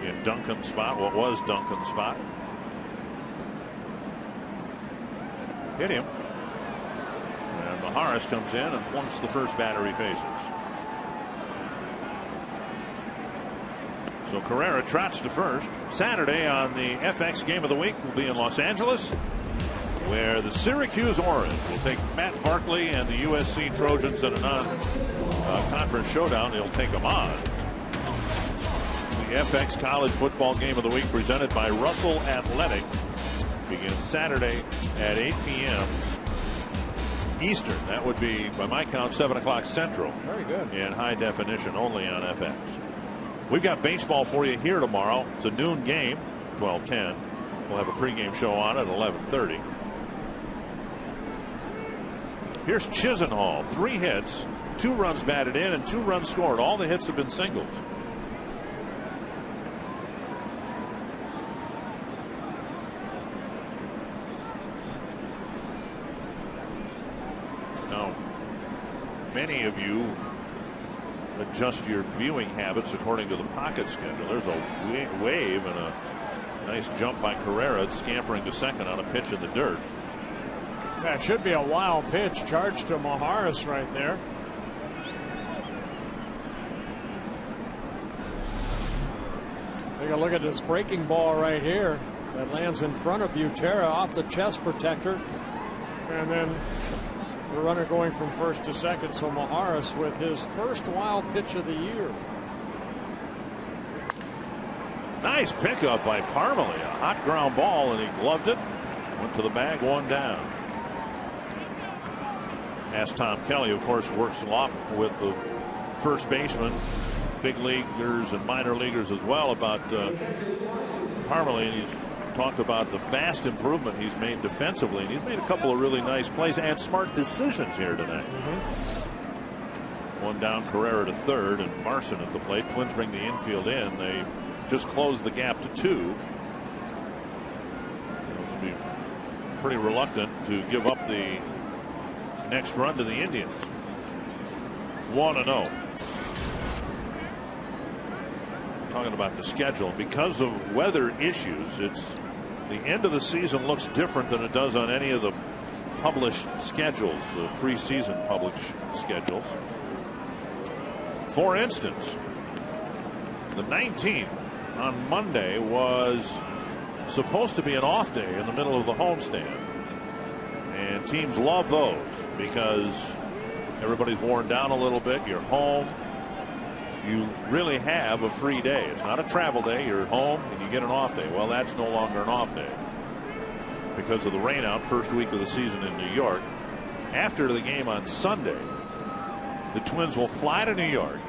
in Duncan's spot, what was Duncan's spot. Hit him. And Majares comes in and points the first batter he faces. So Carrera trots to first. Saturday on the FX Game of the Week will be in Los Angeles, where the Syracuse Orange will take Matt Barkley and the USC Trojans in a non-conference showdown. They'll take them on. The FX College Football Game of the Week, presented by Russell Athletic, begins Saturday at 8 p.m. Eastern. That would be, by my count, 7 o'clock Central. Very good. In high definition, only on FX. We've got baseball for you here tomorrow. It's a noon game, 12:10. We'll have a pregame show on at 11:30. Here's Chisenhall. 3 hits, 2 runs batted in, and 2 runs scored. All the hits have been singles. Now, many of you adjust your viewing habits according to the pocket schedule. There's a wave and a nice jump by Carrera, scampering to second on a pitch in the dirt. That should be a wild pitch, charged to Majares right there. Take a look at this breaking ball right here that lands in front of Butera off the chest protector, and then the runner going from first to second. So Majares with his first wild pitch of the year. Nice pickup by Parmalee. A hot ground ball, and he gloved it. Went to the bag, 1 down. As Tom Kelly, of course, works a lot with the first baseman, big leaguers and minor leaguers as well, about Parmalee, and he's talked about the vast improvement he's made defensively, and he's made a couple of really nice plays and smart decisions here tonight. 1 down, Carrera to third, and Marson at the plate. Twins bring the infield in. They just closed the gap to 2. They'll be pretty reluctant to give up the next run to the Indians. 1-0. Talking about the schedule, because of weather issues, it's the end of the season looks different than it does on any of the published schedules, the preseason published schedules. For instance, the 19th on Monday was supposed to be an off day in the middle of the homestand, and teams love those because everybody's worn down a little bit. You're home. You really have a free day. It's not a travel day. You're home and you get an off day. Well, that's no longer an off day because of the rainout first week of the season in New York. After the game on Sunday, the Twins will fly to New York,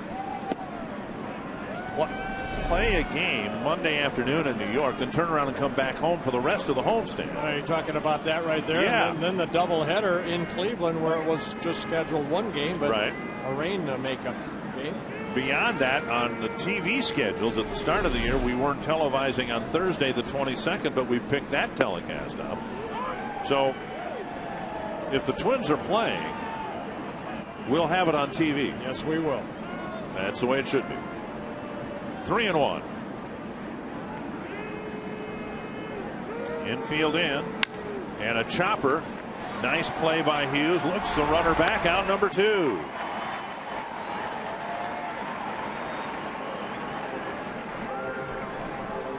play a game Monday afternoon in New York, then turn around and come back home for the rest of the homestand. You're talking about that right there. Yeah. And then the doubleheader in Cleveland, where it was just scheduled 1 game, but right. A rain makeup game. Beyond that, on the TV schedules at the start of the year, we weren't televising on Thursday the 22nd, but we picked that telecast up. So if the Twins are playing, we'll have it on TV. Yes, we will. That's the way it should be. 3-1. Infield in, and a chopper. Nice play by Hughes. Looks the runner back, out number 2.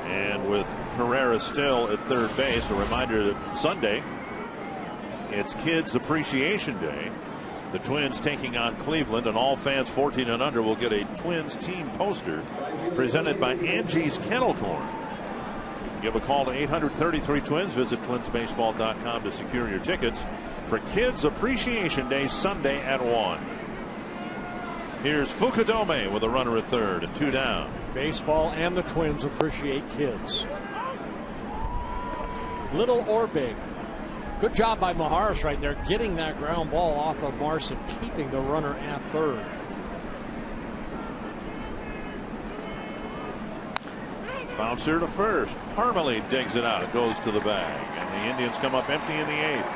And with Herrera still at third base, a reminder that Sunday, it's Kids Appreciation Day. The Twins taking on Cleveland, and all fans 14 and under will get a Twins team poster presented by Angie's Kennel Corn. Give a call to 833-TWINS. Visit twinsbaseball.com to secure your tickets for Kids Appreciation Day Sunday at 1. Here's Fukudome with a runner at third and 2 down. Baseball and the Twins appreciate kids, little or big. Good job by Maharis right there, getting that ground ball off of Marson, keeping the runner at third. Bouncer to first. Parmalee digs it out. It goes to the bag. And the Indians come up empty in the 8th.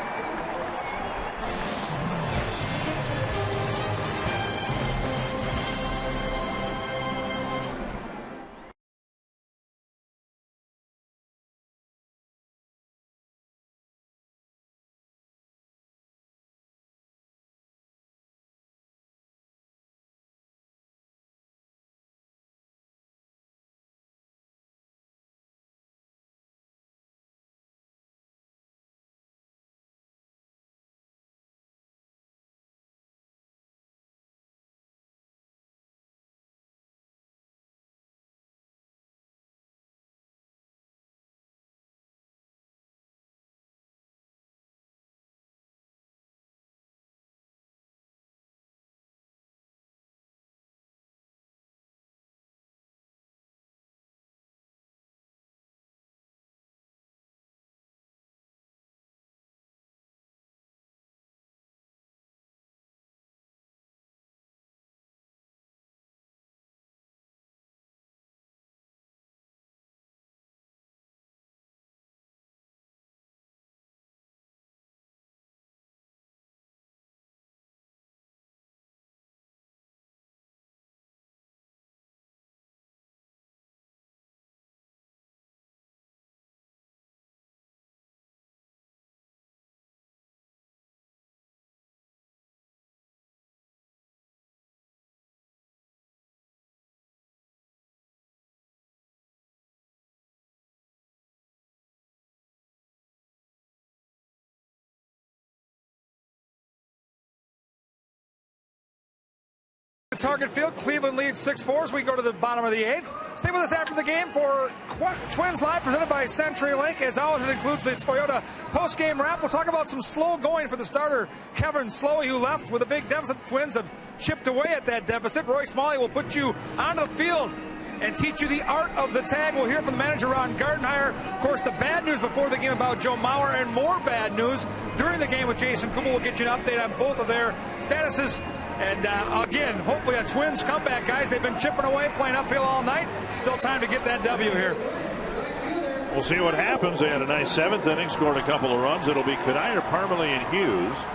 Target Field, Cleveland leads 6-4 as we go to the bottom of the 8th. Stay with us after the game for Twins Live presented by CenturyLink. As always, it includes the Toyota post-game wrap. We'll talk about some slow going for the starter, Kevin Slowey, who left with a big deficit. The Twins have chipped away at that deficit. Roy Smalley will put you onto the field and teach you the art of the tag. We'll hear from the manager, Ron Gardenhire. Of course, the bad news before the game about Joe Mauer, and more bad news during the game with Jason Kubel. We'll get you an update on both of their statuses. And again, hopefully a Twins comeback, guys. They've been chipping away, playing uphill all night. Still time to get that W here. We'll see what happens. They had a nice 7th inning, scored a couple of runs. It'll be Kadire, Parmalee, and Hughes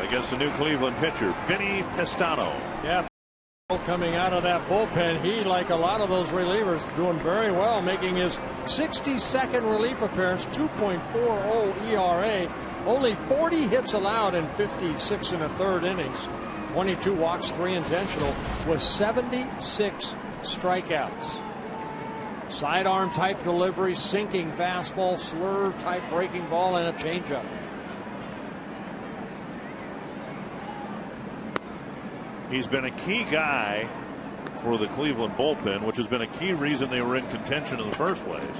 against the new Cleveland pitcher, Vinny Pestano. Yeah, coming out of that bullpen, he, like a lot of those relievers, doing very well, making his 62nd relief appearance, 2.40 ERA. Only 40 hits allowed in 56 and a third innings. 22 walks, 3 intentional, with 76 strikeouts. Sidearm type delivery, sinking fastball, slurve type breaking ball, and a changeup. He's been a key guy for the Cleveland bullpen, which has been a key reason they were in contention in the first place.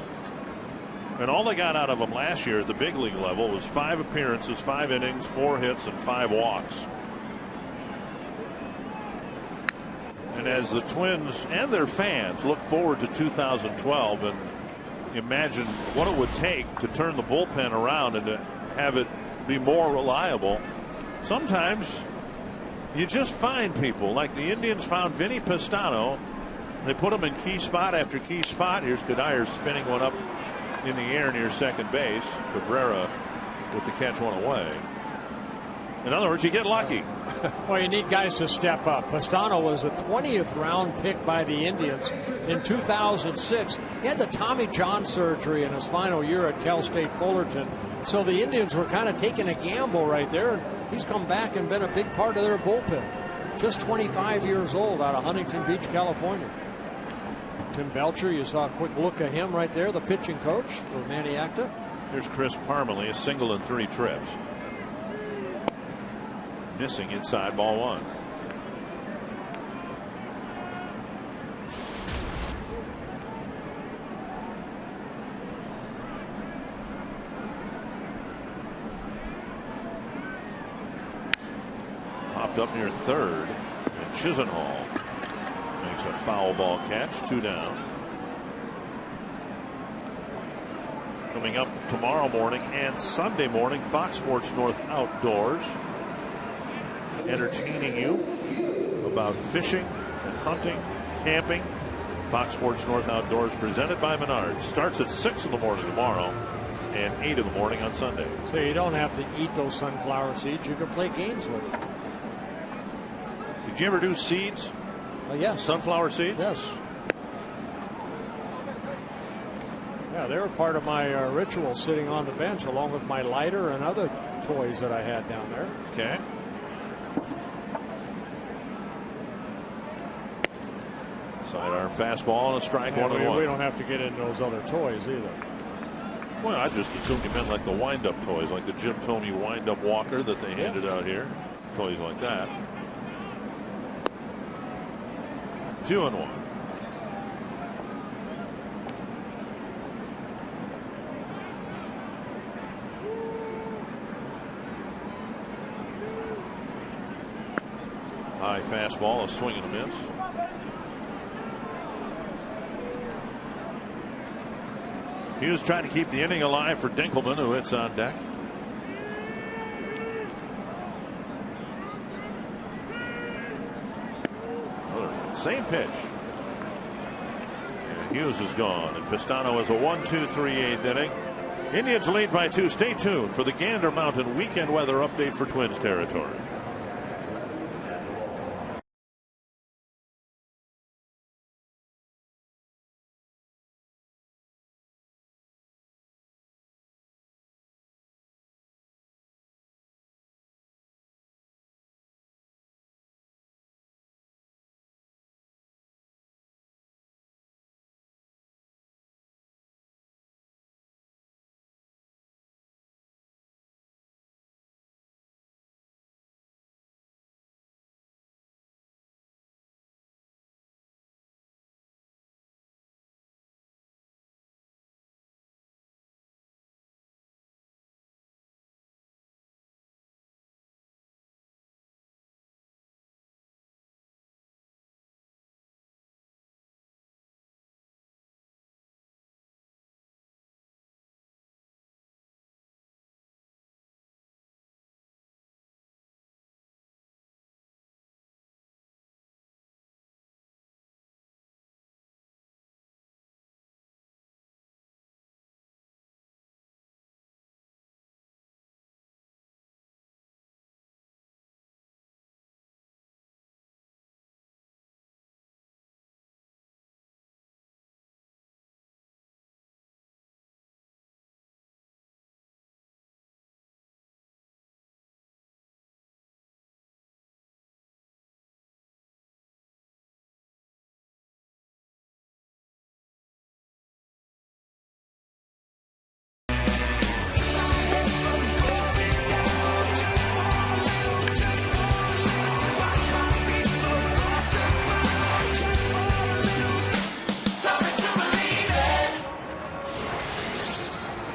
And all they got out of him last year at the big league level was 5 appearances, 5 innings, 4 hits, and 5 walks. And as the Twins and their fans look forward to 2012 and imagine what it would take to turn the bullpen around and to have it be more reliable, sometimes you just find people like the Indians found Vinny Pestano. They put him in key spot after key spot. Here's Kadire spinning one up in the air near second base. Cabrera with the catch one away. In other words, you get lucky. Well, you need guys to step up. Pestano was a 20th round pick by the Indians in 2006. He had the Tommy John surgery in his final year at Cal State Fullerton. So the Indians were kind of taking a gamble right there. And he's come back and been a big part of their bullpen. Just 25 years old out of Huntington Beach, California. Tim Belcher, you saw a quick look at him right there, the pitching coach for Maniacta. Here's Chris Parmalee, a single in 3 trips. Missing inside, ball 1. Popped up near third, and Chisenhall makes a foul ball catch. 2 down. Coming up tomorrow morning and Sunday morning, Fox Sports North Outdoors, entertaining you about fishing and hunting, camping. Fox Sports North Outdoors, presented by Menards, starts at 6 in the morning tomorrow and 8 in the morning on Sunday. So you don't have to eat those sunflower seeds. You can play games with them. Did you ever do seeds? Yes. Sunflower seeds? Yes. Yeah, they were part of my ritual sitting on the bench along with my lighter and other toys that I had down there. Okay. Sidearm fastball and a strike. Yeah, 1-1. we don't have to get into those other toys either. Well, I just assumed you meant like the wind-up toys, like the Jim Thome wind-up walker that they handed out here. Toys like that. 2-1. High fastball, a swing and a miss. Hughes trying to keep the inning alive for Dinkelman, who hits on deck. Same pitch. And Hughes is gone, and Pistano has a 1-2-3 8th inning. Indians lead by 2. Stay tuned for the Gander Mountain weekend weather update for Twins territory.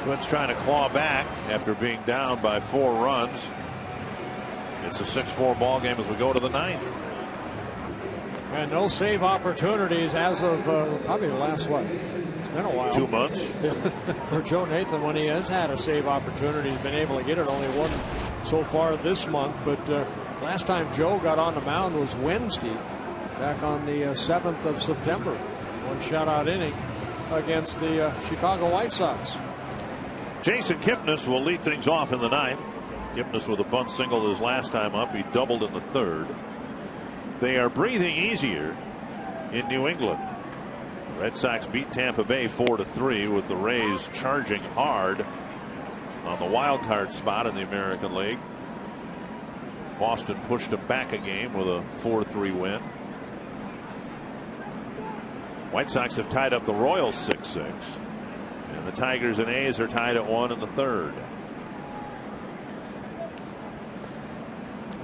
Twins trying to claw back after being down by 4 runs. It's a 6-4 ball game as we go to the 9th. And no save opportunities as of probably the last, what? It's been a while. 2 months. For Joe Nathan, when he has had a save opportunity, he's been able to get it. Only one so far this month. But last time Joe got on the mound was Wednesday, back on the 7th of September. 1 shutout inning against the Chicago White Sox. Jason Kipnis will lead things off in the 9th. Kipnis with a bunt single his last time up. He doubled in the 3rd. They are breathing easier in New England. Red Sox beat Tampa Bay 4-3 with the Rays charging hard on the wild card spot in the American League. Boston pushed them back a game with a 4-3 win. White Sox have tied up the Royals 6-6. And the Tigers and A's are tied at 1 in the third.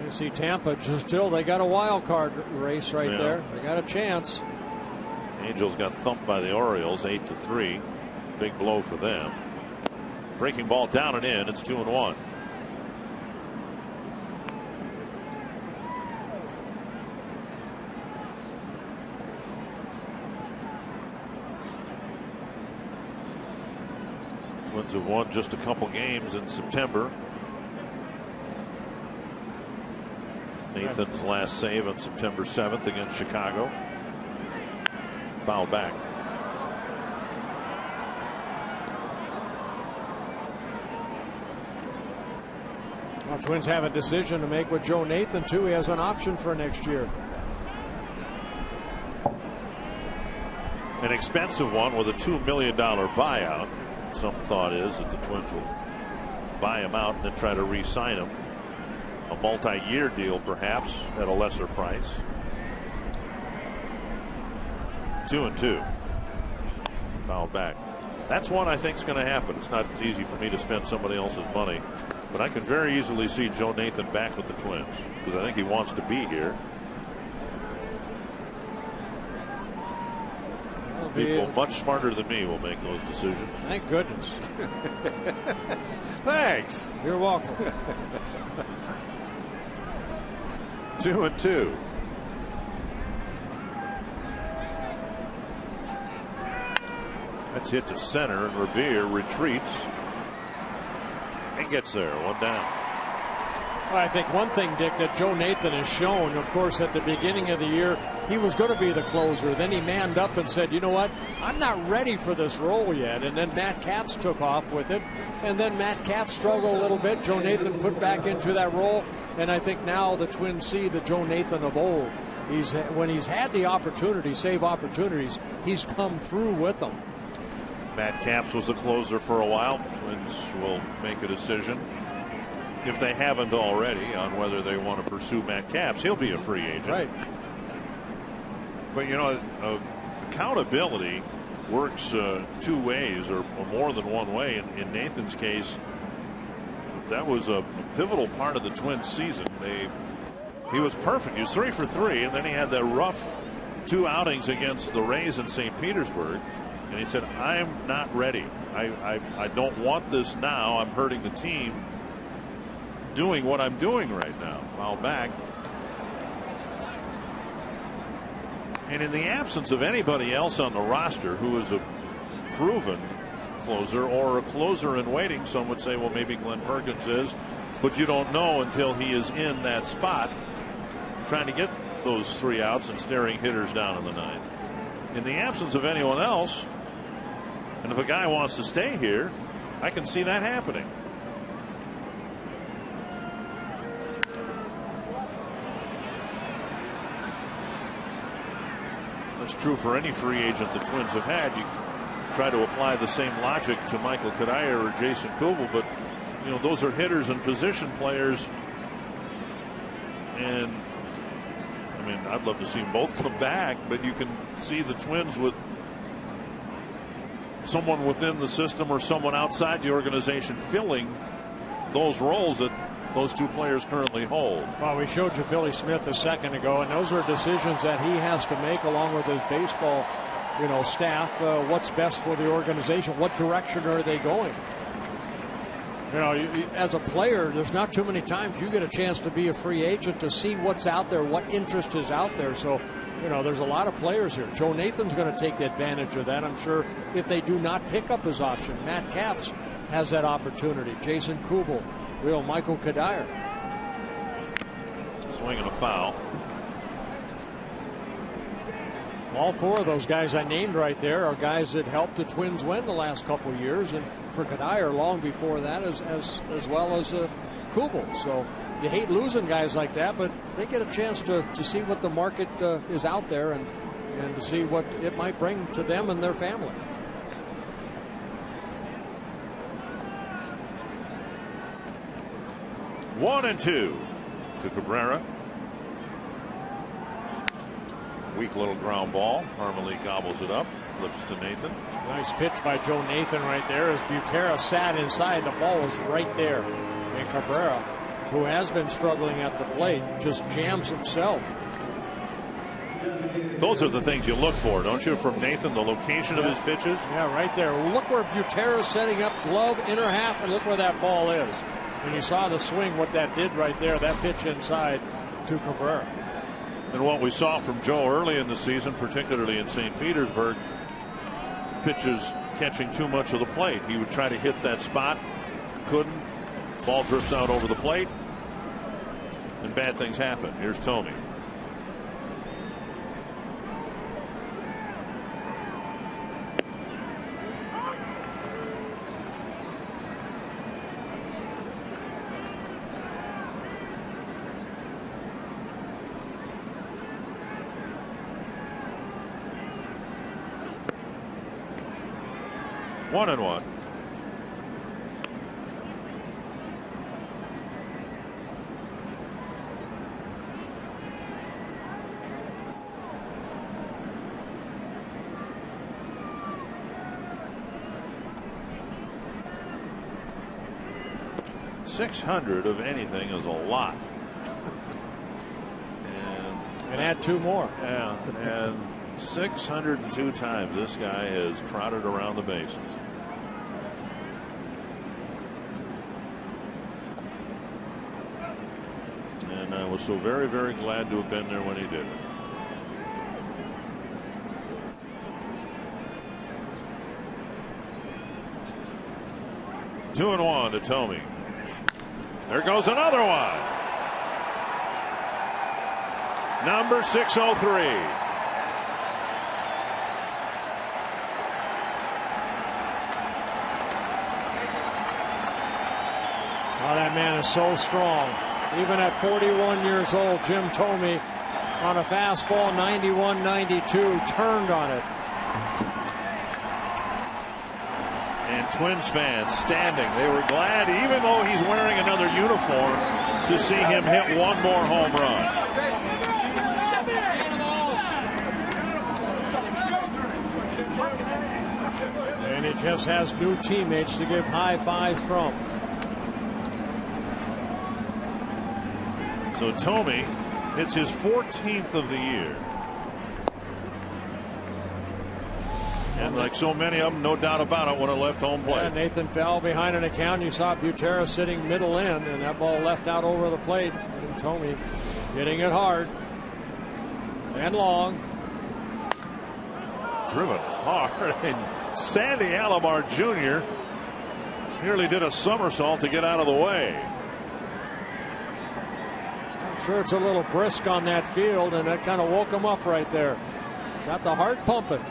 You see Tampa just still, they got a wild card race right there. They got a chance. Angels got thumped by the Orioles 8-3. Big blow for them. Breaking ball down and in. It's 2-1. Twins have won just a couple games in September. Nathan's last save on September 7th against Chicago. Foul back. Well, Twins have a decision to make with Joe Nathan too. He has an option for next year. An expensive one with a $2 million buyout. Some thought is that the Twins will buy him out and then try to re-sign him. A multi-year deal perhaps at a lesser price. 2-2. Foul back. That's one I think is going to happen. It's not easy for me to spend somebody else's money, but I can very easily see Joe Nathan back with the Twins because I think he wants to be here. People much smarter than me will make those decisions. Thank goodness. Thanks. You're welcome. 2-2. That's hit to center, and Revere retreats and gets there. One down. Well, I think one thing, Dick, that Joe Nathan has shown, of course, at the beginning of the year, he was going to be the closer. Then he manned up and said, you know what, I'm not ready for this role yet. And then Matt Capps took off with it. And then Matt Capps struggled a little bit. Joe Nathan put back into that role. And I think now the Twins see the Joe Nathan of old. When he's had the opportunity, save opportunities, he's come through with them. Matt Capps was the closer for a while. Twins will make a decision, if they haven't already, on whether they want to pursue Matt Capps. He'll be a free agent. Right. But, you know, accountability works two ways or more than one way. In Nathan's case, that was a pivotal part of the Twins season. He was perfect. He was 3 for 3, and then he had that rough 2 outings against the Rays in St. Petersburg. And he said, I'm not ready. I don't want this now. I'm hurting the team doing what I'm doing right now. Foul back. And in the absence of anybody else on the roster who is a proven closer or a closer in waiting, some would say, well, maybe Glenn Perkins is, but you don't know until he is in that spot trying to get those 3 outs and staring hitters down in the ninth. In the absence of anyone else, and if a guy wants to stay here, I can see that happening. That's true for any free agent the Twins have had. You try to apply the same logic to Michael Kadire or Jason Kubel, but you know, those are hitters and position players, and I mean, I'd love to see them both come back, but you can see the Twins with someone within the system or someone outside the organization filling those roles that those 2 players currently hold. Well, we showed you Billy Smith a second ago, and those are decisions that he has to make along with his baseball, staff. What's best for the organization? What direction are they going? As a player, there's not too many times you get a chance to be a free agent to see what's out there, what interest is out there. So, there's a lot of players here. Joe Nathan's going to take advantage of that, I'm sure, if they do not pick up his option. Matt Capps has that opportunity. Jason Kubel, Michael Kadire. Swing and a foul. All 4 of those guys I named right there are guys that helped the Twins win the last couple of years, and for Kadire long before that as well as Kubel. So you hate losing guys like that, but they get a chance to see what the market is out there and to see what it might bring to them and their family. One and 2 to Cabrera. Weak little ground ball. Harmony gobbles it up, flips to Nathan. Nice pitch by Joe Nathan right there as Butera sat inside. The ball was right there. And Cabrera, who has been struggling at the plate, just jams himself. Those are the things you look for, don't you, from Nathan, the location of his pitches? Yeah, right there. Look where Butera's setting up, glove, inner half, and look where that ball is. When you saw the swing, what that did right there, that pitch inside to Cabrera. And what we saw from Joe early in the season, particularly in St. Petersburg, pitches catching too much of the plate. He would try to hit that spot, couldn't. Ball drifts out over the plate, and bad things happen. Here's Tomey. One and one. .600 of anything is a lot. And add two more. Yeah, and 602 times this guy has trotted around the bases. And I was so very, very glad to have been there when he did it. Two and one to Tomey. There goes another one. Number 603. Oh, that man is so strong. Even at 41 years old, Jim Tomey on a fastball 91-92 turned on it. And Twins fans standing. They were glad, even though he's wearing another uniform, to see him hit one more home run. And he just has new teammates to give high fives from. So Tomey hits his 14th of the year. And like so many of them, no doubt about it, when it left home plate. Yeah, Nathan fell behind an account. You saw Butera sitting middle in, and that ball left out over the plate. And Tomey hitting it hard and long. Driven hard. And Sandy Alomar Jr. nearly did a somersault to get out of the way. I'm sure it's a little brisk on that field, and that kind of woke him up right there. Got the heart pumping.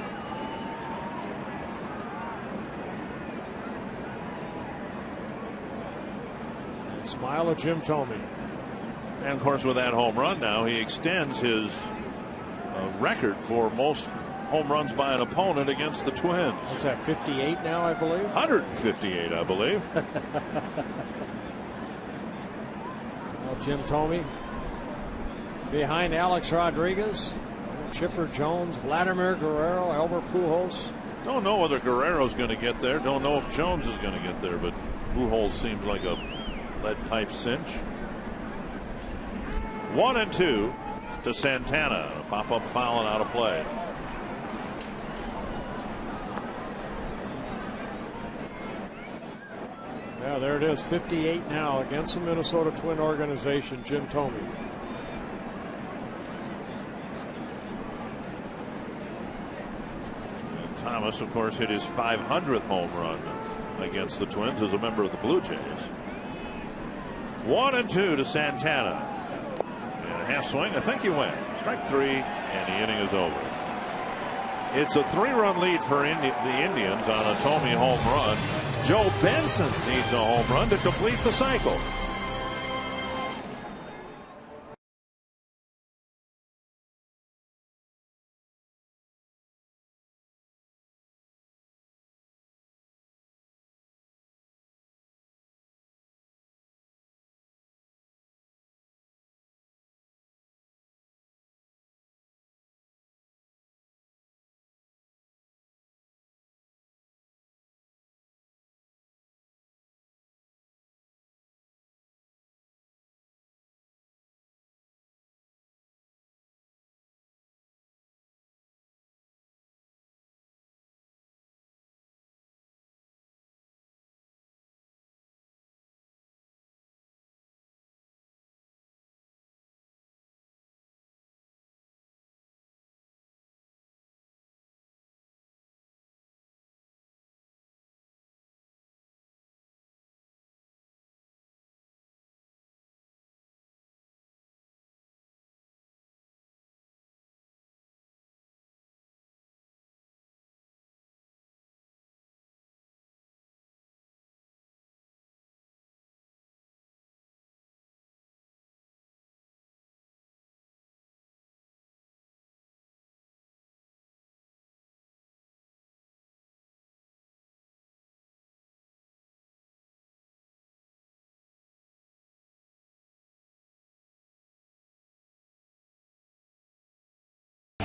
Smile of Jim Tomey. And of course, with that home run now, he extends his record for most home runs by an opponent against the Twins. What's that, 58 now, I believe? 158, I believe. Well, Jim Tomey behind Alex Rodriguez, Chipper Jones, Vladimir Guerrero, Albert Pujols. Don't know whether Guerrero's going to get there. Don't know if Jones is going to get there, but Pujols seems like a lead pipe cinch. 1-2 to Santana. A pop-up foul and out of play. Yeah, there it is. 58 now against the Minnesota Twin organization, Jim Tomey. And Thomas, of course, hit his 500th home run against the Twins as a member of the Blue Jays. 1-2 to Santana. And a half swing. I think he went. Strike three, and the inning is over. It's a 3-run lead for the Indians on a Tomey home run. Joe Benson needs a home run to complete the cycle.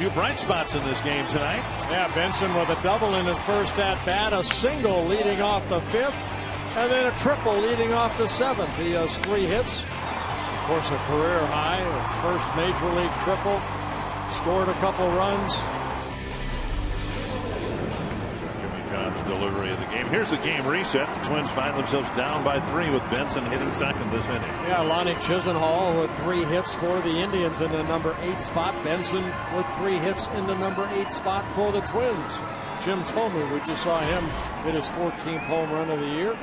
few bright spots in this game tonight. Yeah, Benson with a double in his first at bat, a single leading off the 5th, and then a triple leading off the 7th. He has 3 hits. Of course, a career high. His first major league triple. Scored a couple runs. Jimmy John's delivery of the game. Here's the game reset. The Twins find themselves down by 3 with Benson hitting second this inning. Yeah, Lonnie Chisenhall with 3 hits for the Indians in the number 8 spot. Benson with 3 hits in the number 8 spot for the Twins. Jim Thome, we just saw him hit his 14th home run of the year.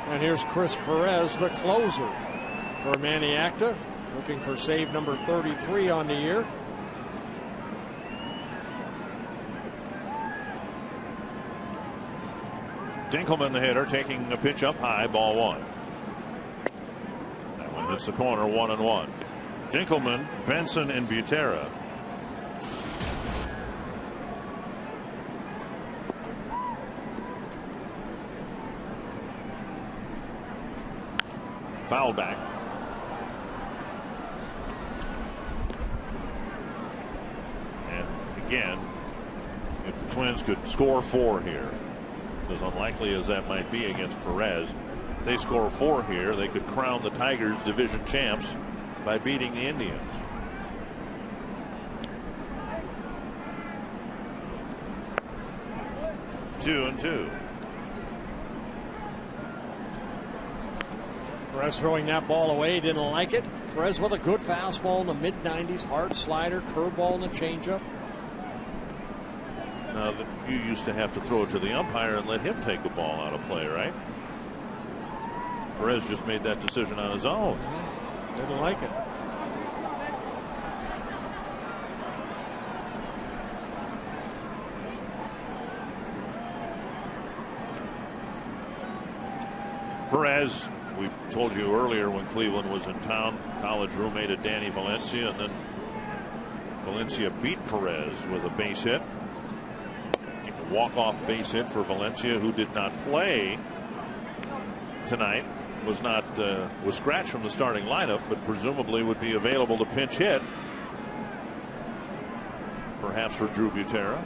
And here's Chris Perez, the closer for Manny Acta, looking for save number 33 on the year. Dinkelman, the hitter, taking a pitch up high, ball 1. That one hits the corner, 1-1. Dinkelman, Benson, and Butera. Foul back. And again, if the Twins could score 4 here, as unlikely as that might be against Perez, they score 4 here, they could crown the Tigers division champs by beating the Indians. Two and two. Perez throwing that ball away, didn't like it. Perez with a good fastball in the mid-90s, hard slider, curveball, and a changeup. Now, you used to have to throw it to the umpire and let him take the ball out of play, right? Perez just made that decision on his own. Didn't like it. Perez, we told you earlier when Cleveland was in town, college roommate of Danny Valencia, and then Valencia beat Perez with a base hit. A walk-off base hit for Valencia, who did not play tonight, was scratched from the starting lineup, but presumably would be available to pinch hit, perhaps for Drew Butera.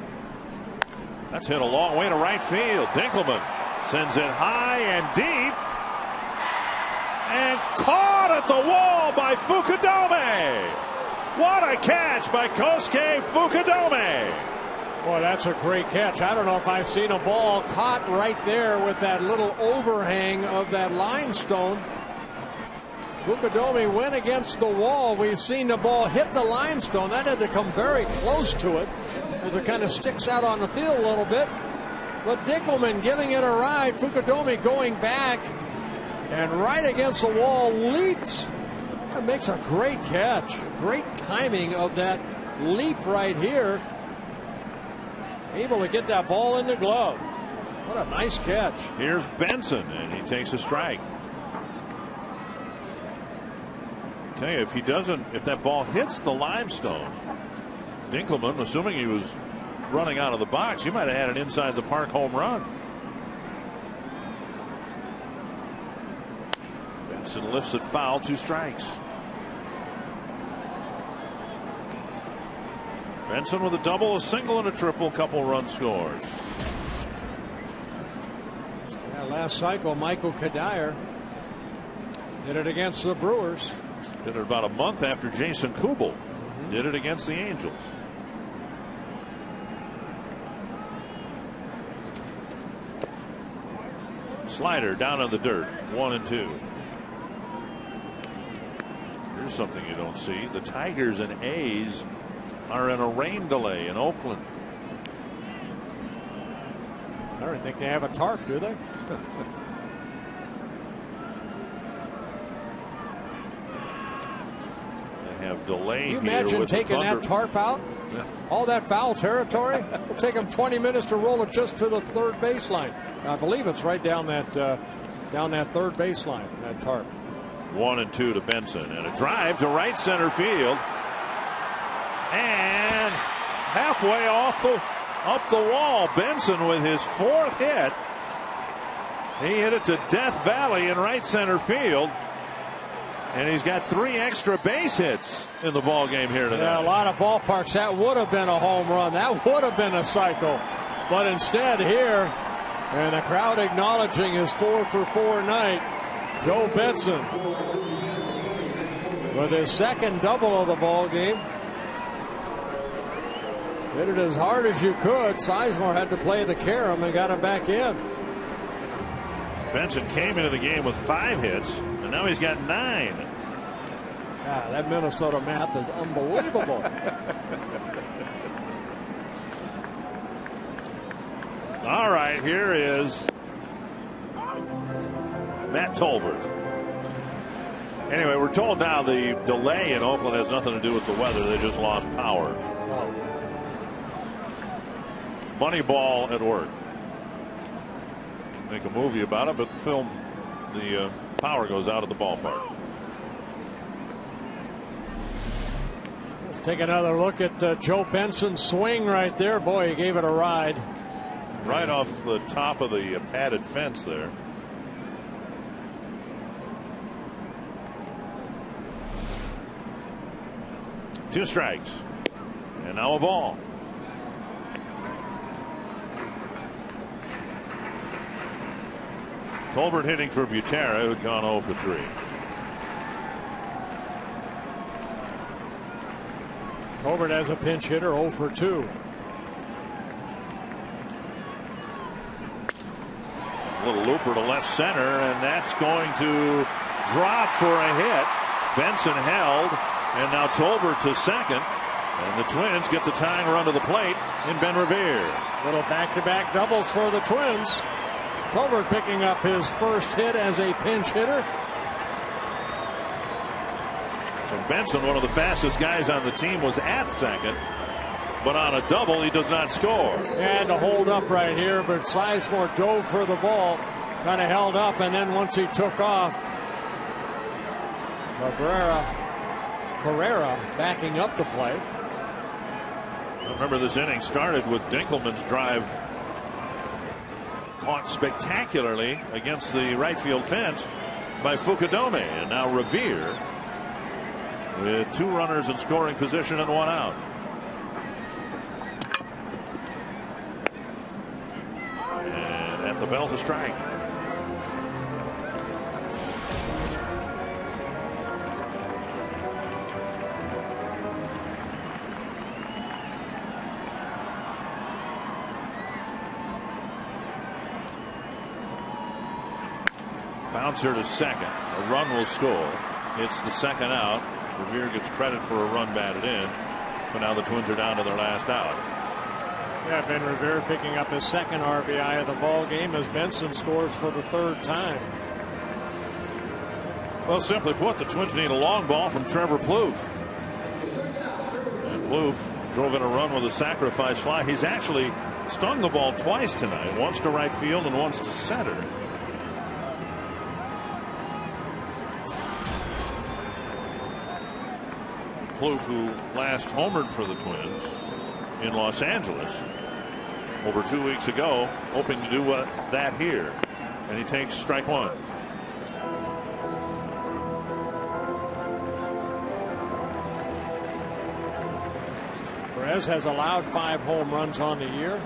That's hit a long way to right field. Dinkelman sends it high and deep, and caught at the wall by Fukudome. What a catch by Kosuke Fukudome. Boy, that's a great catch. I don't know if I've seen a ball caught right there with that little overhang of that limestone. Fukudome went against the wall. We've seen the ball hit the limestone. That had to come very close to it as it kind of sticks out on the field a little bit. But Dinkelman giving it a ride. Fukudome going back and right against the wall, leaps. That makes a great catch. Great timing of that leap right here. Able to get that ball in the glove. What a nice catch. Here's Benson, and he takes a strike. I tell you, if that ball hits the limestone, Dinkelman, assuming he was running out of the box, he might have had an inside the park home run. Benson lifts it foul, 2 strikes. Benson with a double, a single, and a triple, couple runs scored. Yeah, last cycle, Michael Kadire did it against the Brewers. Did it about a month after Jason Kubel did it against the Angels. Slider down on the dirt, 1-2. Here's something you don't see. The Tigers and A's are in a rain delay in Oakland. I don't think they have a tarp, do they? They have delay. Can you here imagine with taking that tarp out? All that foul territory? It'll take them 20 minutes to roll it just to the third baseline. I believe it's right down that third baseline, that tarp. 1-2 to Benson, and a drive to right center field. And halfway up the wall, Benson with his 4th hit. He hit it to Death Valley in right center field. And he's got 3 extra base hits in the ball game here tonight. Yeah, a lot of ballparks, that would have been a home run. That would have been a cycle. But instead here, and the crowd acknowledging his 4-for-4 night, Joe Benson with his second double of the ball game. Hit it as hard as you could. Sizemore had to play the carom and got him back in. Benson came into the game with 5 hits, and now he's got 9. God, that Minnesota math is unbelievable. All right, here is Matt Tolbert. Anyway, we're told now the delay in Oakland has nothing to do with the weather. They just lost power. Oh. Moneyball at work. Make a movie about it, but the power goes out of the ballpark. Let's take another look at Joe Benson's swing right there. Boy, he gave it a ride. Right off the top of the padded fence there. Two strikes. And now a ball. Tolbert hitting for Butera, who had gone 0 for 3. Tolbert as a pinch hitter, 0 for 2. A little looper to left center, and that's going to drop for a hit. Benson held, and now Tolbert to second. And the Twins get the tying run to the plate in Ben Revere. Little back-to-back doubles for the Twins. Tolbert picking up his first hit as a pinch hitter. So Benson, one of the fastest guys on the team, was at second. But on a double, he does not score. Had to hold up right here, but Sizemore dove for the ball. Kind of held up, and then once he took off, Carrera backing up to play. Remember, this inning started with Dinkelman's drive caught spectacularly against the right field fence by Fukudome. And now Revere with 2 runners in scoring position and 1 out. And at the bell to strike. Bouncer to second. A run will score. It's the second out. Revere gets credit for a run batted in. But now the Twins are down to their last out. Yeah, Ben Revere picking up his second RBI of the ball game as Benson scores for the 3rd time. Well, simply put, the Twins need a long ball from Trevor Plouffe. And Plouffe drove in a run with a sacrifice fly. He's actually stung the ball twice tonight. Once to right field and once to center. Plouffe, who last homered for the Twins in Los Angeles over 2 weeks ago, hoping to do that here. And he takes strike 1. Perez has allowed 5 home runs on the year.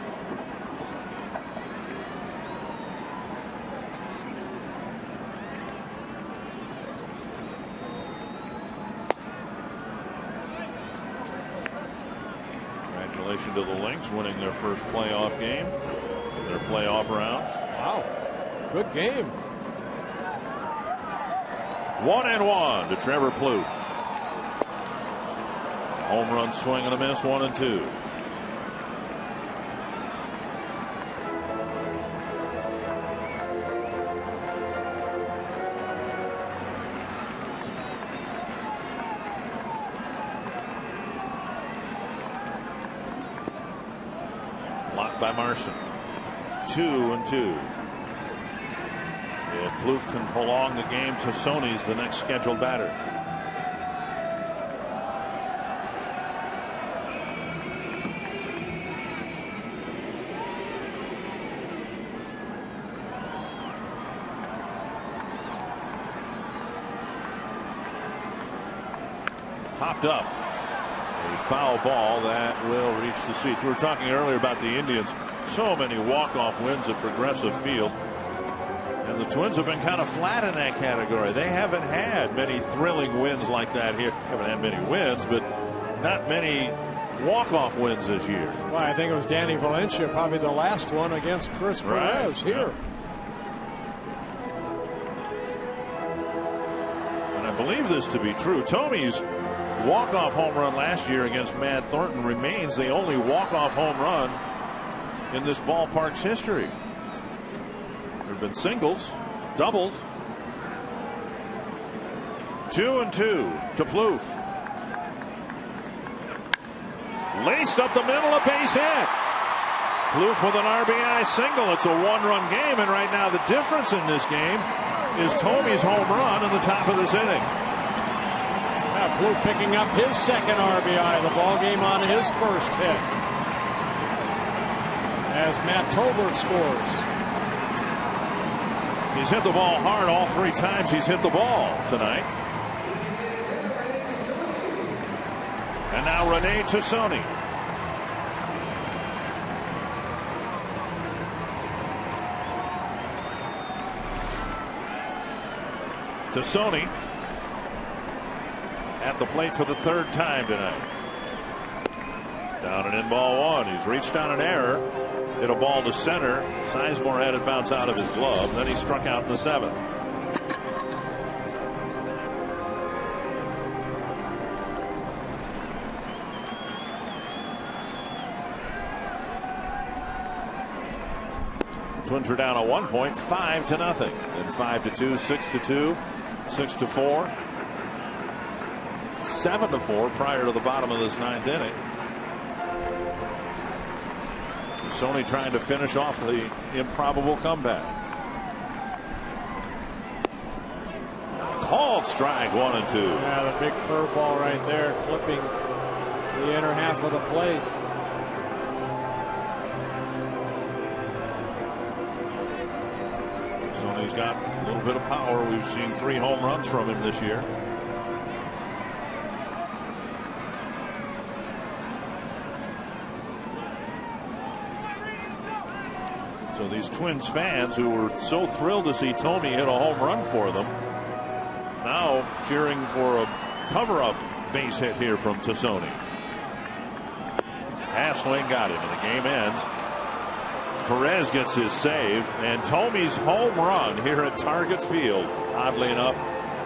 Congratulations to the Lynx winning their first playoff game in their playoff rounds. Wow, good game. 1-1 to Trevor Plouffe. Home run swing and a miss, 1-2. Blocked by Marson. 2-2. If Plouffe can prolong the game, to Sony's the next scheduled batter. popped up. A foul ball that will reach the seats. We were talking earlier about the Indians. So many walk-off wins at Progressive Field. And the Twins have been kind of flat in that category. They haven't had many thrilling wins like that here. Haven't had many wins, but not many walk-off wins this year. Well, I think it was Danny Valencia, probably the last one against Chris Perez here. And I believe this to be true. Tomey's walk-off home run last year against Matt Thornton remains the only walk-off home run in this ballpark's history. There have been singles, doubles. 2-2 to Plouffe. Laced up the middle, a base hit. Plouffe with an RBI single. It's a one-run game, and right now the difference in this game is Tomey's home run in the top of this inning. Plouffe picking up his second RBI, the ball game on his first hit. As Matt Tolbert scores. He's hit the ball hard all 3 times he's hit the ball tonight. And now Rene Tassone. Tassone at the plate for the 3rd time tonight. Down and in ball 1. He's reached on an error. Hit a ball to center. Sizemore had it bounce out of his glove. Then he struck out in the 7th. Twins are down at 1 point, 5-0. Then 5-2, 6-2, 6-4, 7-4 prior to the bottom of this 9th inning. Sony trying to finish off the improbable comeback. Called strike 1 and 2. Yeah, the big curveball right there, clipping the inner half of the plate. Sony's got a little bit of power. We've seen 3 home runs from him this year. So these Twins fans who were so thrilled to see Tomey hit a home run for them, now cheering for a cover-up base hit here from Tassone. Half swing got him, and the game ends. Perez gets his save, and Tomey's home run here at Target Field, oddly enough,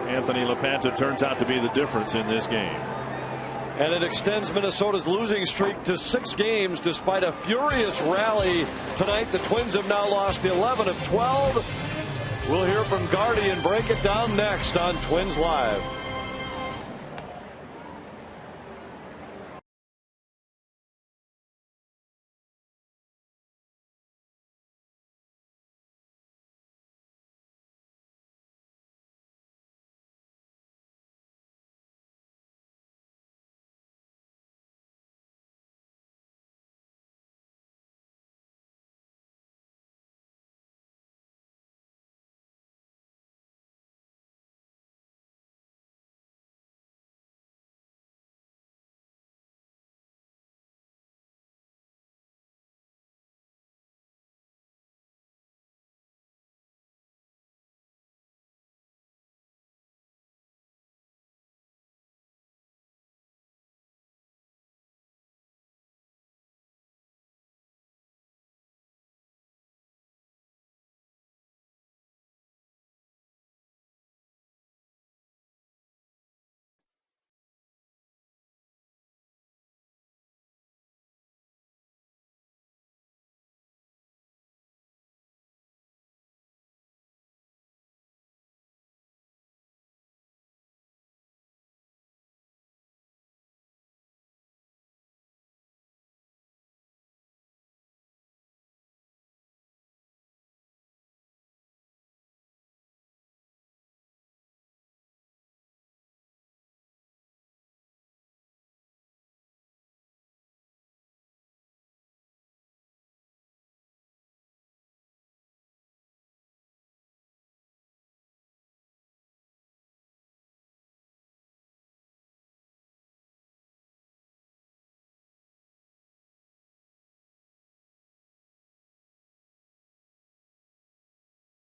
Anthony LaPanta turns out to be the difference in this game. And it extends Minnesota's losing streak to 6 games despite a furious rally tonight. The Twins have now lost 11 of 12. We'll hear from Gardy and break it down next on Twins Live.